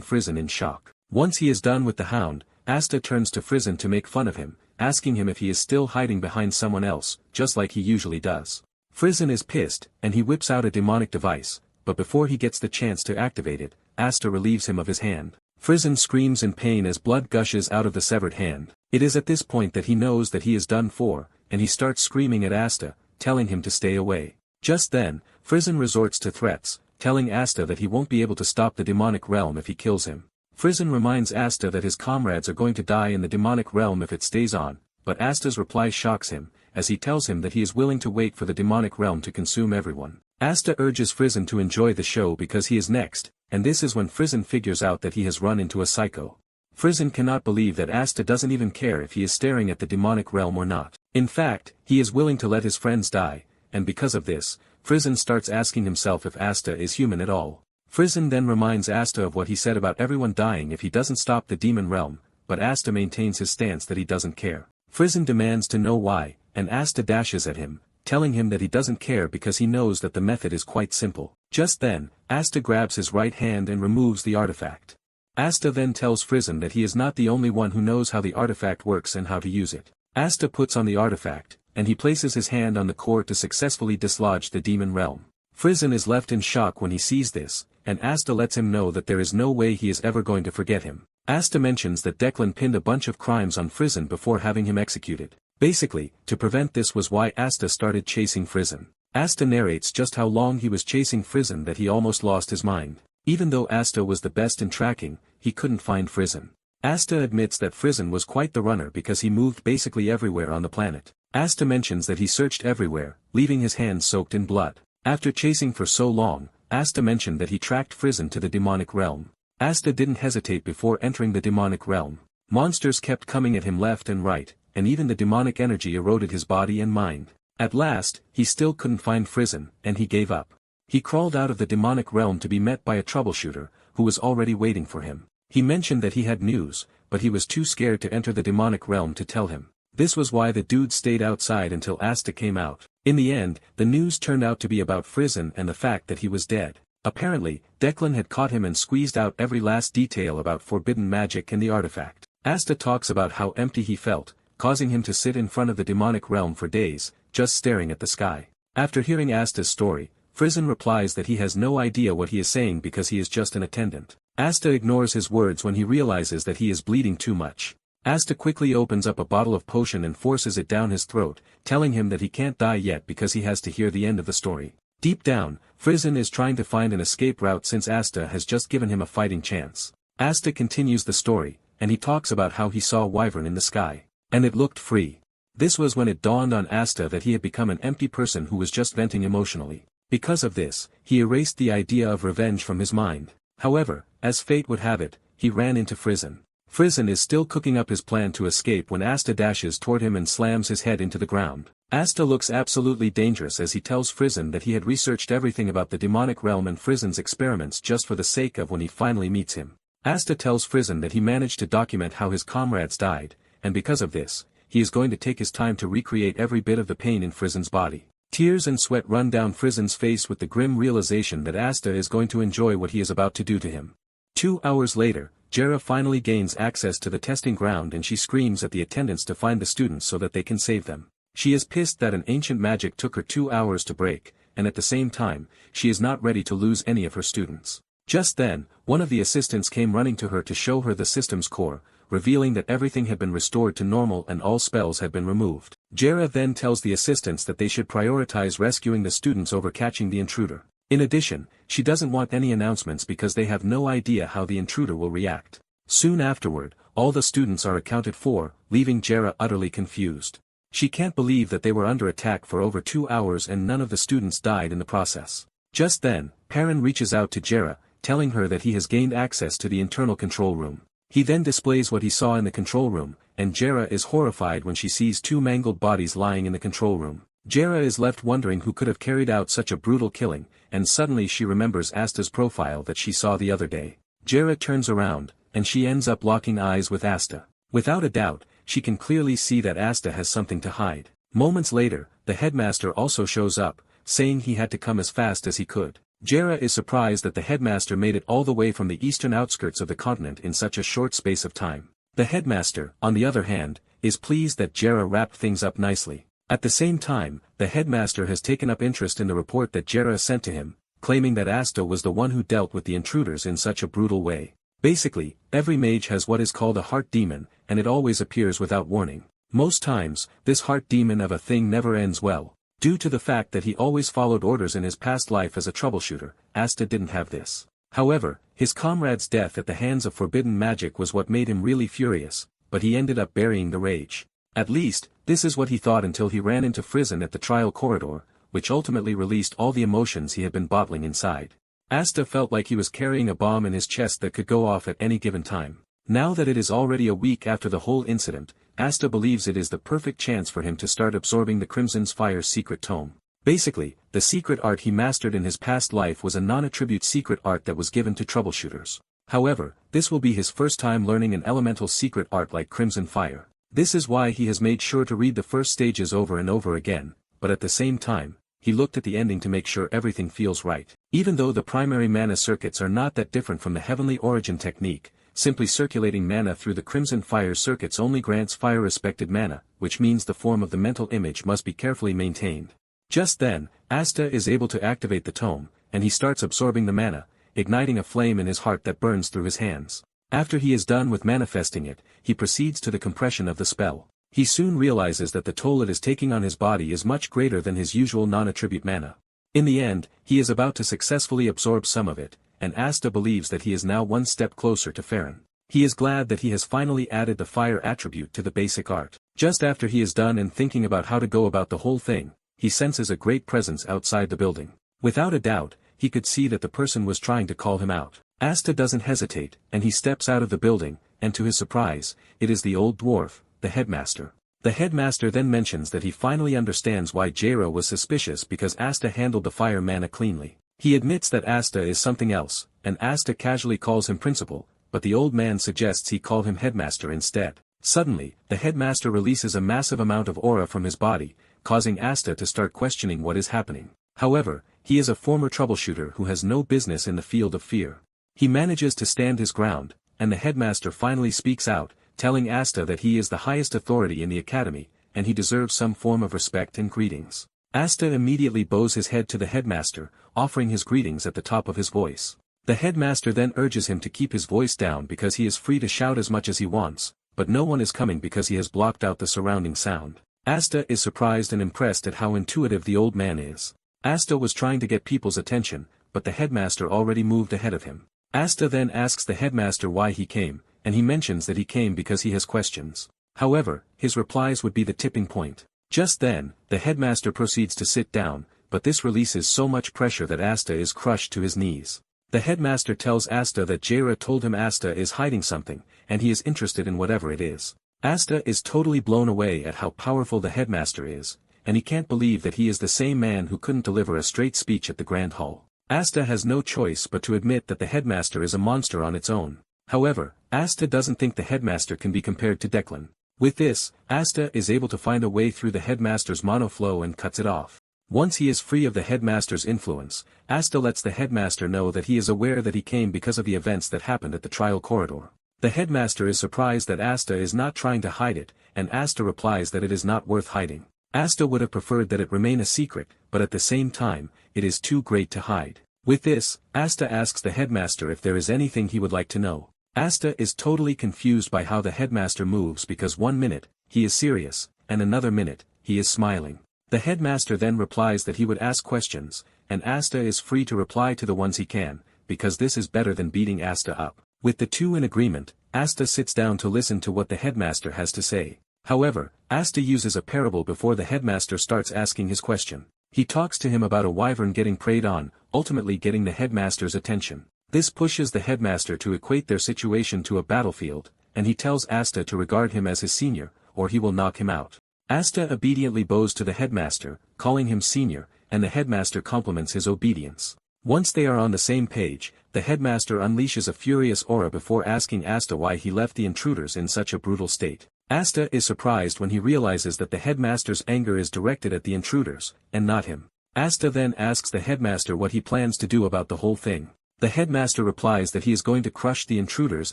Frizzen in shock. Once he is done with the Hound, Asta turns to Frizzen to make fun of him, asking him if he is still hiding behind someone else, just like he usually does. Frizzen is pissed, and he whips out a demonic device, but before he gets the chance to activate it, Asta relieves him of his hand. Frizzen screams in pain as blood gushes out of the severed hand. It is at this point that he knows that he is done for, and he starts screaming at Asta, telling him to stay away. Just then, Frizzen resorts to threats, telling Asta that he won't be able to stop the demonic realm if he kills him. Frizzen reminds Asta that his comrades are going to die in the demonic realm if it stays on, but Asta's reply shocks him, as he tells him that he is willing to wait for the demonic realm to consume everyone. Asta urges Frizzen to enjoy the show because he is next, and this is when Frizzen figures out that he has run into a psycho. Frizzen cannot believe that Asta doesn't even care if he is staring at the demonic realm or not. In fact, he is willing to let his friends die, and because of this, Frizzen starts asking himself if Asta is human at all. Frizzen then reminds Asta of what he said about everyone dying if he doesn't stop the demon realm, but Asta maintains his stance that he doesn't care. Frizzen demands to know why, and Asta dashes at him, telling him that he doesn't care because he knows that the method is quite simple. Just then, Asta grabs his right hand and removes the artifact. Asta then tells Frizzen that he is not the only one who knows how the artifact works and how to use it. Asta puts on the artifact, and he places his hand on the core to successfully dislodge the demon realm. Frizzen is left in shock when he sees this, and Asta lets him know that there is no way he is ever going to forget him. Asta mentions that Declan pinned a bunch of crimes on Frizzen before having him executed. Basically, to prevent this was why Asta started chasing Frizzen. Asta narrates just how long he was chasing Frizzen that he almost lost his mind. Even though Asta was the best in tracking, he couldn't find Frizzen. Asta admits that Frizzen was quite the runner because he moved basically everywhere on the planet. Asta mentions that he searched everywhere, leaving his hands soaked in blood. After chasing for so long, Asta mentioned that he tracked Frizzen to the demonic realm. Asta didn't hesitate before entering the demonic realm. Monsters kept coming at him left and right, and even the demonic energy eroded his body and mind. At last, he still couldn't find Frizzen, and he gave up. He crawled out of the demonic realm to be met by a troubleshooter, who was already waiting for him. He mentioned that he had news, but he was too scared to enter the demonic realm to tell him. This was why the dude stayed outside until Asta came out. In the end, the news turned out to be about Frizzen and the fact that he was dead. Apparently, Declan had caught him and squeezed out every last detail about forbidden magic and the artifact. Asta talks about how empty he felt, causing him to sit in front of the demonic realm for days, just staring at the sky. After hearing Asta's story, Frizzen replies that he has no idea what he is saying because he is just an attendant. Asta ignores his words when he realizes that he is bleeding too much. Asta quickly opens up a bottle of potion and forces it down his throat, telling him that he can't die yet because he has to hear the end of the story. Deep down, Frizzen is trying to find an escape route since Asta has just given him a fighting chance. Asta continues the story, and he talks about how he saw a wyvern in the sky, and it looked free. This was when it dawned on Asta that he had become an empty person who was just venting emotionally. Because of this, he erased the idea of revenge from his mind. However, as fate would have it, he ran into Frizzen. Frizzen is still cooking up his plan to escape when Asta dashes toward him and slams his head into the ground. Asta looks absolutely dangerous as he tells Frizzen that he had researched everything about the demonic realm and Frizzen's experiments just for the sake of when he finally meets him. Asta tells Frizzen that he managed to document how his comrades died, and because of this, he is going to take his time to recreate every bit of the pain in Frizzen's body. Tears and sweat run down Frizzen's face with the grim realization that Asta is going to enjoy what he is about to do to him. 2 hours later, Jara finally gains access to the testing ground and she screams at the attendants to find the students so that they can save them. She is pissed that an ancient magic took her 2 hours to break, and at the same time, she is not ready to lose any of her students. Just then, one of the assistants came running to her to show her the system's core, revealing that everything had been restored to normal and all spells had been removed. Jara then tells the assistants that they should prioritize rescuing the students over catching the intruder. In addition, she doesn't want any announcements because they have no idea how the intruder will react. Soon afterward, all the students are accounted for, leaving Jara utterly confused. She can't believe that they were under attack for over 2 hours and none of the students died in the process. Just then, Faren reaches out to Jara, telling her that he has gained access to the internal control room. He then displays what he saw in the control room, and Jara is horrified when she sees 2 mangled bodies lying in the control room. Jara is left wondering who could have carried out such a brutal killing, and suddenly she remembers Asta's profile that she saw the other day. Jara turns around, and she ends up locking eyes with Asta. Without a doubt, she can clearly see that Asta has something to hide. Moments later, the headmaster also shows up, saying he had to come as fast as he could. Jara is surprised that the headmaster made it all the way from the eastern outskirts of the continent in such a short space of time. The headmaster, on the other hand, is pleased that Jara wrapped things up nicely. At the same time, the headmaster has taken up interest in the report that Jara sent to him, claiming that Asta was the one who dealt with the intruders in such a brutal way. Basically, every mage has what is called a heart demon, and it always appears without warning. Most times, this heart demon of a thing never ends well. Due to the fact that he always followed orders in his past life as a troubleshooter, Asta didn't have this. However, his comrade's death at the hands of forbidden magic was what made him really furious, but he ended up burying the rage. At least, this is what he thought until he ran into Frizzen at the trial corridor, which ultimately released all the emotions he had been bottling inside. Asta felt like he was carrying a bomb in his chest that could go off at any given time. Now that it is already a week after the whole incident, Asta believes it is the perfect chance for him to start absorbing the Crimson's Fire's secret tome. Basically, the secret art he mastered in his past life was a non-attribute secret art that was given to troubleshooters. However, this will be his first time learning an elemental secret art like Crimson Fire. This is why he has made sure to read the first stages over and over again, but at the same time, he looked at the ending to make sure everything feels right. Even though the primary mana circuits are not that different from the Heavenly Origin technique, simply circulating mana through the Crimson Fire circuits only grants fire-respected mana, which means the form of the mental image must be carefully maintained. Just then, Asta is able to activate the tome, and he starts absorbing the mana, igniting a flame in his heart that burns through his hands. After he is done with manifesting it, he proceeds to the compression of the spell. He soon realizes that the toll it is taking on his body is much greater than his usual non-attribute mana. In the end, he is about to successfully absorb some of it, and Asta believes that he is now one step closer to Faren. He is glad that he has finally added the fire attribute to the basic art. Just after he is done and thinking about how to go about the whole thing, he senses a great presence outside the building. Without a doubt, he could see that the person was trying to call him out. Asta doesn't hesitate, and he steps out of the building, and to his surprise, it is the old dwarf, the headmaster. The headmaster then mentions that he finally understands why Jara was suspicious because Asta handled the fire mana cleanly. He admits that Asta is something else, and Asta casually calls him principal, but the old man suggests he call him headmaster instead. Suddenly, the headmaster releases a massive amount of aura from his body, causing Asta to start questioning what is happening. However, he is a former troubleshooter who has no business in the field of fear. He manages to stand his ground, and the headmaster finally speaks out, telling Asta that he is the highest authority in the academy, and he deserves some form of respect and greetings. Asta immediately bows his head to the headmaster, offering his greetings at the top of his voice. The headmaster then urges him to keep his voice down because he is free to shout as much as he wants, but no one is coming because he has blocked out the surrounding sound. Asta is surprised and impressed at how intuitive the old man is. Asta was trying to get people's attention, but the headmaster already moved ahead of him. Asta then asks the headmaster why he came, and he mentions that he came because he has questions. However, his replies would be the tipping point. Just then, the headmaster proceeds to sit down, but this releases so much pressure that Asta is crushed to his knees. The headmaster tells Asta that Jara told him Asta is hiding something, and he is interested in whatever it is. Asta is totally blown away at how powerful the headmaster is, and he can't believe that he is the same man who couldn't deliver a straight speech at the Grand Hall. Asta has no choice but to admit that the headmaster is a monster on its own. However, Asta doesn't think the headmaster can be compared to Declan. With this, Asta is able to find a way through the headmaster's monoflow and cuts it off. Once he is free of the headmaster's influence, Asta lets the headmaster know that he is aware that he came because of the events that happened at the trial corridor. The headmaster is surprised that Asta is not trying to hide it, and Asta replies that it is not worth hiding. Asta would have preferred that it remain a secret, but at the same time, it is too great to hide. With this, Asta asks the headmaster if there is anything he would like to know. Asta is totally confused by how the headmaster moves because 1 minute, he is serious, and another minute, he is smiling. The headmaster then replies that he would ask questions, and Asta is free to reply to the ones he can, because this is better than beating Asta up. With the two in agreement, Asta sits down to listen to what the headmaster has to say. However, Asta uses a parable before the headmaster starts asking his question. He talks to him about a wyvern getting preyed on, ultimately getting the headmaster's attention. This pushes the headmaster to equate their situation to a battlefield, and he tells Asta to regard him as his senior, or he will knock him out. Asta obediently bows to the headmaster, calling him senior, and the headmaster compliments his obedience. Once they are on the same page, the headmaster unleashes a furious aura before asking Asta why he left the intruders in such a brutal state. Asta is surprised when he realizes that the headmaster's anger is directed at the intruders, and not him. Asta then asks the headmaster what he plans to do about the whole thing. The headmaster replies that he is going to crush the intruders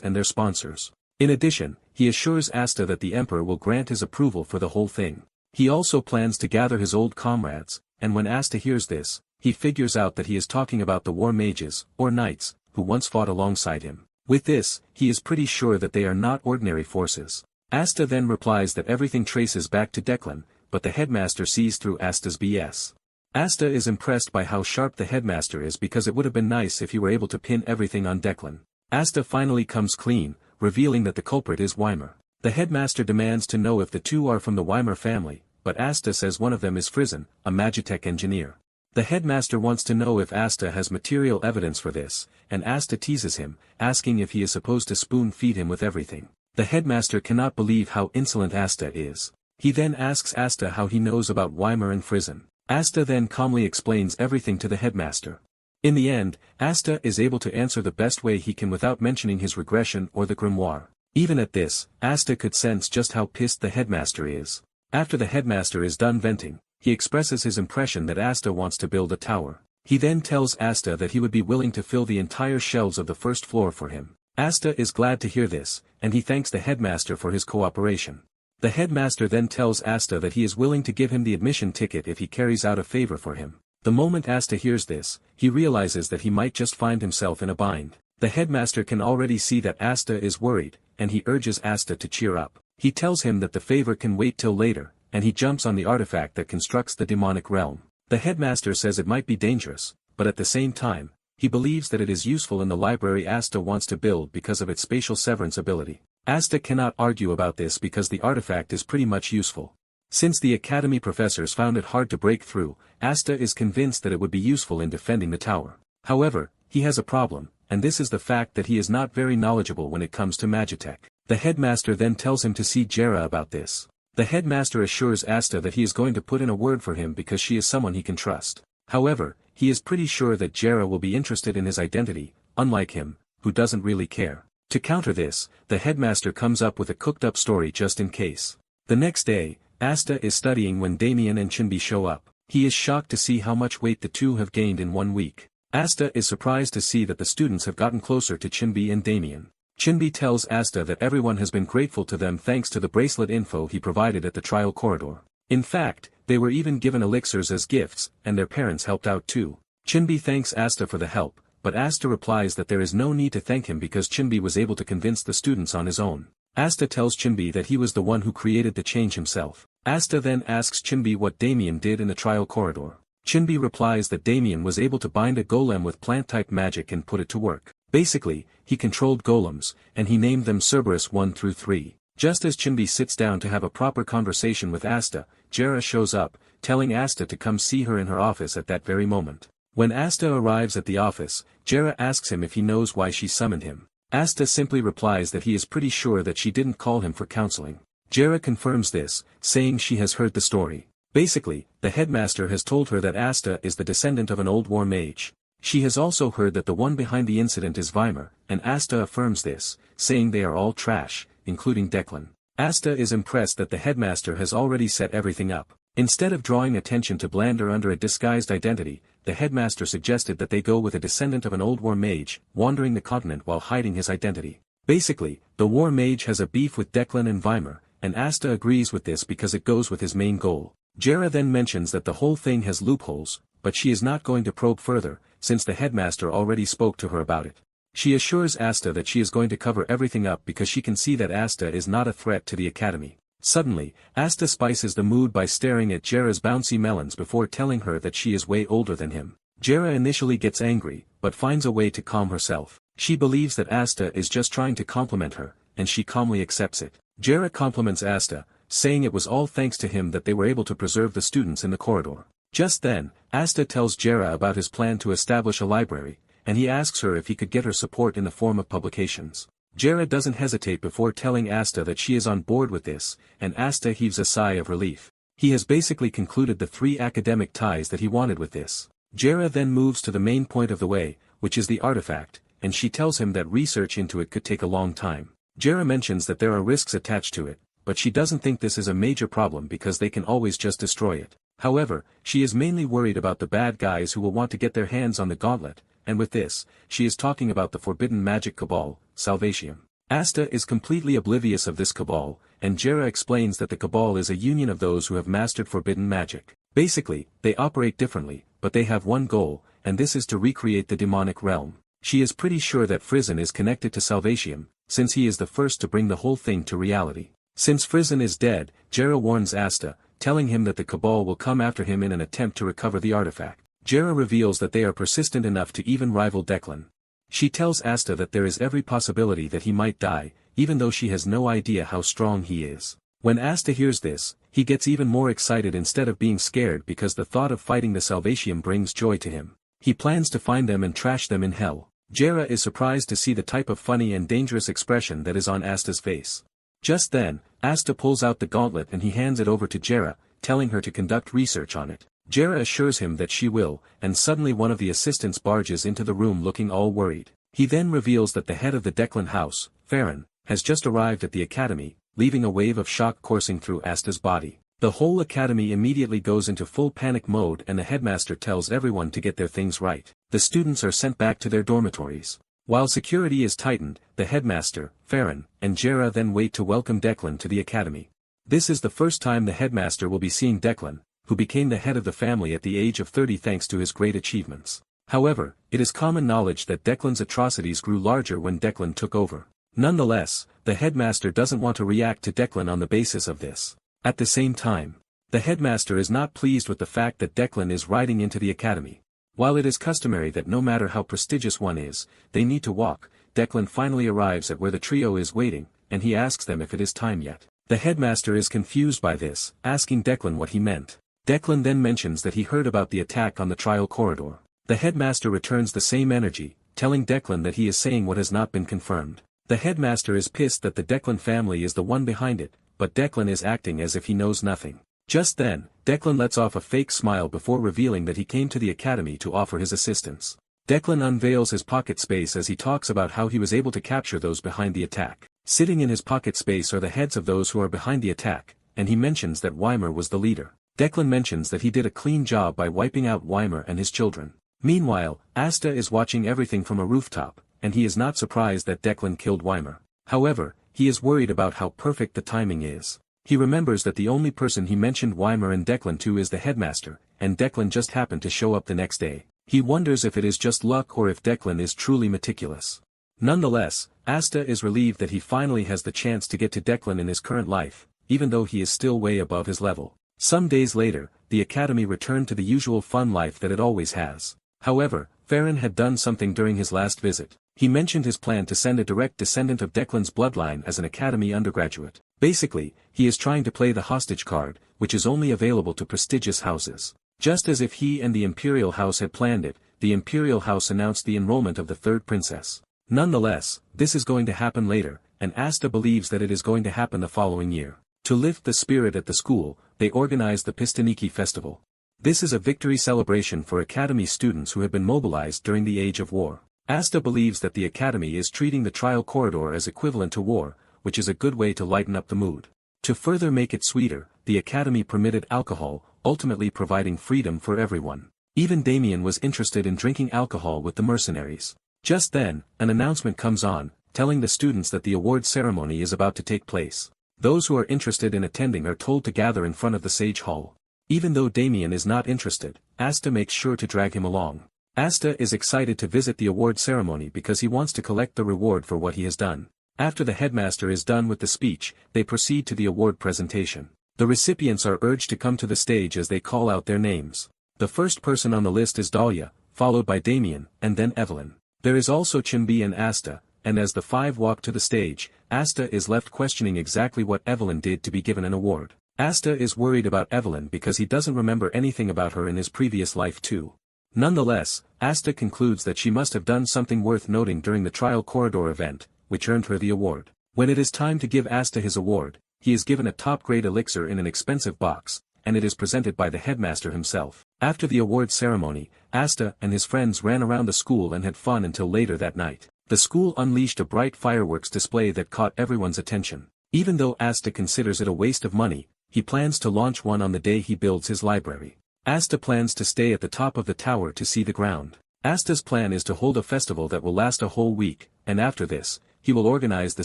and their sponsors. In addition, he assures Asta that the emperor will grant his approval for the whole thing. He also plans to gather his old comrades, and when Asta hears this, he figures out that he is talking about the war mages, or knights, who once fought alongside him. With this, he is pretty sure that they are not ordinary forces. Asta then replies that everything traces back to Declan, but the headmaster sees through Asta's BS. Asta is impressed by how sharp the headmaster is because it would have been nice if he were able to pin everything on Declan. Asta finally comes clean, revealing that the culprit is Weimer. The headmaster demands to know if the two are from the Weimer family, but Asta says one of them is Frizzen, a magitech engineer. The headmaster wants to know if Asta has material evidence for this, and Asta teases him, asking if he is supposed to spoon-feed him with everything. The headmaster cannot believe how insolent Asta is. He then asks Asta how he knows about Weimer and Frizzen. Asta then calmly explains everything to the headmaster. In the end, Asta is able to answer the best way he can without mentioning his regression or the grimoire. Even at this, Asta could sense just how pissed the headmaster is. After the headmaster is done venting, he expresses his impression that Asta wants to build a tower. He then tells Asta that he would be willing to fill the entire shelves of the first floor for him. Asta is glad to hear this, and he thanks the headmaster for his cooperation. The headmaster then tells Asta that he is willing to give him the admission ticket if he carries out a favor for him. The moment Asta hears this, he realizes that he might just find himself in a bind. The headmaster can already see that Asta is worried, and he urges Asta to cheer up. He tells him that the favor can wait till later, and he jumps on the artifact that constructs the demonic realm. The headmaster says it might be dangerous, but at the same time, he believes that it is useful in the library Asta wants to build because of its spatial severance ability. Asta cannot argue about this because the artifact is pretty much useful. Since the academy professors found it hard to break through, Asta is convinced that it would be useful in defending the tower. However, he has a problem, and this is the fact that he is not very knowledgeable when it comes to magitech. The headmaster then tells him to see Jara about this. The headmaster assures Asta that he is going to put in a word for him because she is someone he can trust. However, he is pretty sure that Jara will be interested in his identity, unlike him, who doesn't really care. To counter this, the headmaster comes up with a cooked-up story just in case. The next day, Asta is studying when Damian and Chinbi show up. He is shocked to see how much weight the two have gained in 1 week. Asta is surprised to see that the students have gotten closer to Chinbi and Damian. Chinbi tells Asta that everyone has been grateful to them thanks to the bracelet info he provided at the trial corridor. In fact, they were even given elixirs as gifts, and their parents helped out too. Chinbi thanks Asta for the help, but Asta replies that there is no need to thank him because Chinbi was able to convince the students on his own. Asta tells Chinbi that he was the one who created the change himself. Asta then asks Chinbi what Damian did in the trial corridor. Chinbi replies that Damian was able to bind a golem with plant-type magic and put it to work. Basically, he controlled golems, and he named them Cerberus 1 through 3. Just as Chinbi sits down to have a proper conversation with Asta, Jara shows up, telling Asta to come see her in her office at that very moment. When Asta arrives at the office, Jara asks him if he knows why she summoned him. Asta simply replies that he is pretty sure that she didn't call him for counseling. Jara confirms this, saying she has heard the story. Basically, the headmaster has told her that Asta is the descendant of an old war mage. She has also heard that the one behind the incident is Weimer, and Asta affirms this, saying they are all trash, including Declan. Asta is impressed that the headmaster has already set everything up. Instead of drawing attention to Blander under a disguised identity, the headmaster suggested that they go with a descendant of an old war mage, wandering the continent while hiding his identity. Basically, the war mage has a beef with Declan and Weimer, and Asta agrees with this because it goes with his main goal. Jara then mentions that the whole thing has loopholes, but she is not going to probe further, since the headmaster already spoke to her about it. She assures Asta that she is going to cover everything up because she can see that Asta is not a threat to the academy. Suddenly, Asta spices the mood by staring at Jara's bouncy melons before telling her that she is way older than him. Jara initially gets angry, but finds a way to calm herself. She believes that Asta is just trying to compliment her, and she calmly accepts it. Jara compliments Asta, saying it was all thanks to him that they were able to preserve the students in the corridor. Just then, Asta tells Jara about his plan to establish a library, and he asks her if he could get her support in the form of publications. Jara doesn't hesitate before telling Asta that she is on board with this, and Asta heaves a sigh of relief. He has basically concluded the 3 academic ties that he wanted with this. Jara then moves to the main point of the way, which is the artifact, and she tells him that research into it could take a long time. Jara mentions that there are risks attached to it, but she doesn't think this is a major problem because they can always just destroy it. However, she is mainly worried about the bad guys who will want to get their hands on the gauntlet, and with this, she is talking about the forbidden magic cabal, Salvation. Asta is completely oblivious of this cabal, and Jara explains that the cabal is a union of those who have mastered forbidden magic. Basically, they operate differently, but they have one goal, and this is to recreate the demonic realm. She is pretty sure that Frizzen is connected to Salvatium, since he is the first to bring the whole thing to reality. Since Frizzen is dead, Jara warns Asta, telling him that the cabal will come after him in an attempt to recover the artifact. Jara reveals that they are persistent enough to even rival Declan. She tells Asta that there is every possibility that he might die, even though she has no idea how strong he is. When Asta hears this, he gets even more excited instead of being scared because the thought of fighting the Salvatium brings joy to him. He plans to find them and trash them in hell. Jara is surprised to see the type of funny and dangerous expression that is on Asta's face. Just then, Asta pulls out the gauntlet and he hands it over to Jara, telling her to conduct research on it. Jara assures him that she will, and suddenly one of the assistants barges into the room looking all worried. He then reveals that the head of the Declan house, Faren, has just arrived at the academy, leaving a wave of shock coursing through Asta's body. The whole academy immediately goes into full panic mode and the headmaster tells everyone to get their things right. The students are sent back to their dormitories. While security is tightened, the headmaster, Faren, and Jara then wait to welcome Declan to the academy. This is the first time the headmaster will be seeing Declan, who became the head of the family at the age of 30 thanks to his great achievements. However, it is common knowledge that Declan's atrocities grew larger when Declan took over. Nonetheless, the headmaster doesn't want to react to Declan on the basis of this. At the same time, the headmaster is not pleased with the fact that Declan is riding into the academy. While it is customary that no matter how prestigious one is, they need to walk, Declan finally arrives at where the trio is waiting, and he asks them if it is time yet. The headmaster is confused by this, asking Declan what he meant. Declan then mentions that he heard about the attack on the trial corridor. The headmaster returns the same energy, telling Declan that he is saying what has not been confirmed. The headmaster is pissed that the Declan family is the one behind it, but Declan is acting as if he knows nothing. Just then, Declan lets off a fake smile before revealing that he came to the academy to offer his assistance. Declan unveils his pocket space as he talks about how he was able to capture those behind the attack. Sitting in his pocket space are the heads of those who are behind the attack, and he mentions that Weimer was the leader. Declan mentions that he did a clean job by wiping out Weimer and his children. Meanwhile, Asta is watching everything from a rooftop, and he is not surprised that Declan killed Weimer. However, he is worried about how perfect the timing is. He remembers that the only person he mentioned Weimer and Declan to is the headmaster, and Declan just happened to show up the next day. He wonders if it is just luck or if Declan is truly meticulous. Nonetheless, Asta is relieved that he finally has the chance to get to Declan in his current life, even though he is still way above his level. Some days later, the academy returned to the usual fun life that it always has. However, Faren had done something during his last visit. He mentioned his plan to send a direct descendant of Declan's bloodline as an academy undergraduate. Basically, he is trying to play the hostage card, which is only available to prestigious houses. Just as if he and the Imperial House had planned it, the Imperial House announced the enrollment of the third princess. Nonetheless, this is going to happen later, and Asta believes that it is going to happen the following year. To lift the spirit at the school, they organized the Pistoniki Festival. This is a victory celebration for Academy students who have been mobilized during the Age of War. Asta believes that the Academy is treating the trial corridor as equivalent to war, which is a good way to lighten up the mood. To further make it sweeter, the Academy permitted alcohol, ultimately providing freedom for everyone. Even Damian was interested in drinking alcohol with the mercenaries. Just then, an announcement comes on, telling the students that the award ceremony is about to take place. Those who are interested in attending are told to gather in front of the Sage Hall. Even though Damian is not interested, Asta makes sure to drag him along. Asta is excited to visit the award ceremony because he wants to collect the reward for what he has done. After the headmaster is done with the speech, they proceed to the award presentation. The recipients are urged to come to the stage as they call out their names. The first person on the list is Dahlia, followed by Damian, and then Evelyn. There is also Chimbi and Asta, and as the five walk to the stage, Asta is left questioning exactly what Evelyn did to be given an award. Asta is worried about Evelyn because he doesn't remember anything about her in his previous life too. Nonetheless, Asta concludes that she must have done something worth noting during the trial corridor event, which earned her the award. When it is time to give Asta his award, he is given a top-grade elixir in an expensive box, and it is presented by the headmaster himself. After the award ceremony, Asta and his friends ran around the school and had fun until later that night. The school unleashed a bright fireworks display that caught everyone's attention. Even though Asta considers it a waste of money, he plans to launch one on the day he builds his library. Asta plans to stay at the top of the tower to see the ground. Asta's plan is to hold a festival that will last a whole week, and after this, he will organize the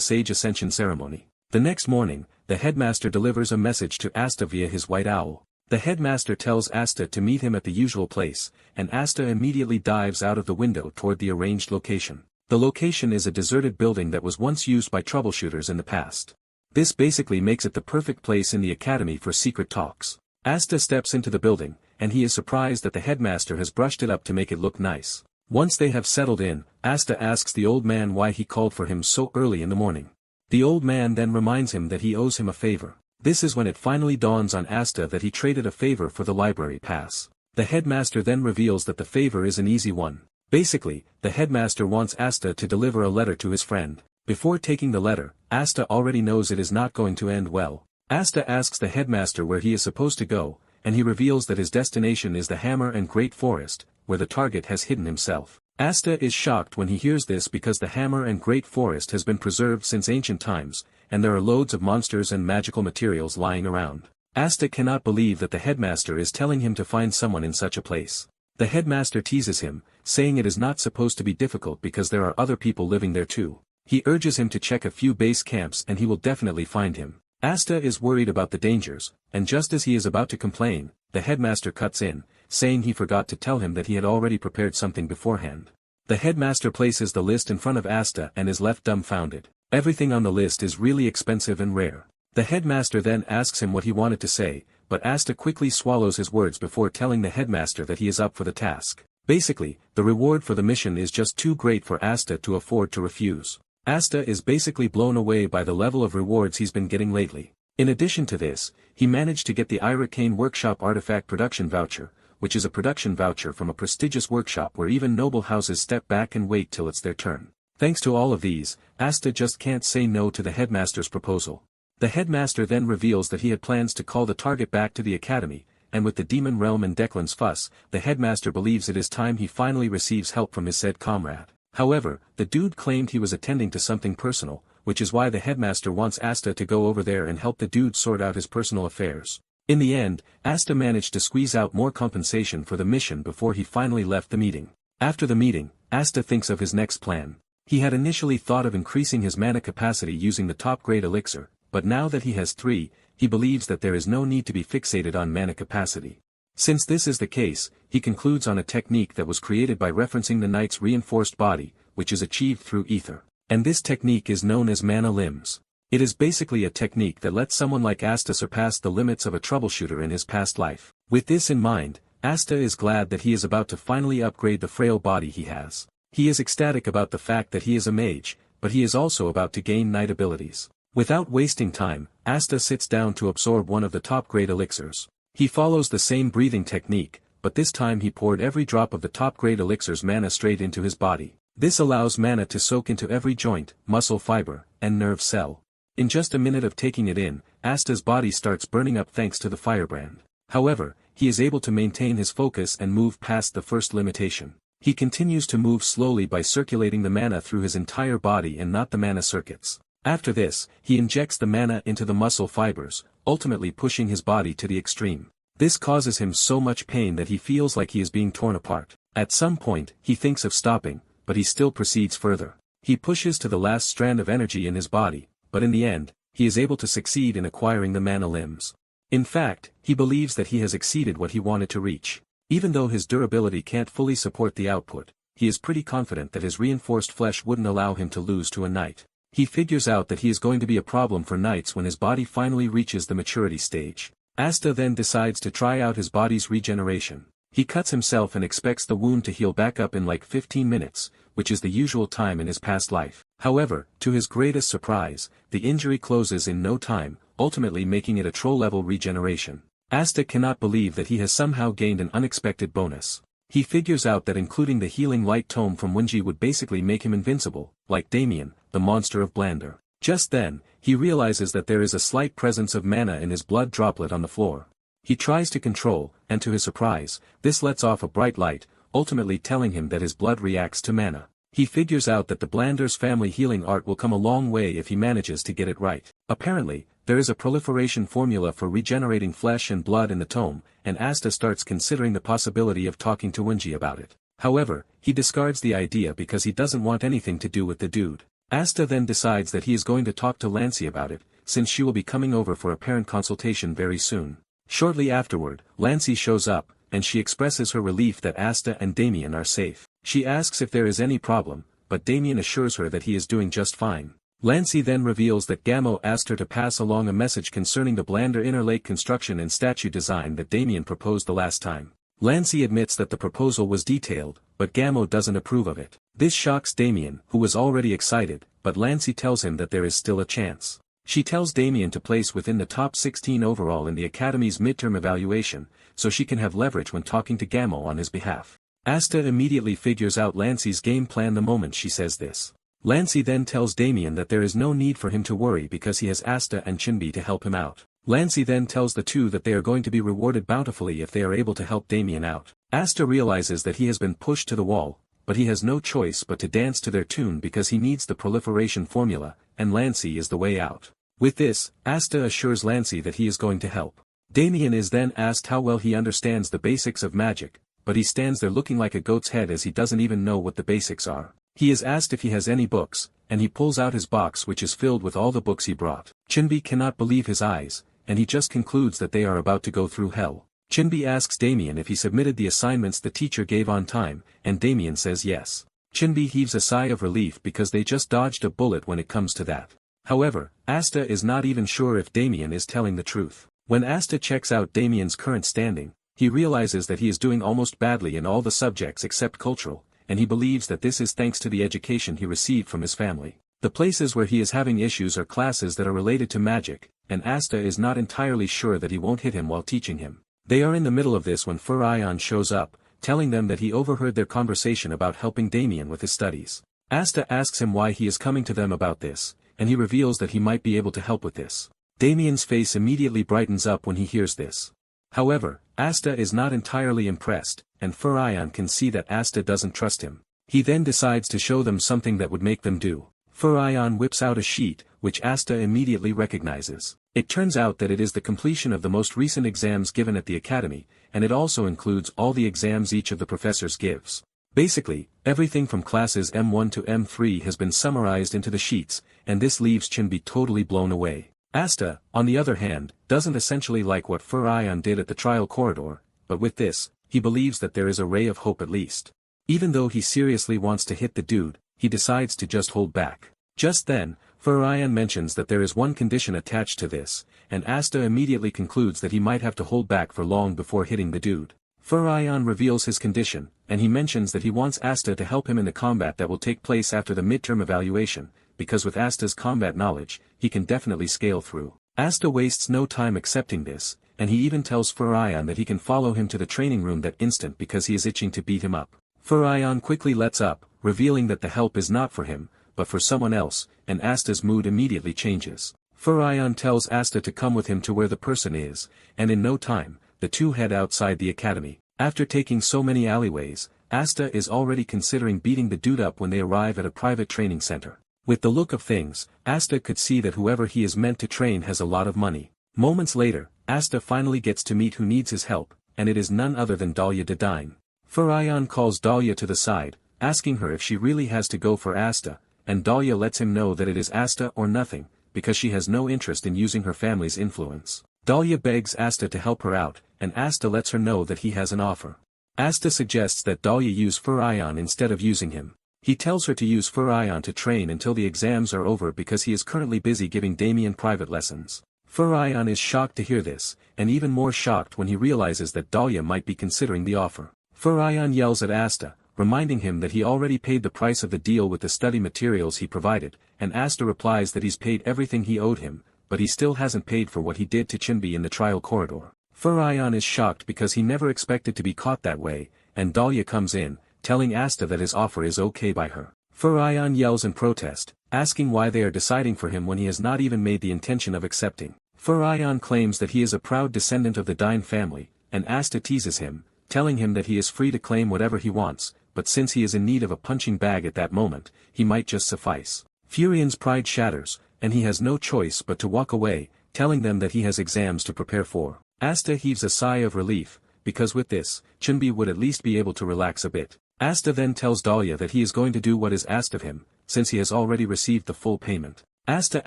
Sage Ascension ceremony. The next morning, the headmaster delivers a message to Asta via his white owl. The headmaster tells Asta to meet him at the usual place, and Asta immediately dives out of the window toward the arranged location. The location is a deserted building that was once used by troubleshooters in the past. This basically makes it the perfect place in the academy for secret talks. Asta steps into the building, and he is surprised that the headmaster has brushed it up to make it look nice. Once they have settled in, Asta asks the old man why he called for him so early in the morning. The old man then reminds him that he owes him a favor. This is when it finally dawns on Asta that he traded a favor for the library pass. The headmaster then reveals that the favor is an easy one. Basically, the headmaster wants Asta to deliver a letter to his friend. Before taking the letter, Asta already knows it is not going to end well. Asta asks the headmaster where he is supposed to go, and he reveals that his destination is the Hammer and Great Forest, where the target has hidden himself. Asta is shocked when he hears this because the Hammer and Great Forest has been preserved since ancient times, and there are loads of monsters and magical materials lying around. Asta cannot believe that the headmaster is telling him to find someone in such a place. The headmaster teases him, saying it is not supposed to be difficult because there are other people living there too. He urges him to check a few base camps and he will definitely find him. Asta is worried about the dangers, and just as he is about to complain, the headmaster cuts in, saying he forgot to tell him that he had already prepared something beforehand. The headmaster places the list in front of Asta and is left dumbfounded. Everything on the list is really expensive and rare. The headmaster then asks him what he wanted to say, but Asta quickly swallows his words before telling the headmaster that he is up for the task. Basically, the reward for the mission is just too great for Asta to afford to refuse. Asta is basically blown away by the level of rewards he's been getting lately. In addition to this, he managed to get the Iracane Workshop Artifact Production Voucher, which is a production voucher from a prestigious workshop where even noble houses step back and wait till it's their turn. Thanks to all of these, Asta just can't say no to the headmaster's proposal. The headmaster then reveals that he had plans to call the target back to the academy, and with the demon realm and Declan's fuss, the headmaster believes it is time he finally receives help from his said comrade. However, the dude claimed he was attending to something personal, which is why the headmaster wants Asta to go over there and help the dude sort out his personal affairs. In the end, Asta managed to squeeze out more compensation for the mission before he finally left the meeting. After the meeting, Asta thinks of his next plan. He had initially thought of increasing his mana capacity using the top-grade elixir, but now that he has 3, he believes that there is no need to be fixated on mana capacity. Since this is the case, he concludes on a technique that was created by referencing the knight's reinforced body, which is achieved through ether. And this technique is known as mana limbs. It is basically a technique that lets someone like Asta surpass the limits of a troubleshooter in his past life. With this in mind, Asta is glad that he is about to finally upgrade the frail body he has. He is ecstatic about the fact that he is a mage, but he is also about to gain knight abilities. Without wasting time, Asta sits down to absorb one of the top-grade elixirs. He follows the same breathing technique, but this time he poured every drop of the top-grade elixir's mana straight into his body. This allows mana to soak into every joint, muscle fiber, and nerve cell. In just a minute of taking it in, Asta's body starts burning up thanks to the firebrand. However, he is able to maintain his focus and move past the first limitation. He continues to move slowly by circulating the mana through his entire body and not the mana circuits. After this, he injects the mana into the muscle fibers, ultimately pushing his body to the extreme. This causes him so much pain that he feels like he is being torn apart. At some point, he thinks of stopping, but he still proceeds further. He pushes to the last strand of energy in his body, but in the end, he is able to succeed in acquiring the mana limbs. In fact, he believes that he has exceeded what he wanted to reach. Even though his durability can't fully support the output, he is pretty confident that his reinforced flesh wouldn't allow him to lose to a knight. He figures out that he is going to be a problem for knights when his body finally reaches the maturity stage. Asta then decides to try out his body's regeneration. He cuts himself and expects the wound to heal back up in like 15 minutes, which is the usual time in his past life. However, to his greatest surprise, the injury closes in no time, ultimately making it a troll-level regeneration. Asta cannot believe that he has somehow gained an unexpected bonus. He figures out that including the healing light tome from Wenji would basically make him invincible, like Damian, the monster of Blander. Just then, he realizes that there is a slight presence of mana in his blood droplet on the floor. He tries to control, and to his surprise, this lets off a bright light, ultimately telling him that his blood reacts to mana. He figures out that the Blander's family healing art will come a long way if he manages to get it right. Apparently, there is a proliferation formula for regenerating flesh and blood in the tome, and Asta starts considering the possibility of talking to Wenji about it. However, he discards the idea because he doesn't want anything to do with the dude. Asta then decides that he is going to talk to Lancey about it, since she will be coming over for a parent consultation very soon. Shortly afterward, Lancey shows up, and she expresses her relief that Asta and Damian are safe. She asks if there is any problem, but Damian assures her that he is doing just fine. Lancey then reveals that Gammo asked her to pass along a message concerning the blander inner lake construction and statue design that Damian proposed the last time. Lancey admits that the proposal was detailed, but Gammo doesn't approve of it. This shocks Damian, who was already excited, but Lancey tells him that there is still a chance. She tells Damian to place within the top 16 overall in the Academy's midterm evaluation, so she can have leverage when talking to Gammo on his behalf. Asta immediately figures out Lancey's game plan the moment she says this. Lancey then tells Damian that there is no need for him to worry because he has Asta and Chinbi to help him out. Lancey then tells the two that they are going to be rewarded bountifully if they are able to help Damian out. Asta realizes that he has been pushed to the wall, but he has no choice but to dance to their tune because he needs the proliferation formula, and Lancey is the way out. With this, Asta assures Lancey that he is going to help. Damian is then asked how well he understands the basics of magic, but he stands there looking like a goat's head as he doesn't even know what the basics are. He is asked if he has any books, and he pulls out his box which is filled with all the books he brought. Chinbi cannot believe his eyes, and he just concludes that they are about to go through hell. Chinbi asks Damian if he submitted the assignments the teacher gave on time, and Damian says yes. Chinbi heaves a sigh of relief because they just dodged a bullet when it comes to that. However, Asta is not even sure if Damian is telling the truth. When Asta checks out Damian's current standing, he realizes that he is doing almost badly in all the subjects except cultural, and he believes that this is thanks to the education he received from his family. The places where he is having issues are classes that are related to magic, and Asta is not entirely sure that he won't hit him while teaching him. They are in the middle of this when Faren shows up, telling them that he overheard their conversation about helping Damian with his studies. Asta asks him why he is coming to them about this, and he reveals that he might be able to help with this. Damian's face immediately brightens up when he hears this. However, Asta is not entirely impressed, and Faren can see that Asta doesn't trust him. He then decides to show them something that would make them do. Faren whips out a sheet, which Asta immediately recognizes. It turns out that it is the completion of the most recent exams given at the Academy, and it also includes all the exams each of the professors gives. Basically, everything from classes M1 to M3 has been summarized into the sheets, and this leaves Chinbi totally blown away. Asta, on the other hand, doesn't essentially like what Faren did at the trial corridor, but with this, he believes that there is a ray of hope at least. Even though he seriously wants to hit the dude, he decides to just hold back. Just then, Faren mentions that there is one condition attached to this, and Asta immediately concludes that he might have to hold back for long before hitting the dude. Faren reveals his condition, and he mentions that he wants Asta to help him in the combat that will take place after the midterm evaluation, because with Asta's combat knowledge, he can definitely scale through. Asta wastes no time accepting this, and he even tells Faren that he can follow him to the training room that instant because he is itching to beat him up. Faren quickly lets up, revealing that the help is not for him, but for someone else, and Asta's mood immediately changes. Faren tells Asta to come with him to where the person is, and in no time, the two head outside the academy. After taking so many alleyways, Asta is already considering beating the dude up when they arrive at a private training center. With the look of things, Asta could see that whoever he is meant to train has a lot of money. Moments later, Asta finally gets to meet who needs his help, and it is none other than Dahlia Dedine. Faren calls Dahlia to the side, asking her if she really has to go for Asta, and Dahlia lets him know that it is Asta or nothing, because she has no interest in using her family's influence. Dahlia begs Asta to help her out, and Asta lets her know that he has an offer. Asta suggests that Dahlia use Faren instead of using him. He tells her to use Faren to train until the exams are over because he is currently busy giving Damian private lessons. Faren is shocked to hear this, and even more shocked when he realizes that Dahlia might be considering the offer. Faren yells at Asta, reminding him that he already paid the price of the deal with the study materials he provided, and Asta replies that he's paid everything he owed him, but he still hasn't paid for what he did to Chinbi in the trial corridor. Faren is shocked because he never expected to be caught that way, and Dahlia comes in, telling Asta that his offer is okay by her. Faren yells in protest, asking why they are deciding for him when he has not even made the intention of accepting. Faren claims that he is a proud descendant of the Dine family, and Asta teases him, telling him that he is free to claim whatever he wants, but since he is in need of a punching bag at that moment, he might just suffice. Furian's pride shatters, and he has no choice but to walk away, telling them that he has exams to prepare for. Asta heaves a sigh of relief, because with this, Chinbi would at least be able to relax a bit. Asta then tells Dahlia that he is going to do what is asked of him, since he has already received the full payment. Asta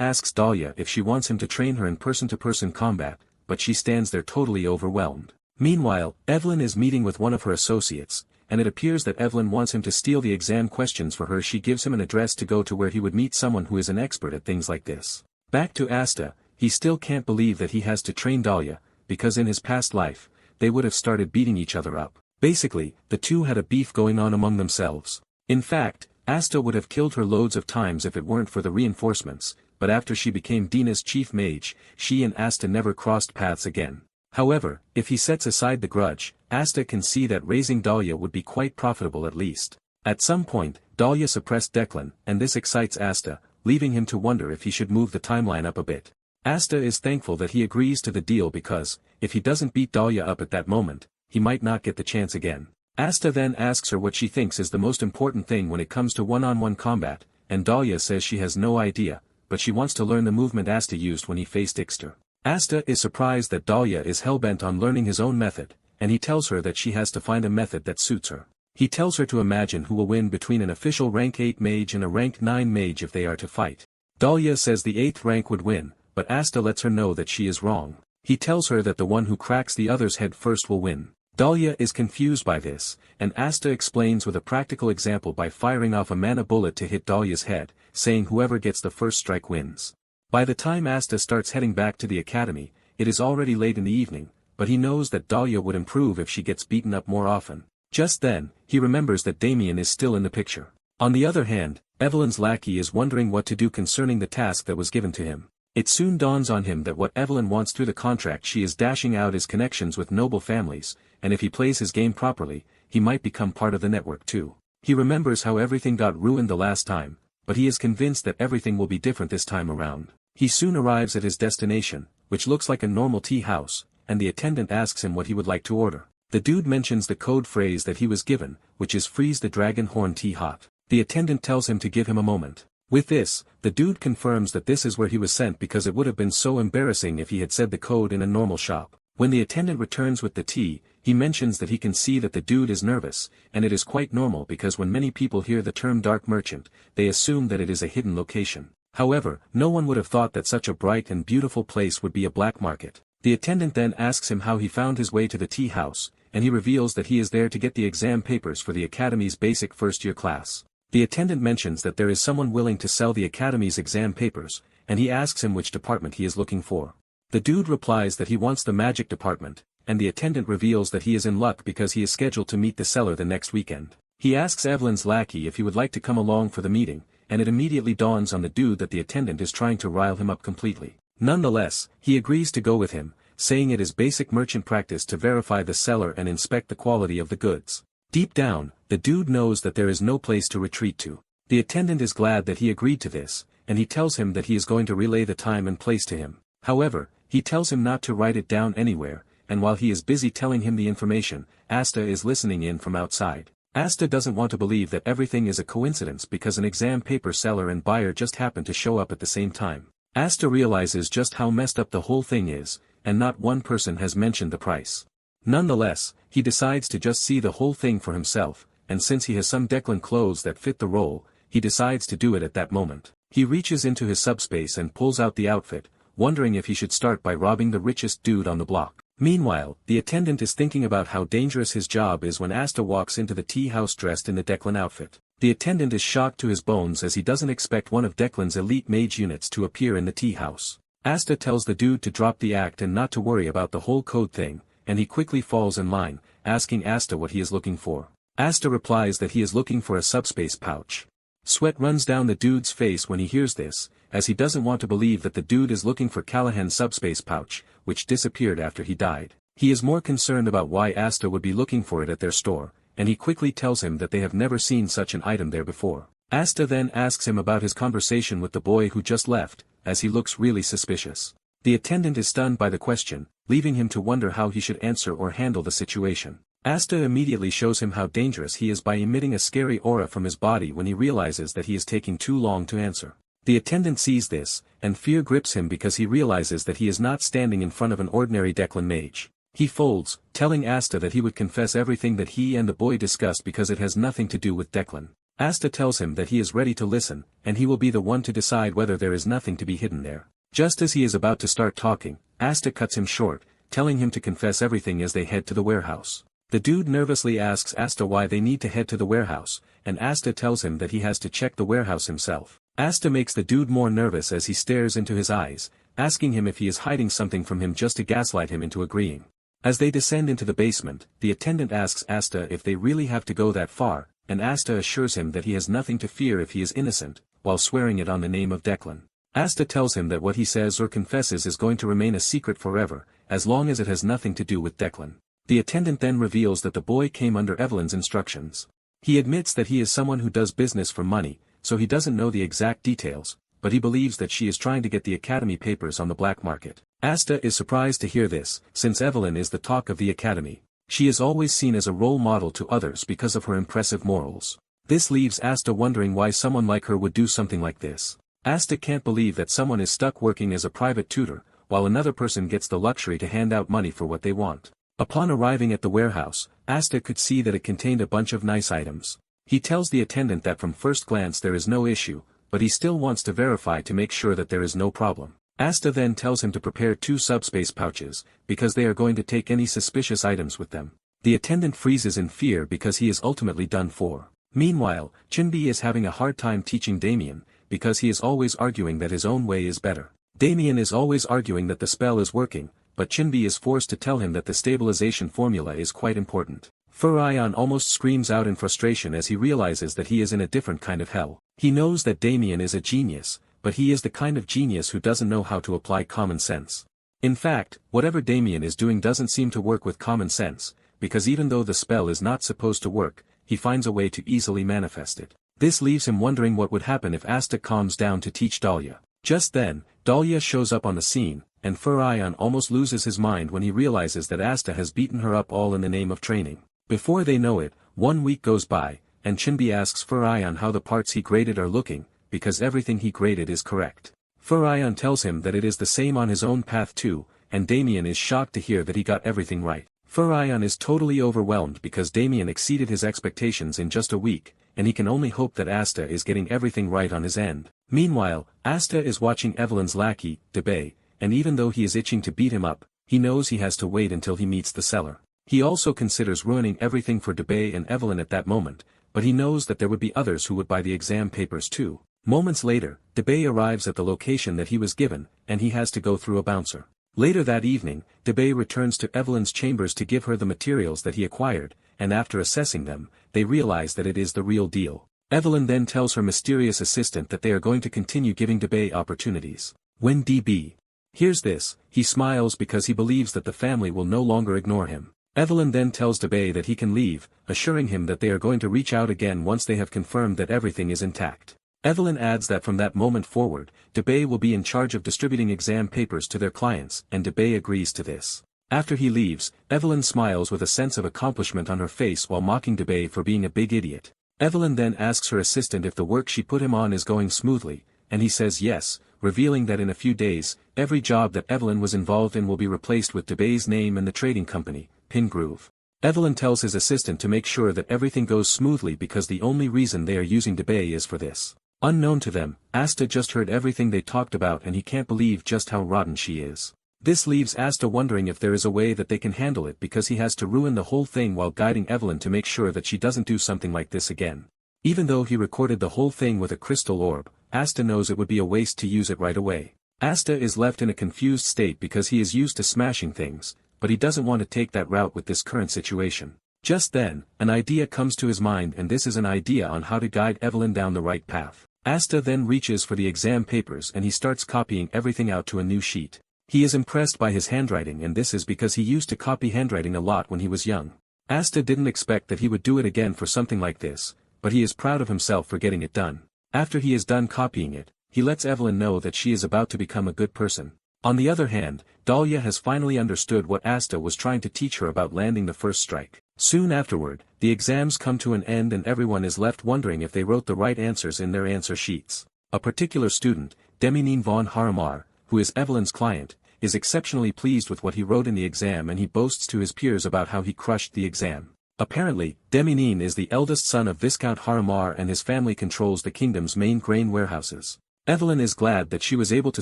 asks Dahlia if she wants him to train her in person-to-person combat, but she stands there totally overwhelmed. Meanwhile, Evelyn is meeting with one of her associates, and it appears that Evelyn wants him to steal the exam questions for her. She gives him an address to go to where he would meet someone who is an expert at things like this. Back to Asta, he still can't believe that he has to train Dahlia, because in his past life, they would have started beating each other up. Basically, the two had a beef going on among themselves. In fact, Asta would have killed her loads of times if it weren't for the reinforcements, but after she became Dina's chief mage, she and Asta never crossed paths again. However, if he sets aside the grudge, Asta can see that raising Dahlia would be quite profitable at least. At some point, Dahlia suppressed Declan, and this excites Asta, leaving him to wonder if he should move the timeline up a bit. Asta is thankful that he agrees to the deal because, if he doesn't beat Dahlia up at that moment, he might not get the chance again. Asta then asks her what she thinks is the most important thing when it comes to one-on-one combat, and Dahlia says she has no idea, but she wants to learn the movement Asta used when he faced Ixter. Asta is surprised that Dahlia is hellbent on learning his own method, and he tells her that she has to find a method that suits her. He tells her to imagine who will win between an official rank 8 mage and a rank 9 mage if they are to fight. Dahlia says the 8th rank would win, but Asta lets her know that she is wrong. He tells her that the one who cracks the other's head first will win. Dahlia is confused by this, and Asta explains with a practical example by firing off a mana bullet to hit Dahlia's head, saying whoever gets the first strike wins. By the time Asta starts heading back to the academy, it is already late in the evening, but he knows that Dahlia would improve if she gets beaten up more often. Just then, he remembers that Damian is still in the picture. On the other hand, Evelyn's lackey is wondering what to do concerning the task that was given to him. It soon dawns on him that what Evelyn wants through the contract she is dashing out is connections with noble families, and if he plays his game properly, he might become part of the network too. He remembers how everything got ruined the last time, but he is convinced that everything will be different this time around. He soon arrives at his destination, which looks like a normal tea house, and the attendant asks him what he would like to order. The dude mentions the code phrase that he was given, which is freeze the dragon horn tea hot. The attendant tells him to give him a moment. With this, the dude confirms that this is where he was sent because it would have been so embarrassing if he had said the code in a normal shop. When the attendant returns with the tea, he mentions that he can see that the dude is nervous, and it is quite normal because when many people hear the term dark merchant, they assume that it is a hidden location. However, no one would have thought that such a bright and beautiful place would be a black market. The attendant then asks him how he found his way to the tea house, and he reveals that he is there to get the exam papers for the academy's basic first-year class. The attendant mentions that there is someone willing to sell the academy's exam papers, and he asks him which department he is looking for. The dude replies that he wants the magic department, and the attendant reveals that he is in luck because he is scheduled to meet the seller the next weekend. He asks Evelyn's lackey if he would like to come along for the meeting, and it immediately dawns on the dude that the attendant is trying to rile him up completely. Nonetheless, he agrees to go with him, saying it is basic merchant practice to verify the seller and inspect the quality of the goods. Deep down, the dude knows that there is no place to retreat to. The attendant is glad that he agreed to this, and he tells him that he is going to relay the time and place to him. However, he tells him not to write it down anywhere, and while he is busy telling him the information, Asta is listening in from outside. Asta doesn't want to believe that everything is a coincidence because an exam paper seller and buyer just happen to show up at the same time. Asta realizes just how messed up the whole thing is, and not one person has mentioned the price. Nonetheless, he decides to just see the whole thing for himself, and since he has some Declan clothes that fit the role, he decides to do it at that moment. He reaches into his subspace and pulls out the outfit, wondering if he should start by robbing the richest dude on the block. Meanwhile, the attendant is thinking about how dangerous his job is when Asta walks into the tea house dressed in the Declan outfit. The attendant is shocked to his bones as he doesn't expect one of Declan's elite mage units to appear in the tea house. Asta tells the dude to drop the act and not to worry about the whole code thing, and he quickly falls in line, asking Asta what he is looking for. Asta replies that he is looking for a subspace pouch. Sweat runs down the dude's face when he hears this, as he doesn't want to believe that the dude is looking for Callahan's subspace pouch, which disappeared after he died. He is more concerned about why Asta would be looking for it at their store, and he quickly tells him that they have never seen such an item there before. Asta then asks him about his conversation with the boy who just left, as he looks really suspicious. The attendant is stunned by the question, leaving him to wonder how he should answer or handle the situation. Asta immediately shows him how dangerous he is by emitting a scary aura from his body when he realizes that he is taking too long to answer. The attendant sees this, and fear grips him because he realizes that he is not standing in front of an ordinary Declan mage. He folds, telling Asta that he would confess everything that he and the boy discussed because it has nothing to do with Declan. Asta tells him that he is ready to listen, and he will be the one to decide whether there is nothing to be hidden there. Just as he is about to start talking, Asta cuts him short, telling him to confess everything as they head to the warehouse. The dude nervously asks Asta why they need to head to the warehouse, and Asta tells him that he has to check the warehouse himself. Asta makes the dude more nervous as he stares into his eyes, asking him if he is hiding something from him just to gaslight him into agreeing. As they descend into the basement, the attendant asks Asta if they really have to go that far, and Asta assures him that he has nothing to fear if he is innocent, while swearing it on the name of Declan. Asta tells him that what he says or confesses is going to remain a secret forever, as long as it has nothing to do with Declan. The attendant then reveals that the boy came under Evelyn's instructions. He admits that he is someone who does business for money, so he doesn't know the exact details, but he believes that she is trying to get the academy papers on the black market. Asta is surprised to hear this, since Evelyn is the talk of the academy. She is always seen as a role model to others because of her impressive morals. This leaves Asta wondering why someone like her would do something like this. Asta can't believe that someone is stuck working as a private tutor, while another person gets the luxury to hand out money for what they want. Upon arriving at the warehouse, Asta could see that it contained a bunch of nice items. He tells the attendant that from first glance there is no issue, but he still wants to verify to make sure that there is no problem. Asta then tells him to prepare 2 subspace pouches, because they are going to take any suspicious items with them. The attendant freezes in fear because he is ultimately done for. Meanwhile, Chinbi is having a hard time teaching Damian, because he is always arguing that his own way is better. Damian is always arguing that the spell is working, but Chinbi is forced to tell him that the stabilization formula is quite important. Faren almost screams out in frustration as he realizes that he is in a different kind of hell. He knows that Damian is a genius, but he is the kind of genius who doesn't know how to apply common sense. In fact, whatever Damian is doing doesn't seem to work with common sense, because even though the spell is not supposed to work, he finds a way to easily manifest it. This leaves him wondering what would happen if Asta calms down to teach Dahlia. Just then, Dahlia shows up on the scene, and Faren almost loses his mind when he realizes that Asta has beaten her up all in the name of training. Before they know it, 1 week goes by, and Chinbi asks Faren how the parts he graded are looking, because everything he graded is correct. Faren tells him that it is the same on his own path too, and Damian is shocked to hear that he got everything right. Faren is totally overwhelmed because Damian exceeded his expectations in just a week, and he can only hope that Asta is getting everything right on his end. Meanwhile, Asta is watching Evelyn's lackey, Debay, and even though he is itching to beat him up, he knows he has to wait until he meets the seller. He also considers ruining everything for Debay and Evelyn at that moment, but he knows that there would be others who would buy the exam papers too. Moments later, Debay arrives at the location that he was given, and he has to go through a bouncer. Later that evening, Debay returns to Evelyn's chambers to give her the materials that he acquired, and after assessing them, they realize that it is the real deal. Evelyn then tells her mysterious assistant that they are going to continue giving Debay opportunities. When DB hears this, he smiles because he believes that the family will no longer ignore him. Evelyn then tells Debay that he can leave, assuring him that they are going to reach out again once they have confirmed that everything is intact. Evelyn adds that from that moment forward, Debay will be in charge of distributing exam papers to their clients, and Debay agrees to this. After he leaves, Evelyn smiles with a sense of accomplishment on her face while mocking Debay for being a big idiot. Evelyn then asks her assistant if the work she put him on is going smoothly, and he says yes, revealing that in a few days, every job that Evelyn was involved in will be replaced with Debay's name and the trading company, Pingroove. Evelyn tells his assistant to make sure that everything goes smoothly because the only reason they are using Debay is for this. Unknown to them, Asta just heard everything they talked about and he can't believe just how rotten she is. This leaves Asta wondering if there is a way that they can handle it because he has to ruin the whole thing while guiding Evelyn to make sure that she doesn't do something like this again. Even though he recorded the whole thing with a crystal orb, Asta knows it would be a waste to use it right away. Asta is left in a confused state because he is used to smashing things, but he doesn't want to take that route with this current situation. Just then, an idea comes to his mind and this is an idea on how to guide Evelyn down the right path. Asta then reaches for the exam papers and he starts copying everything out to a new sheet. He is impressed by his handwriting and this is because he used to copy handwriting a lot when he was young. Asta didn't expect that he would do it again for something like this, but he is proud of himself for getting it done. After he is done copying it, he lets Evelyn know that she is about to become a good person. On the other hand, Dahlia has finally understood what Asta was trying to teach her about landing the first strike. Soon afterward, the exams come to an end and everyone is left wondering if they wrote the right answers in their answer sheets. A particular student, Damian von Haramar, who is Evelyn's client, is exceptionally pleased with what he wrote in the exam, and he boasts to his peers about how he crushed the exam. Apparently, Damian is the eldest son of Viscount Haramar, and his family controls the kingdom's main grain warehouses. Evelyn is glad that she was able to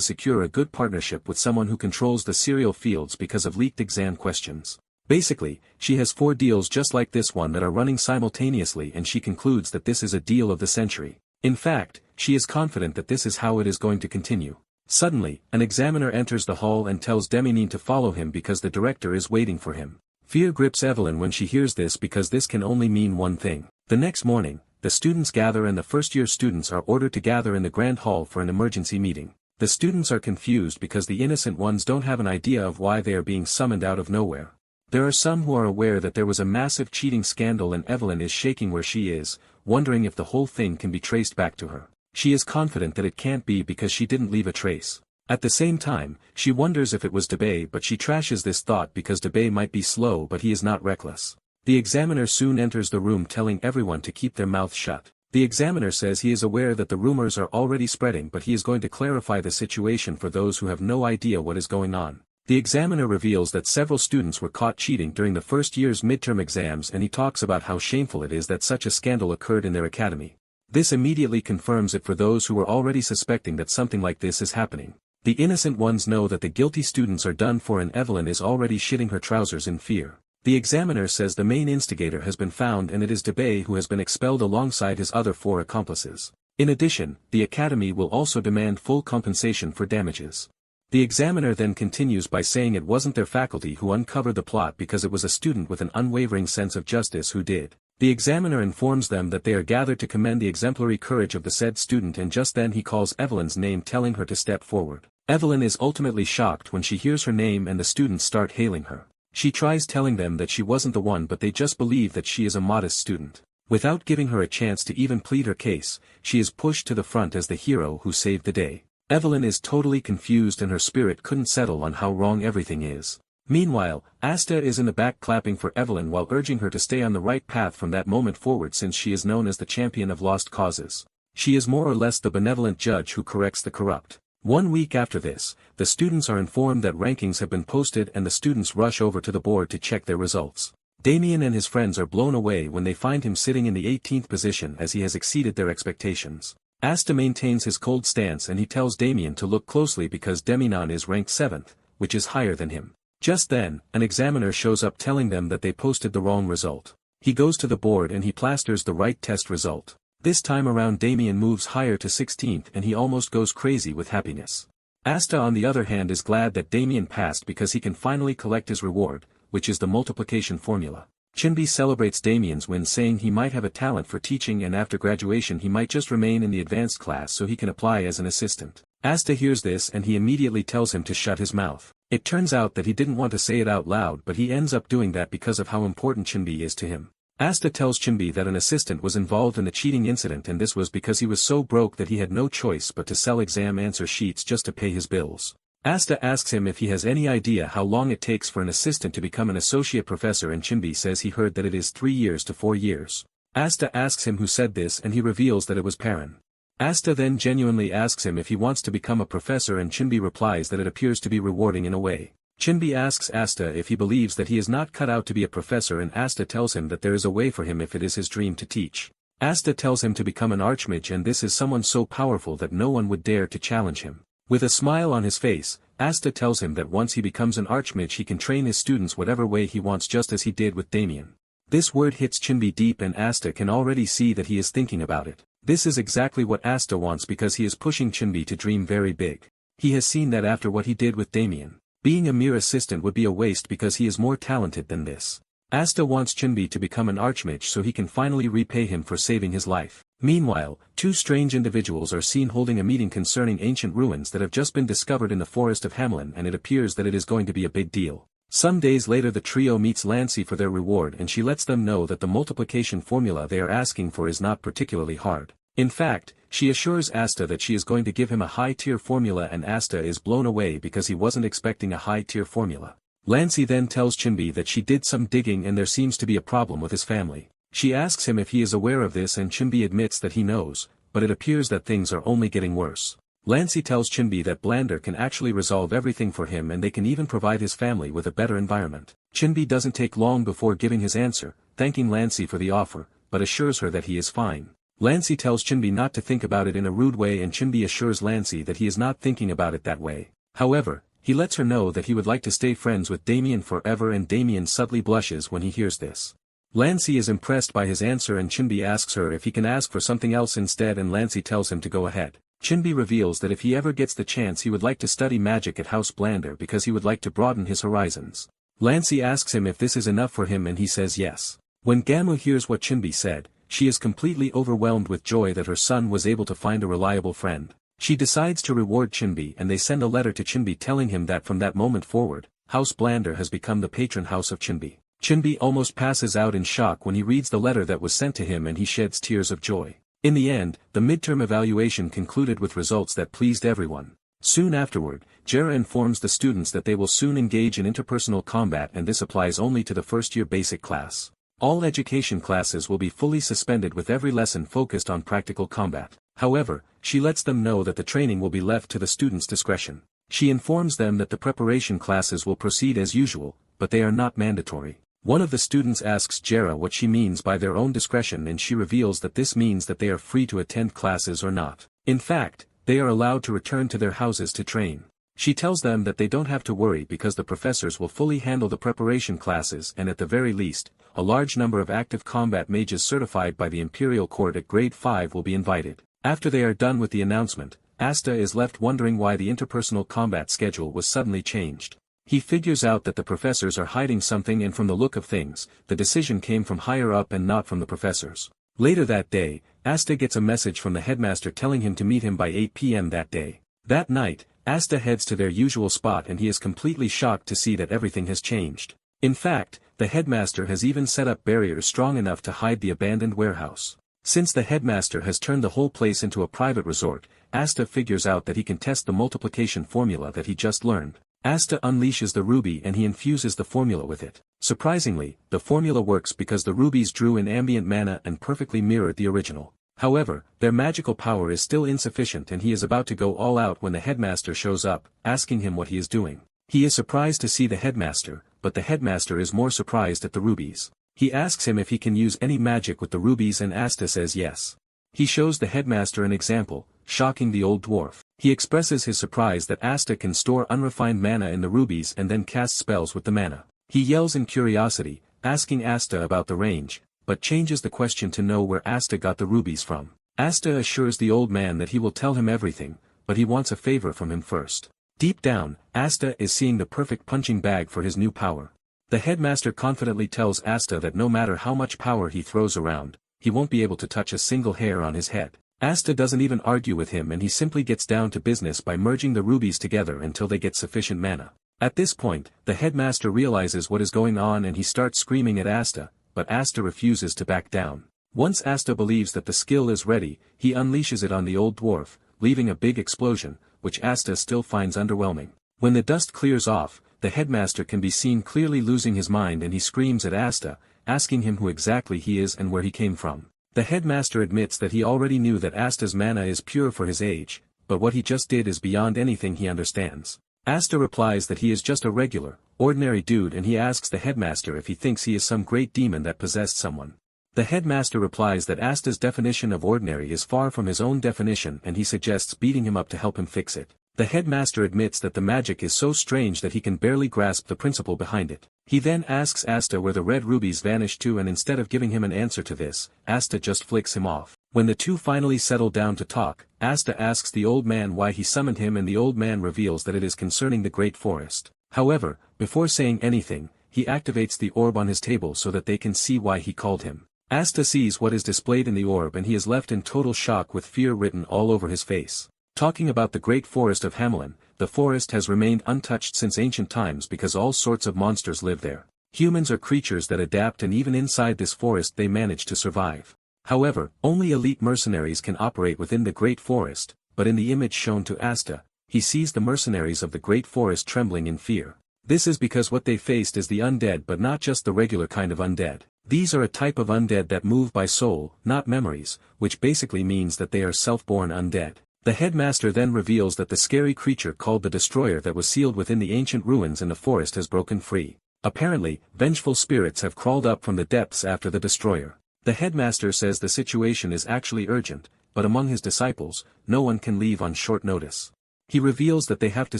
secure a good partnership with someone who controls the cereal fields because of leaked exam questions. Basically, she has 4 deals just like this one that are running simultaneously, and she concludes that this is a deal of the century. In fact, she is confident that this is how it is going to continue. Suddenly, an examiner enters the hall and tells Damian to follow him because the director is waiting for him. Fear grips Evelyn when she hears this because this can only mean one thing. The next morning, the students gather and the first-year students are ordered to gather in the grand hall for an emergency meeting. The students are confused because the innocent ones don't have an idea of why they are being summoned out of nowhere. There are some who are aware that there was a massive cheating scandal, and Evelyn is shaking where she is, wondering if the whole thing can be traced back to her. She is confident that it can't be because she didn't leave a trace. At the same time, she wonders if it was Debay, but she trashes this thought because Debay might be slow, but he is not reckless. The examiner soon enters the room telling everyone to keep their mouths shut. The examiner says he is aware that the rumors are already spreading, but he is going to clarify the situation for those who have no idea what is going on. The examiner reveals that several students were caught cheating during the first year's midterm exams, and he talks about how shameful it is that such a scandal occurred in their academy. This immediately confirms it for those who were already suspecting that something like this is happening. The innocent ones know that the guilty students are done for, and Evelyn is already shitting her trousers in fear. The examiner says the main instigator has been found, and it is Debay who has been expelled alongside his other 4 accomplices. In addition, the academy will also demand full compensation for damages. The examiner then continues by saying it wasn't their faculty who uncovered the plot because it was a student with an unwavering sense of justice who did. The examiner informs them that they are gathered to commend the exemplary courage of the said student, and just then he calls Evelyn's name, telling her to step forward. Evelyn is ultimately shocked when she hears her name and the students start hailing her. She tries telling them that she wasn't the one, but they just believe that she is a modest student. Without giving her a chance to even plead her case, she is pushed to the front as the hero who saved the day. Evelyn is totally confused and her spirit couldn't settle on how wrong everything is. Meanwhile, Asta is in the back clapping for Evelyn while urging her to stay on the right path from that moment forward, since she is known as the champion of lost causes. She is more or less the benevolent judge who corrects the corrupt. 1 week after this, the students are informed that rankings have been posted, and the students rush over to the board to check their results. Damian and his friends are blown away when they find him sitting in the 18th position, as he has exceeded their expectations. Asta maintains his cold stance and he tells Damian to look closely because Damian is ranked 7th, which is higher than him. Just then, an examiner shows up telling them that they posted the wrong result. He goes to the board and he plasters the right test result. This time around Damian moves higher to 16th and he almost goes crazy with happiness. Asta on the other hand is glad that Damian passed because he can finally collect his reward, which is the multiplication formula. Chinbi celebrates Damian's win, saying he might have a talent for teaching and after graduation he might just remain in the advanced class so he can apply as an assistant. Asta hears this and he immediately tells him to shut his mouth. It turns out that he didn't want to say it out loud, but he ends up doing that because of how important Chinbi is to him. Asta tells Chinbi that an assistant was involved in the cheating incident, and this was because he was so broke that he had no choice but to sell exam answer sheets just to pay his bills. Asta asks him if he has any idea how long it takes for an assistant to become an associate professor, and Chinbi says he heard that it is 3 years to 4 years. Asta asks him who said this and he reveals that it was Faren. Asta then genuinely asks him if he wants to become a professor, and Chinbi replies that it appears to be rewarding in a way. Chinbi asks Asta if he believes that he is not cut out to be a professor, and Asta tells him that there is a way for him if it is his dream to teach. Asta tells him to become an archmage, and this is someone so powerful that no one would dare to challenge him. With a smile on his face, Asta tells him that once he becomes an archmage he can train his students whatever way he wants, just as he did with Damian. This word hits Chinbi deep and Asta can already see that he is thinking about it. This is exactly what Asta wants because he is pushing Chinbi to dream very big. He has seen that after what he did with Damian. Being a mere assistant would be a waste because he is more talented than this. Asta wants Chinbi to become an archmage so he can finally repay him for saving his life. Meanwhile, 2 strange individuals are seen holding a meeting concerning ancient ruins that have just been discovered in the forest of Hamelin, and it appears that it is going to be a big deal. Some days later the trio meets Lancy for their reward, and she lets them know that the multiplication formula they are asking for is not particularly hard. In fact, she assures Asta that she is going to give him a high-tier formula, and Asta is blown away because he wasn't expecting a high-tier formula. Lancy then tells Chinbi that she did some digging and there seems to be a problem with his family. She asks him if he is aware of this, and Chinbi admits that he knows, but it appears that things are only getting worse. Lancy tells Chinbi that Blander can actually resolve everything for him and they can even provide his family with a better environment. Chinbi doesn't take long before giving his answer, thanking Lancy for the offer, but assures her that he is fine. Lancy tells Chinbi not to think about it in a rude way and Chinbi assures Lancy that he is not thinking about it that way. However, he lets her know that he would like to stay friends with Damian forever and Damian subtly blushes when he hears this. Lancy is impressed by his answer and Chinbi asks her if he can ask for something else instead and Lancy tells him to go ahead. Chinbi reveals that if he ever gets the chance he would like to study magic at House Blander because he would like to broaden his horizons. Lancy asks him if this is enough for him and he says yes. When Gamu hears what Chinbi said, she is completely overwhelmed with joy that her son was able to find a reliable friend. She decides to reward Chinbi and they send a letter to Chinbi telling him that from that moment forward, House Blander has become the patron house of Chinbi. Chinbi almost passes out in shock when he reads the letter that was sent to him and he sheds tears of joy. In the end, the midterm evaluation concluded with results that pleased everyone. Soon afterward, Jara informs the students that they will soon engage in interpersonal combat and this applies only to the first-year basic class. All education classes will be fully suspended with every lesson focused on practical combat. However, she lets them know that the training will be left to the students' discretion. She informs them that the preparation classes will proceed as usual, but they are not mandatory. One of the students asks Jara what she means by their own discretion and she reveals that this means that they are free to attend classes or not. In fact, they are allowed to return to their houses to train. She tells them that they don't have to worry because the professors will fully handle the preparation classes and at the very least, a large number of active combat mages certified by the Imperial Court at grade 5 will be invited. After they are done with the announcement, Asta is left wondering why the interpersonal combat schedule was suddenly changed. He figures out that the professors are hiding something and from the look of things, the decision came from higher up and not from the professors. Later that day, Asta gets a message from the headmaster telling him to meet him by 8 p.m. that day. That night, Asta heads to their usual spot and he is completely shocked to see that everything has changed. In fact, the headmaster has even set up barriers strong enough to hide the abandoned warehouse. Since the headmaster has turned the whole place into a private resort, Asta figures out that he can test the multiplication formula that he just learned. Asta unleashes the ruby and he infuses the formula with it. Surprisingly, the formula works because the rubies drew in ambient mana and perfectly mirrored the original. However, their magical power is still insufficient and he is about to go all out when the headmaster shows up, asking him what he is doing. He is surprised to see the headmaster, but the headmaster is more surprised at the rubies. He asks him if he can use any magic with the rubies and Asta says yes. He shows the headmaster an example, shocking the old dwarf. He expresses his surprise that Asta can store unrefined mana in the rubies and then cast spells with the mana. He yells in curiosity, asking Asta about the range, but changes the question to know where Asta got the rubies from. Asta assures the old man that he will tell him everything, but he wants a favor from him first. Deep down, Asta is seeing the perfect punching bag for his new power. The headmaster confidently tells Asta that no matter how much power he throws around, he won't be able to touch a single hair on his head. Asta doesn't even argue with him and he simply gets down to business by merging the rubies together until they get sufficient mana. At this point, the headmaster realizes what is going on and he starts screaming at Asta, but Asta refuses to back down. Once Asta believes that the skill is ready, he unleashes it on the old dwarf, leaving a big explosion, which Asta still finds underwhelming. When the dust clears off, the headmaster can be seen clearly losing his mind and he screams at Asta, asking him who exactly he is and where he came from. The headmaster admits that he already knew that Asta's mana is pure for his age, but what he just did is beyond anything he understands. Asta replies that he is just a regular, ordinary dude and he asks the headmaster if he thinks he is some great demon that possessed someone. The headmaster replies that Asta's definition of ordinary is far from his own definition and he suggests beating him up to help him fix it. The headmaster admits that the magic is so strange that he can barely grasp the principle behind it. He then asks Asta where the red rubies vanished to and instead of giving him an answer to this, Asta just flicks him off. When the two finally settle down to talk, Asta asks the old man why he summoned him and the old man reveals that it is concerning the great forest. However, before saying anything, he activates the orb on his table so that they can see why he called him. Asta sees what is displayed in the orb and he is left in total shock with fear written all over his face. Talking about the great forest of Hamelin, the forest has remained untouched since ancient times because all sorts of monsters live there. Humans are creatures that adapt and even inside this forest they manage to survive. However, only elite mercenaries can operate within the great forest, but in the image shown to Asta, he sees the mercenaries of the great forest trembling in fear. This is because what they faced is the undead but not just the regular kind of undead. These are a type of undead that move by soul, not memories, which basically means that they are self-born undead. The headmaster then reveals that the scary creature called the Destroyer that was sealed within the ancient ruins in the forest has broken free. Apparently, vengeful spirits have crawled up from the depths after the Destroyer. The headmaster says the situation is actually urgent, but among his disciples, no one can leave on short notice. He reveals that they have to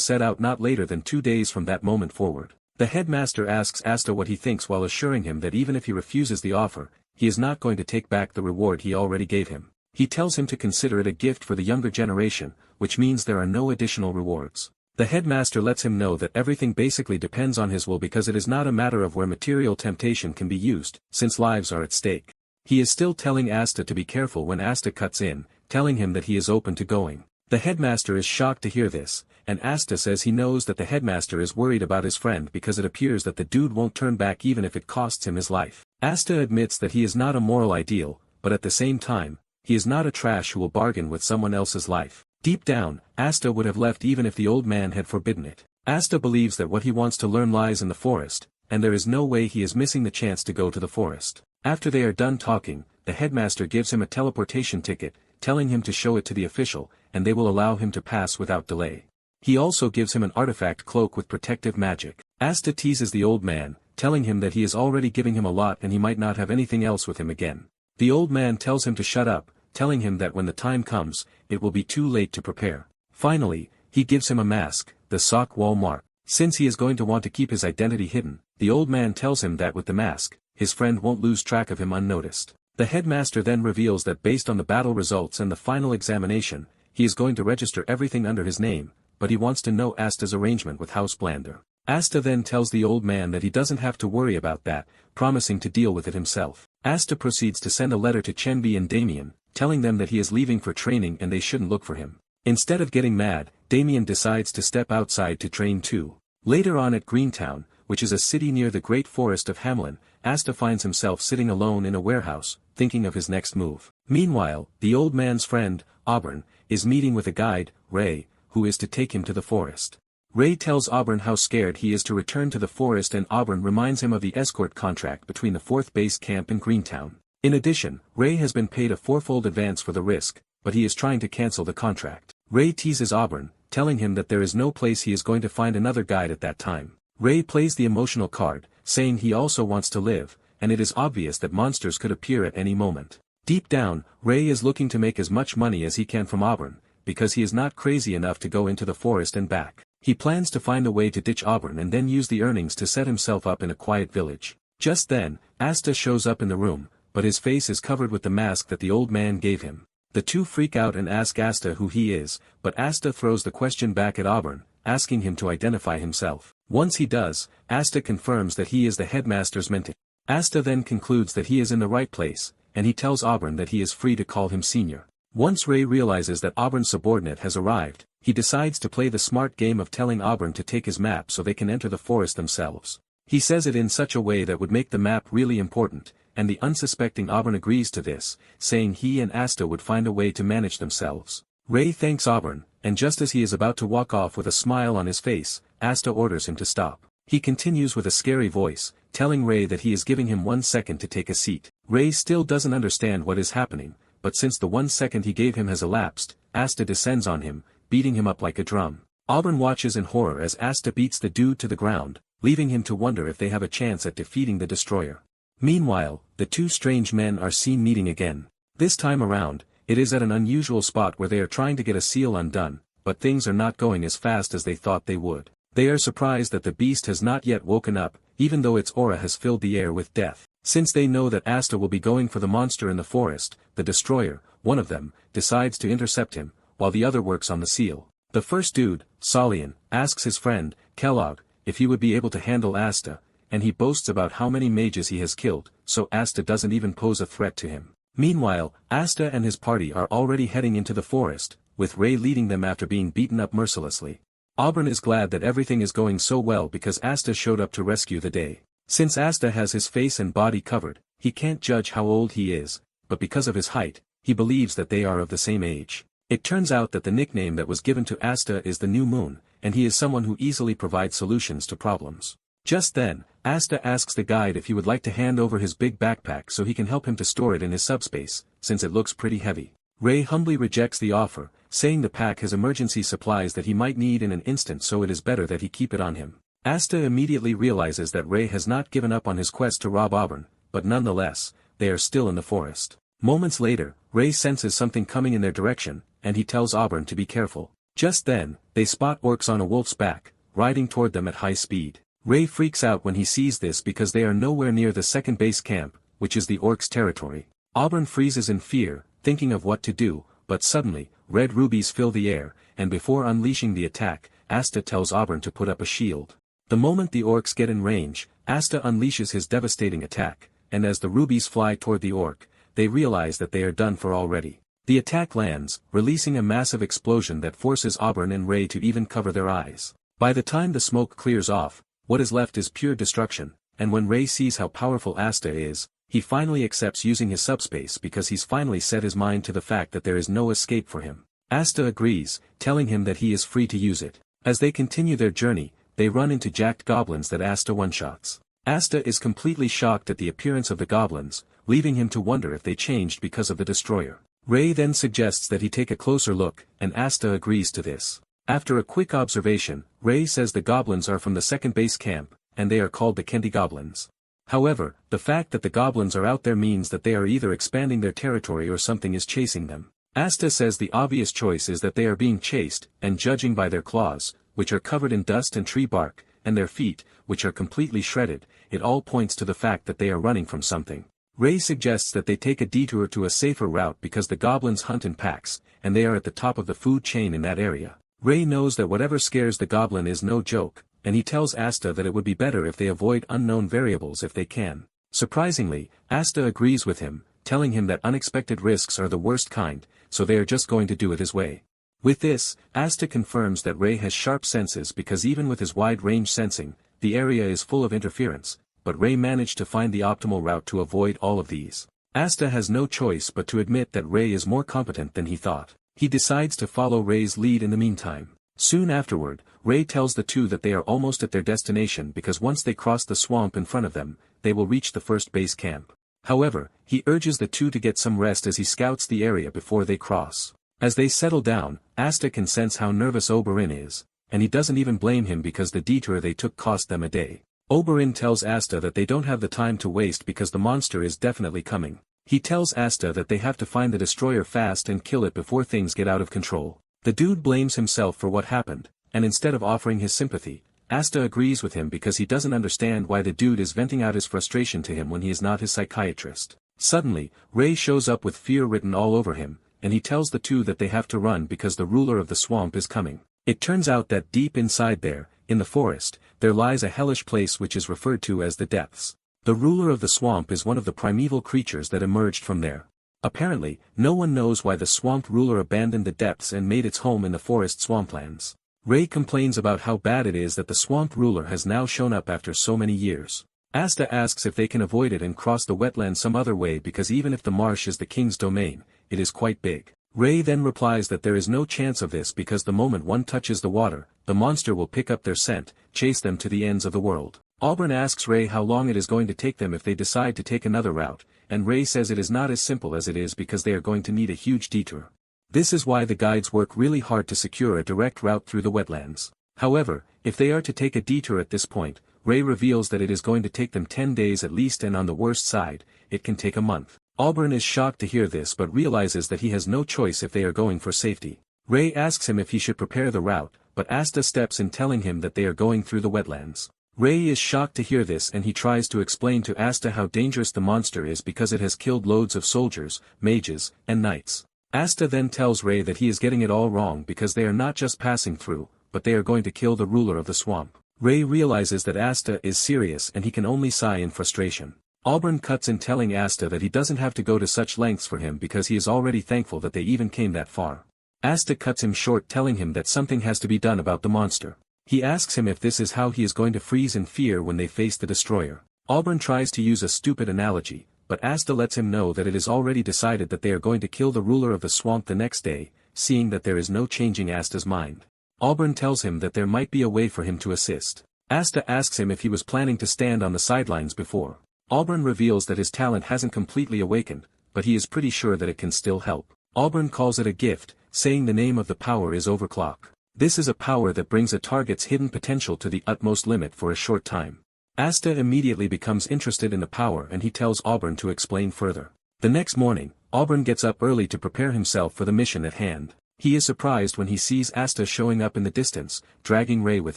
set out not later than 2 days from that moment forward. The headmaster asks Asta what he thinks while assuring him that even if he refuses the offer, he is not going to take back the reward he already gave him. He tells him to consider it a gift for the younger generation, which means there are no additional rewards. The headmaster lets him know that everything basically depends on his will because it is not a matter of where material temptation can be used, since lives are at stake. He is still telling Asta to be careful when Asta cuts in, telling him that he is open to going. The headmaster is shocked to hear this, and Asta says he knows that the headmaster is worried about his friend because it appears that the dude won't turn back even if it costs him his life. Asta admits that he is not a moral ideal, but at the same time, he is not a trash who will bargain with someone else's life. Deep down, Asta would have left even if the old man had forbidden it. Asta believes that what he wants to learn lies in the forest, and there is no way he is missing the chance to go to the forest. After they are done talking, the headmaster gives him a teleportation ticket, telling him to show it to the official, and they will allow him to pass without delay. He also gives him an artifact cloak with protective magic. Asta teases the old man, telling him that he is already giving him a lot and he might not have anything else with him again. The old man tells him to shut up, telling him that when the time comes, it will be too late to prepare. Finally, he gives him a mask, the sock wall mark. Since he is going to want to keep his identity hidden, the old man tells him that with the mask, his friend won't lose track of him unnoticed. The headmaster then reveals that based on the battle results and the final examination, he is going to register everything under his name, but he wants to know Asta's arrangement with House Blander. Asta then tells the old man that he doesn't have to worry about that, promising to deal with it himself. Asta proceeds to send a letter to Chenbi and Damian, telling them that he is leaving for training and they shouldn't look for him. Instead of getting mad, Damian decides to step outside to train too. Later on at Greentown, which is a city near the great forest of Hamlin, Asta finds himself sitting alone in a warehouse, thinking of his next move. Meanwhile, the old man's friend, Auburn, is meeting with a guide, Ray, who is to take him to the forest. Ray tells Auburn how scared he is to return to the forest and Auburn reminds him of the escort contract between the 4th base camp and Greentown. In addition, Ray has been paid a 4-fold advance for the risk, but he is trying to cancel the contract. Ray teases Auburn, telling him that there is no place he is going to find another guide at that time. Ray plays the emotional card, saying he also wants to live, and it is obvious that monsters could appear at any moment. Deep down, Ray is looking to make as much money as he can from Auburn, because he is not crazy enough to go into the forest and back. He plans to find a way to ditch Auburn and then use the earnings to set himself up in a quiet village. Just then, Asta shows up in the room, but his face is covered with the mask that the old man gave him. The two freak out and ask Asta who he is, but Asta throws the question back at Auburn, asking him to identify himself. Once he does, Asta confirms that he is the headmaster's mentee. Asta then concludes that he is in the right place, and he tells Auburn that he is free to call him senior. Once Ray realizes that Auburn's subordinate has arrived, he decides to play the smart game of telling Auburn to take his map so they can enter the forest themselves. He says it in such a way that would make the map really important, and the unsuspecting Auburn agrees to this, saying he and Asta would find a way to manage themselves. Ray thanks Auburn, and just as he is about to walk off with a smile on his face, Asta orders him to stop. He continues with a scary voice, telling Ray that he is giving him 1 second to take a seat. Ray still doesn't understand what is happening, but since the 1 second he gave him has elapsed, Asta descends on him, beating him up like a drum. Auburn watches in horror as Asta beats the dude to the ground, leaving him to wonder if they have a chance at defeating the destroyer. Meanwhile, the two strange men are seen meeting again. This time around, it is at an unusual spot where they are trying to get a seal undone, but things are not going as fast as they thought they would. They are surprised that the beast has not yet woken up, even though its aura has filled the air with death. Since they know that Asta will be going for the monster in the forest, the destroyer, one of them, decides to intercept him, while the other works on the seal. The first dude, Solian, asks his friend, Kellogg, if he would be able to handle Asta, and he boasts about how many mages he has killed, so Asta doesn't even pose a threat to him. Meanwhile, Asta and his party are already heading into the forest, with Ray leading them after being beaten up mercilessly. Auburn is glad that everything is going so well because Asta showed up to rescue the day. Since Asta has his face and body covered, he can't judge how old he is, but because of his height, he believes that they are of the same age. It turns out that the nickname that was given to Asta is the New Moon, and he is someone who easily provides solutions to problems. Just then, Asta asks the guide if he would like to hand over his big backpack so he can help him to store it in his subspace, since it looks pretty heavy. Ray humbly rejects the offer, saying the pack has emergency supplies that he might need in an instant, so it is better that he keep it on him. Asta immediately realizes that Ray has not given up on his quest to rob Auburn, but nonetheless, they are still in the forest. Moments later, Ray senses something coming in their direction, and he tells Auburn to be careful. Just then, they spot orcs on a wolf's back, riding toward them at high speed. Ray freaks out when he sees this because they are nowhere near the second base camp, which is the orcs' territory. Auburn freezes in fear, thinking of what to do, but suddenly, red rubies fill the air, and before unleashing the attack, Asta tells Auburn to put up a shield. The moment the orcs get in range, Asta unleashes his devastating attack, and as the rubies fly toward the orc, they realize that they are done for already. The attack lands, releasing a massive explosion that forces Auburn and Ray to even cover their eyes. By the time the smoke clears off, what is left is pure destruction, and when Ray sees how powerful Asta is, he finally accepts using his subspace because he's finally set his mind to the fact that there is no escape for him. Asta agrees, telling him that he is free to use it. As they continue their journey, they run into jacked goblins that Asta one-shots. Asta is completely shocked at the appearance of the goblins, leaving him to wonder if they changed because of the destroyer. Ray then suggests that he take a closer look, and Asta agrees to this. After a quick observation, Ray says the goblins are from the second base camp, and they are called the Kenti goblins. However, the fact that the goblins are out there means that they are either expanding their territory or something is chasing them. Asta says the obvious choice is that they are being chased, and judging by their claws, which are covered in dust and tree bark, and their feet, which are completely shredded, it all points to the fact that they are running from something. Ray suggests that they take a detour to a safer route because the goblins hunt in packs, and they are at the top of the food chain in that area. Ray knows that whatever scares the goblin is no joke, and he tells Asta that it would be better if they avoid unknown variables if they can. Surprisingly, Asta agrees with him, telling him that unexpected risks are the worst kind, so they are just going to do it his way. With this, Asta confirms that Ray has sharp senses because even with his wide-range sensing, the area is full of interference, but Ray managed to find the optimal route to avoid all of these. Asta has no choice but to admit that Ray is more competent than he thought. He decides to follow Ray's lead in the meantime. Soon afterward, Ray tells the two that they are almost at their destination because once they cross the swamp in front of them, they will reach the first base camp. However, he urges the two to get some rest as he scouts the area before they cross. As they settle down, Asta can sense how nervous Oberyn is, and he doesn't even blame him because the detour they took cost them a day. Oberyn tells Asta that they don't have the time to waste because the monster is definitely coming. He tells Asta that they have to find the destroyer fast and kill it before things get out of control. The dude blames himself for what happened, and instead of offering his sympathy, Asta agrees with him because he doesn't understand why the dude is venting out his frustration to him when he is not his psychiatrist. Suddenly, Ray shows up with fear written all over him, and he tells the two that they have to run because the ruler of the swamp is coming. It turns out that deep inside there, in the forest, there lies a hellish place which is referred to as the depths. The ruler of the swamp is one of the primeval creatures that emerged from there. Apparently, no one knows why the swamp ruler abandoned the depths and made its home in the forest swamplands. Ray complains about how bad it is that the swamp ruler has now shown up after so many years. Asta asks if they can avoid it and cross the wetland some other way because even if the marsh is the king's domain, it is quite big. Ray then replies that there is no chance of this because the moment one touches the water, the monster will pick up their scent, chase them to the ends of the world. Auburn asks Ray how long it is going to take them if they decide to take another route, and Ray says it is not as simple as it is because they are going to need a huge detour. This is why the guides work really hard to secure a direct route through the wetlands. However, if they are to take a detour at this point, Ray reveals that it is going to take them 10 days at least, and on the worst side, it can take a month. Auburn is shocked to hear this but realizes that he has no choice if they are going for safety. Ray asks him if he should prepare the route, but Asta steps in telling him that they are going through the wetlands. Ray is shocked to hear this and he tries to explain to Asta how dangerous the monster is because it has killed loads of soldiers, mages, and knights. Asta then tells Ray that he is getting it all wrong because they are not just passing through, but they are going to kill the ruler of the swamp. Ray realizes that Asta is serious and he can only sigh in frustration. Auburn cuts in telling Asta that he doesn't have to go to such lengths for him because he is already thankful that they even came that far. Asta cuts him short telling him that something has to be done about the monster. He asks him if this is how he is going to freeze in fear when they face the destroyer. Auburn tries to use a stupid analogy, but Asta lets him know that it is already decided that they are going to kill the ruler of the swamp the next day, seeing that there is no changing Asta's mind. Auburn tells him that there might be a way for him to assist. Asta asks him if he was planning to stand on the sidelines before. Auburn reveals that his talent hasn't completely awakened, but he is pretty sure that it can still help. Auburn calls it a gift, saying the name of the power is Overclock. This is a power that brings a target's hidden potential to the utmost limit for a short time. Asta immediately becomes interested in the power and he tells Auburn to explain further. The next morning, Auburn gets up early to prepare himself for the mission at hand. He is surprised when he sees Asta showing up in the distance, dragging Ray with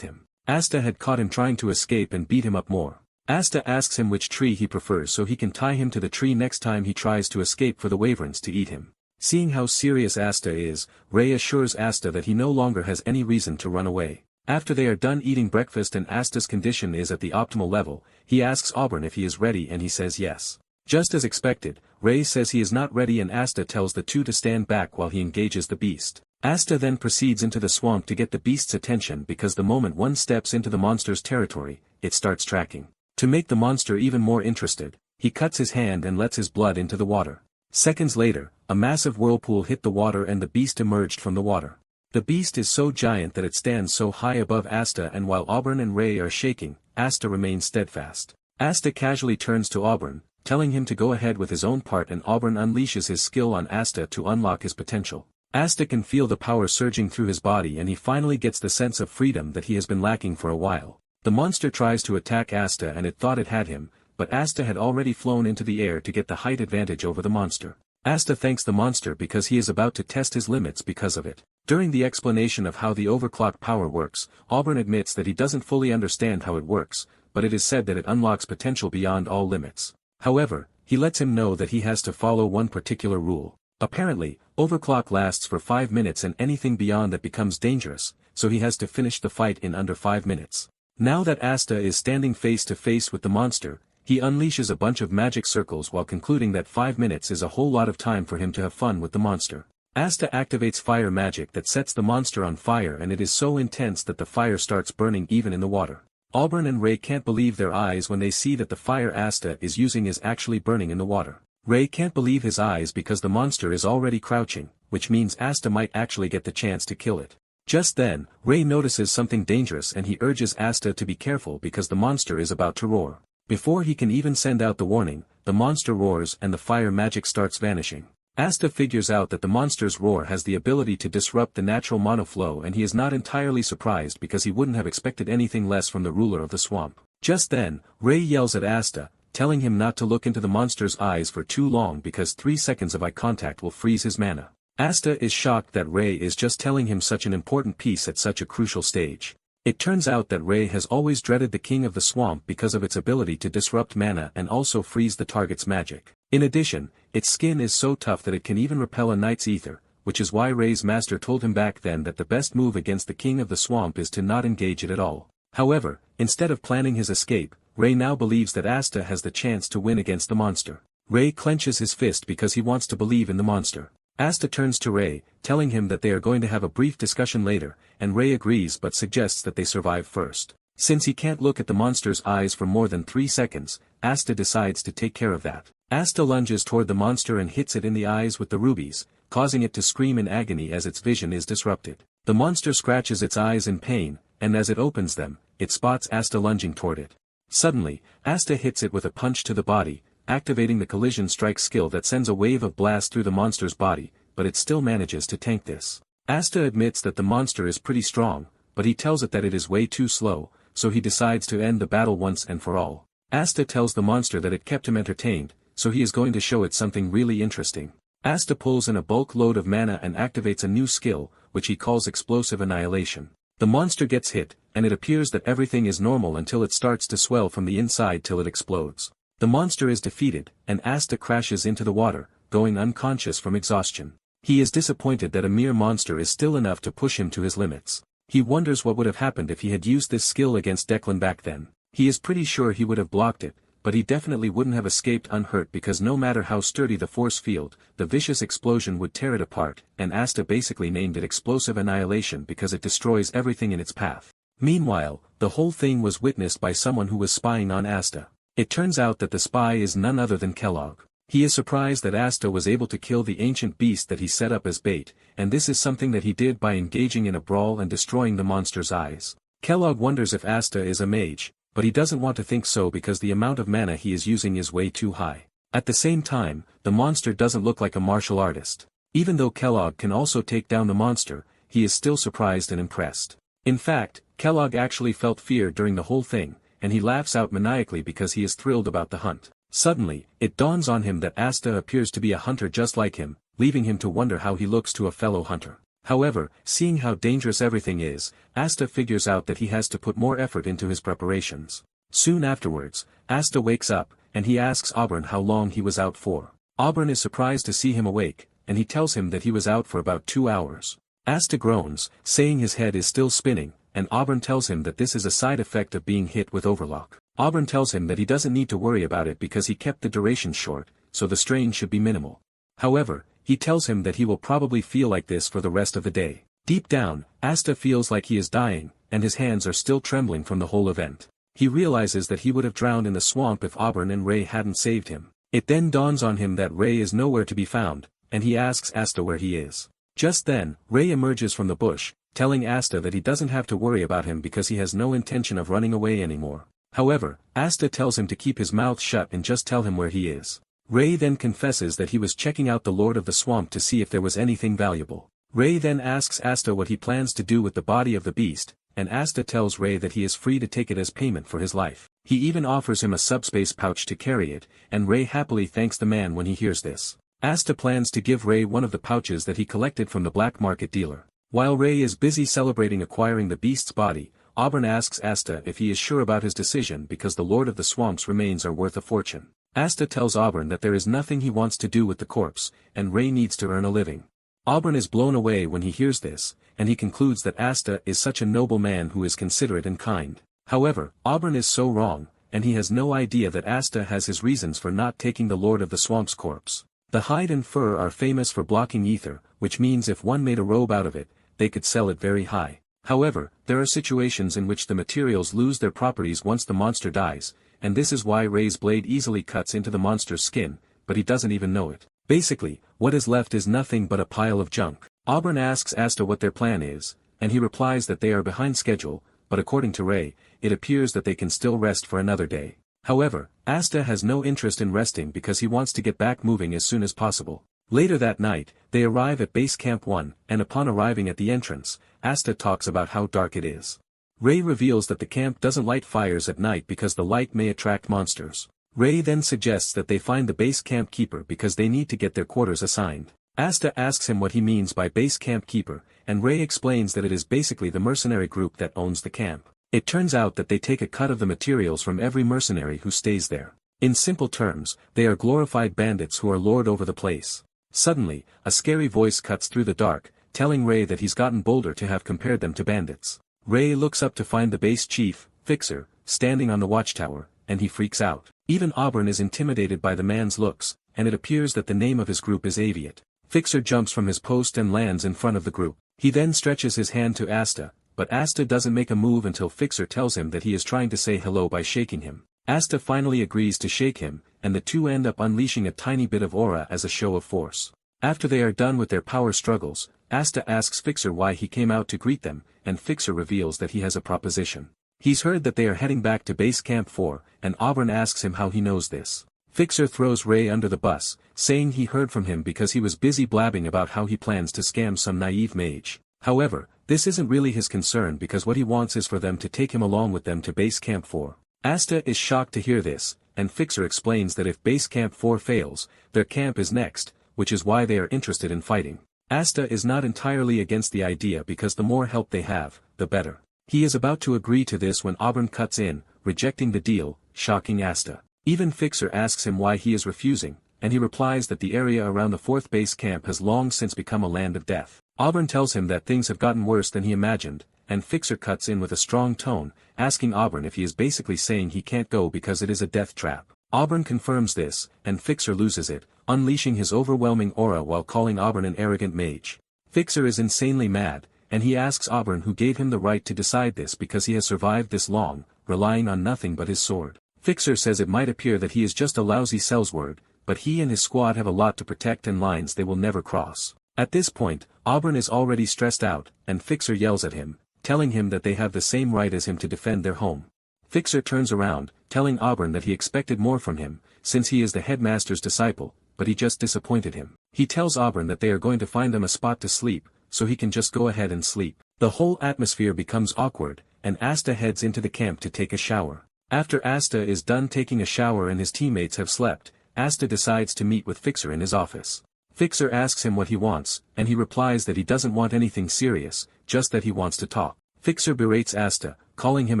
him. Asta had caught him trying to escape and beat him up more. Asta asks him which tree he prefers so he can tie him to the tree next time he tries to escape for the wyverns to eat him. Seeing how serious Asta is, Ray assures Asta that he no longer has any reason to run away. After they are done eating breakfast and Asta's condition is at the optimal level, he asks Auburn if he is ready and he says yes. Just as expected, Ray says he is not ready and Asta tells the two to stand back while he engages the beast. Asta then proceeds into the swamp to get the beast's attention because the moment one steps into the monster's territory, it starts tracking. To make the monster even more interested, he cuts his hand and lets his blood into the water. Seconds later, a massive whirlpool hit the water and the beast emerged from the water. The beast is so giant that it stands so high above Asta and while Auburn and Ray are shaking, Asta remains steadfast. Asta casually turns to Auburn, telling him to go ahead with his own part and Auburn unleashes his skill on Asta to unlock his potential. Asta can feel the power surging through his body and he finally gets the sense of freedom that he has been lacking for a while. The monster tries to attack Asta and it thought it had him, but Asta had already flown into the air to get the height advantage over the monster. Asta thanks the monster because he is about to test his limits because of it. During the explanation of how the overclock power works, Auburn admits that he doesn't fully understand how it works, but it is said that it unlocks potential beyond all limits. However, he lets him know that he has to follow one particular rule. Apparently, overclock lasts for 5 minutes and anything beyond that becomes dangerous, so he has to finish the fight in under 5 minutes. Now that Asta is standing face to face with the monster, he unleashes a bunch of magic circles while concluding that 5 minutes is a whole lot of time for him to have fun with the monster. Asta activates fire magic that sets the monster on fire and it is so intense that the fire starts burning even in the water. Auburn and Ray can't believe their eyes when they see that the fire Asta is using is actually burning in the water. Ray can't believe his eyes because the monster is already crouching, which means Asta might actually get the chance to kill it. Just then, Ray notices something dangerous and he urges Asta to be careful because the monster is about to roar. Before he can even send out the warning, the monster roars and the fire magic starts vanishing. Asta figures out that the monster's roar has the ability to disrupt the natural mana flow and he is not entirely surprised because he wouldn't have expected anything less from the ruler of the swamp. Just then, Ray yells at Asta, telling him not to look into the monster's eyes for too long because 3 seconds of eye contact will freeze his mana. Asta is shocked that Ray is just telling him such an important piece at such a crucial stage. It turns out that Ray has always dreaded the king of the swamp because of its ability to disrupt mana and also freeze the target's magic. In addition, its skin is so tough that it can even repel a knight's ether, which is why Ray's master told him back then that the best move against the king of the swamp is to not engage it at all. However, instead of planning his escape, Ray now believes that Asta has the chance to win against the monster. Ray clenches his fist because he wants to believe in the monster. Asta turns to Ray, telling him that they are going to have a brief discussion later, and Ray agrees but suggests that they survive first. Since he can't look at the monster's eyes for more than 3 seconds, Asta decides to take care of that. Asta lunges toward the monster and hits it in the eyes with the rubies, causing it to scream in agony as its vision is disrupted. The monster scratches its eyes in pain, and as it opens them, it spots Asta lunging toward it. Suddenly, Asta hits it with a punch to the body, activating the collision strike skill that sends a wave of blast through the monster's body, but it still manages to tank this. Asta admits that the monster is pretty strong, but he tells it that it is way too slow, so he decides to end the battle once and for all. Asta tells the monster that it kept him entertained, so he is going to show it something really interesting. Asta pulls in a bulk load of mana and activates a new skill, which he calls Explosive Annihilation. The monster gets hit, and it appears that everything is normal until it starts to swell from the inside till it explodes. The monster is defeated, and Asta crashes into the water, going unconscious from exhaustion. He is disappointed that a mere monster is still enough to push him to his limits. He wonders what would have happened if he had used this skill against Declan back then. He is pretty sure he would have blocked it, but he definitely wouldn't have escaped unhurt because no matter how sturdy the force field, the vicious explosion would tear it apart, and Asta basically named it Explosive Annihilation because it destroys everything in its path. Meanwhile, the whole thing was witnessed by someone who was spying on Asta. It turns out that the spy is none other than Kellogg. He is surprised that Asta was able to kill the ancient beast that he set up as bait, and this is something that he did by engaging in a brawl and destroying the monster's eyes. Kellogg wonders if Asta is a mage, but he doesn't want to think so because the amount of mana he is using is way too high. At the same time, the monster doesn't look like a martial artist. Even though Kellogg can also take down the monster, he is still surprised and impressed. In fact, Kellogg actually felt fear during the whole thing, and he laughs out maniacally because he is thrilled about the hunt. Suddenly, it dawns on him that Asta appears to be a hunter just like him, leaving him to wonder how he looks to a fellow hunter. However, seeing how dangerous everything is, Asta figures out that he has to put more effort into his preparations. Soon afterwards, Asta wakes up, and he asks Auburn how long he was out for. Auburn is surprised to see him awake, and he tells him that he was out for about 2 hours. Asta groans, saying his head is still spinning, and Auburn tells him that this is a side effect of being hit with Overclock. Auburn tells him that he doesn't need to worry about it because he kept the duration short, so the strain should be minimal. However, he tells him that he will probably feel like this for the rest of the day. Deep down, Asta feels like he is dying, and his hands are still trembling from the whole event. He realizes that he would have drowned in the swamp if Auburn and Ray hadn't saved him. It then dawns on him that Ray is nowhere to be found, and he asks Asta where he is. Just then, Ray emerges from the bush, telling Asta that he doesn't have to worry about him because he has no intention of running away anymore. However, Asta tells him to keep his mouth shut and just tell him where he is. Ray then confesses that he was checking out the Lord of the Swamp to see if there was anything valuable. Ray then asks Asta what he plans to do with the body of the beast, and Asta tells Ray that he is free to take it as payment for his life. He even offers him a subspace pouch to carry it, and Ray happily thanks the man when he hears this. Asta plans to give Ray one of the pouches that he collected from the black market dealer. While Ray is busy celebrating acquiring the beast's body, Auburn asks Asta if he is sure about his decision because the Lord of the Swamp's remains are worth a fortune. Asta tells Auburn that there is nothing he wants to do with the corpse, and Ray needs to earn a living. Auburn is blown away when he hears this, and he concludes that Asta is such a noble man who is considerate and kind. However, Auburn is so wrong, and he has no idea that Asta has his reasons for not taking the Lord of the Swamp's corpse. The hide and fur are famous for blocking ether, which means if one made a robe out of it, they could sell it very high. However, there are situations in which the materials lose their properties once the monster dies, and this is why Ray's blade easily cuts into the monster's skin, but he doesn't even know it. Basically, what is left is nothing but a pile of junk. Auburn asks Asta what their plan is, and he replies that they are behind schedule, but according to Ray, it appears that they can still rest for another day. However, Asta has no interest in resting because he wants to get back moving as soon as possible. Later that night, they arrive at Base Camp 1, and upon arriving at the entrance, Asta talks about how dark it is. Ray reveals that the camp doesn't light fires at night because the light may attract monsters. Ray then suggests that they find the base camp keeper because they need to get their quarters assigned. Asta asks him what he means by base camp keeper, and Ray explains that it is basically the mercenary group that owns the camp. It turns out that they take a cut of the materials from every mercenary who stays there. In simple terms, they are glorified bandits who are lord over the place. Suddenly, a scary voice cuts through the dark, telling Ray that he's gotten bolder to have compared them to bandits. Ray looks up to find the base chief, Fixer, standing on the watchtower, and he freaks out. Even Auburn is intimidated by the man's looks, and it appears that the name of his group is Aviat. Fixer jumps from his post and lands in front of the group. He then stretches his hand to Asta, but Asta doesn't make a move until Fixer tells him that he is trying to say hello by shaking him. Asta finally agrees to shake him, and the two end up unleashing a tiny bit of aura as a show of force. After they are done with their power struggles, Asta asks Fixer why he came out to greet them, and Fixer reveals that he has a proposition. He's heard that they are heading back to Base Camp 4, and Auburn asks him how he knows this. Fixer throws Ray under the bus, saying he heard from him because he was busy blabbing about how he plans to scam some naive mage. However, this isn't really his concern because what he wants is for them to take him along with them to Base Camp 4. Asta is shocked to hear this, and Fixer explains that if Base Camp 4 fails, their camp is next, which is why they are interested in fighting. Asta is not entirely against the idea because the more help they have, the better. He is about to agree to this when Auburn cuts in, rejecting the deal, shocking Asta. Even Fixer asks him why he is refusing, and he replies that the area around the 4th base camp has long since become a land of death. Auburn tells him that things have gotten worse than he imagined, and Fixer cuts in with a strong tone, asking Auburn if he is basically saying he can't go because it is a death trap. Auburn confirms this, and Fixer loses it, unleashing his overwhelming aura while calling Auburn an arrogant mage. Fixer is insanely mad, and he asks Auburn who gave him the right to decide this because he has survived this long, relying on nothing but his sword. Fixer says it might appear that he is just a lousy sellsword, but he and his squad have a lot to protect and lines they will never cross. At this point, Auburn is already stressed out, and Fixer yells at him, telling him that they have the same right as him to defend their home. Fixer turns around, telling Auburn that he expected more from him, since he is the headmaster's disciple, but he just disappointed him. He tells Auburn that they are going to find them a spot to sleep, so he can just go ahead and sleep. The whole atmosphere becomes awkward, and Asta heads into the camp to take a shower. After Asta is done taking a shower and his teammates have slept, Asta decides to meet with Fixer in his office. Fixer asks him what he wants, and he replies that he doesn't want anything serious, just that he wants to talk. Fixer berates Asta, calling him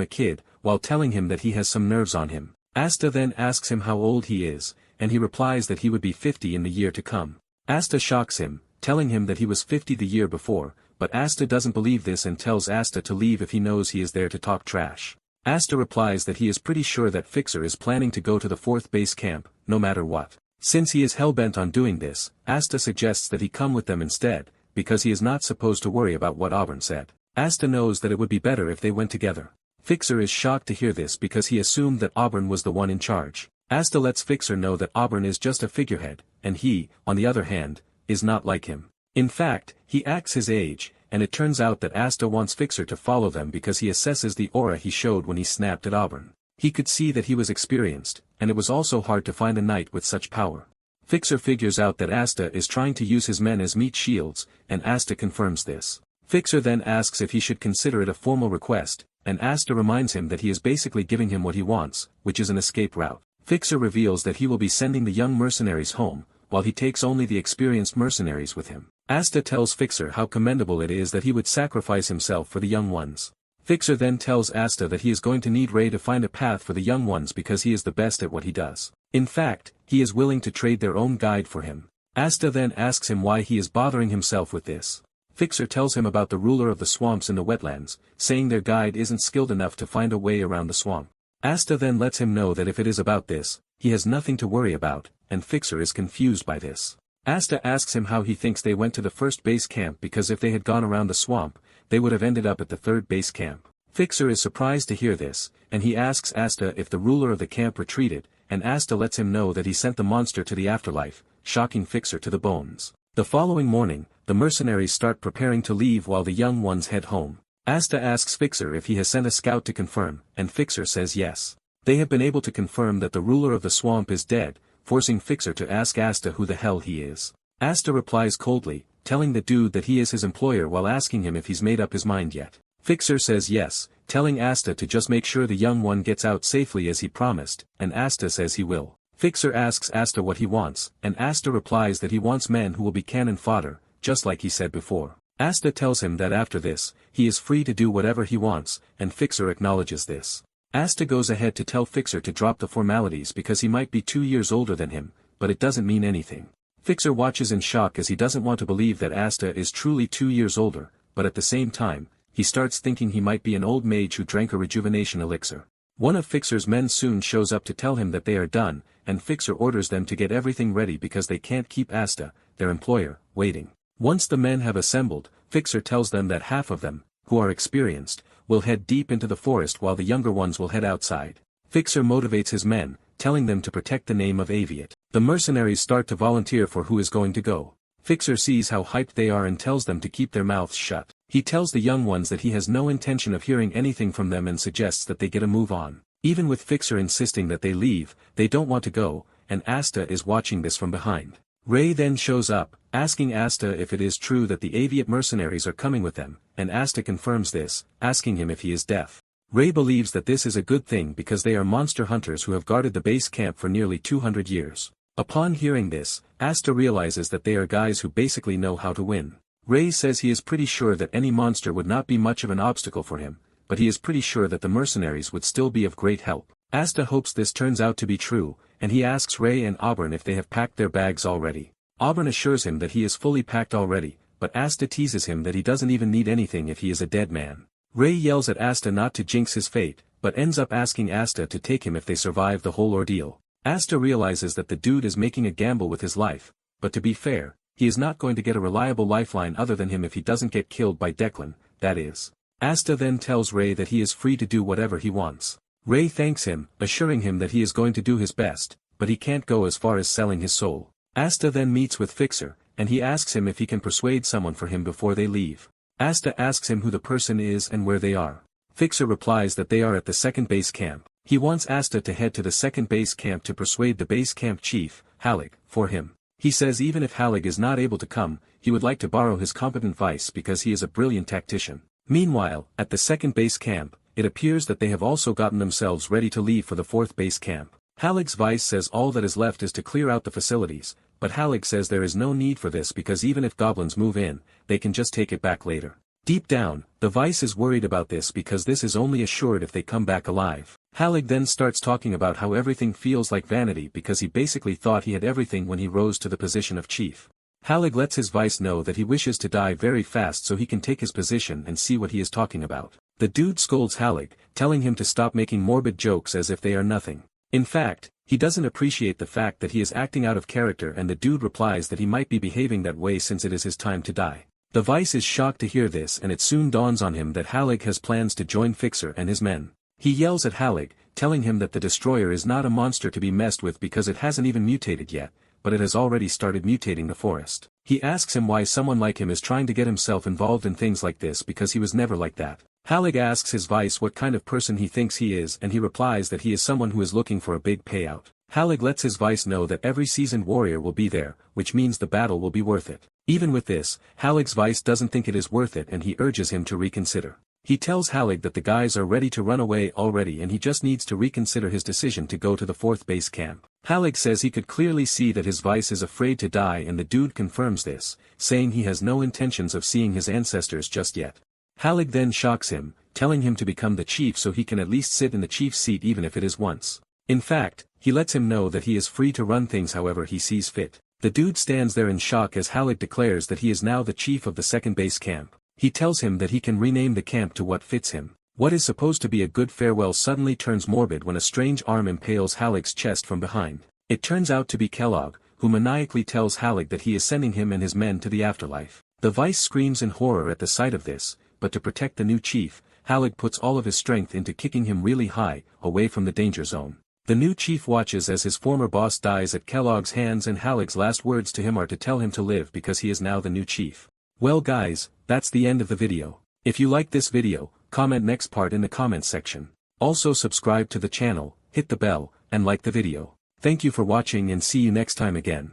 a kid, while telling him that he has some nerves on him. Asta then asks him how old he is, and he replies that he would be 50 in the year to come. Asta shocks him, telling him that he was 50 the year before, but Asta doesn't believe this and tells Asta to leave if he knows he is there to talk trash. Asta replies that he is pretty sure that Fixer is planning to go to the 4th base camp, no matter what. Since he is hell-bent on doing this, Asta suggests that he come with them instead, because he is not supposed to worry about what Auburn said. Asta knows that it would be better if they went together. Fixer is shocked to hear this because he assumed that Auburn was the one in charge. Asta lets Fixer know that Auburn is just a figurehead, and he, on the other hand, is not like him. In fact, he acts his age, and it turns out that Asta wants Fixer to follow them because he assesses the aura he showed when he snapped at Auburn. He could see that he was experienced, and it was also hard to find a knight with such power. Fixer figures out that Asta is trying to use his men as meat shields, and Asta confirms this. Fixer then asks if he should consider it a formal request, and Asta reminds him that he is basically giving him what he wants, which is an escape route. Fixer reveals that he will be sending the young mercenaries home, while he takes only the experienced mercenaries with him. Asta tells Fixer how commendable it is that he would sacrifice himself for the young ones. Fixer then tells Asta that he is going to need Ray to find a path for the young ones because he is the best at what he does. In fact, he is willing to trade their own guide for him. Asta then asks him why he is bothering himself with this. Fixer tells him about the ruler of the swamps in the wetlands, saying their guide isn't skilled enough to find a way around the swamp. Asta then lets him know that if it is about this, he has nothing to worry about, and Fixer is confused by this. Asta asks him how he thinks they went to the 1st base camp because if they had gone around the swamp, they would have ended up at the 3rd base camp. Fixer is surprised to hear this, and he asks Asta if the ruler of the camp retreated, and Asta lets him know that he sent the monster to the afterlife, shocking Fixer to the bones. The following morning, the mercenaries start preparing to leave while the young ones head home. Asta asks Fixer if he has sent a scout to confirm, and Fixer says yes. They have been able to confirm that the ruler of the swamp is dead, forcing Fixer to ask Asta who the hell he is. Asta replies coldly, telling the dude that he is his employer while asking him if he's made up his mind yet. Fixer says yes, telling Asta to just make sure the young one gets out safely as he promised, and Asta says he will. Fixer asks Asta what he wants, and Asta replies that he wants men who will be cannon fodder, just like he said before. Asta tells him that after this, he is free to do whatever he wants, and Fixer acknowledges this. Asta goes ahead to tell Fixer to drop the formalities because he might be 2 years older than him, but it doesn't mean anything. Fixer watches in shock as he doesn't want to believe that Asta is truly 2 years older, but at the same time, he starts thinking he might be an old mage who drank a rejuvenation elixir. One of Fixer's men soon shows up to tell him that they are done, and Fixer orders them to get everything ready because they can't keep Asta, their employer, waiting. Once the men have assembled, Fixer tells them that half of them, who are experienced, will head deep into the forest while the younger ones will head outside. Fixer motivates his men, telling them to protect the name of Aviat. The mercenaries start to volunteer for who is going to go. Fixer sees how hyped they are and tells them to keep their mouths shut. He tells the young ones that he has no intention of hearing anything from them and suggests that they get a move on. Even with Fixer insisting that they leave, they don't want to go, and Asta is watching this from behind. Ray then shows up, asking Asta if it is true that the Aviat mercenaries are coming with them, and Asta confirms this, asking him if he is deaf. Ray believes that this is a good thing because they are monster hunters who have guarded the base camp for nearly 200 years. Upon hearing this, Asta realizes that they are guys who basically know how to win. Ray says he is pretty sure that any monster would not be much of an obstacle for him, but he is pretty sure that the mercenaries would still be of great help. Asta hopes this turns out to be true, and he asks Ray and Auburn if they have packed their bags already. Auburn assures him that he is fully packed already, but Asta teases him that he doesn't even need anything if he is a dead man. Ray yells at Asta not to jinx his fate, but ends up asking Asta to take him if they survive the whole ordeal. Asta realizes that the dude is making a gamble with his life, but to be fair, he is not going to get a reliable lifeline other than him if he doesn't get killed by Declan, that is. Asta then tells Ray that he is free to do whatever he wants. Ray thanks him, assuring him that he is going to do his best, but he can't go as far as selling his soul. Asta then meets with Fixer, and he asks him if he can persuade someone for him before they leave. Asta asks him who the person is and where they are. Fixer replies that they are at the 2nd base camp. He wants Asta to head to the 2nd base camp to persuade the base camp chief, Hague, for him. He says even if Hague is not able to come, he would like to borrow his competent vice because he is a brilliant tactician. Meanwhile, at the second base camp, it appears that they have also gotten themselves ready to leave for the fourth base camp. Hague's vice says all that is left is to clear out the facilities, but Hague says there is no need for this because even if goblins move in, they can just take it back later. Deep down, the vice is worried about this because this is only assured if they come back alive. Hague then starts talking about how everything feels like vanity because he basically thought he had everything when he rose to the position of chief. Hague lets his vice know that he wishes to die very fast so he can take his position and see what he is talking about. The dude scolds Hague, telling him to stop making morbid jokes as if they are nothing. In fact, he doesn't appreciate the fact that he is acting out of character, and the dude replies that he might be behaving that way since it is his time to die. The vice is shocked to hear this, and it soon dawns on him that Hague has plans to join Fixer and his men. He yells at Hague, telling him that the destroyer is not a monster to be messed with because it hasn't even mutated yet, but it has already started mutating the forest. He asks him why someone like him is trying to get himself involved in things like this because he was never like that. Hague asks his vice what kind of person he thinks he is, and he replies that he is someone who is looking for a big payout. Hague lets his vice know that every seasoned warrior will be there, which means the battle will be worth it. Even with this, Hague's vice doesn't think it is worth it and he urges him to reconsider. He tells Hague that the guys are ready to run away already and he just needs to reconsider his decision to go to the fourth base camp. Hague says he could clearly see that his vice is afraid to die, and the dude confirms this, saying he has no intentions of seeing his ancestors just yet. Hague then shocks him, telling him to become the chief so he can at least sit in the chief's seat even if it is once. In fact, he lets him know that he is free to run things however he sees fit. The dude stands there in shock as Hague declares that he is now the chief of the second base camp. He tells him that he can rename the camp to what fits him. What is supposed to be a good farewell suddenly turns morbid when a strange arm impales Hague's chest from behind. It turns out to be Kellogg, who maniacally tells Hague that he is sending him and his men to the afterlife. The vice screams in horror at the sight of this, but to protect the new chief, Hague puts all of his strength into kicking him really high, away from the danger zone. The new chief watches as his former boss dies at Kellogg's hands, and Hague's last words to him are to tell him to live because he is now the new chief. Well guys, that's the end of the video. If you like this video, comment next part in the comments section. Also subscribe to the channel, hit the bell, and like the video. Thank you for watching and see you next time again.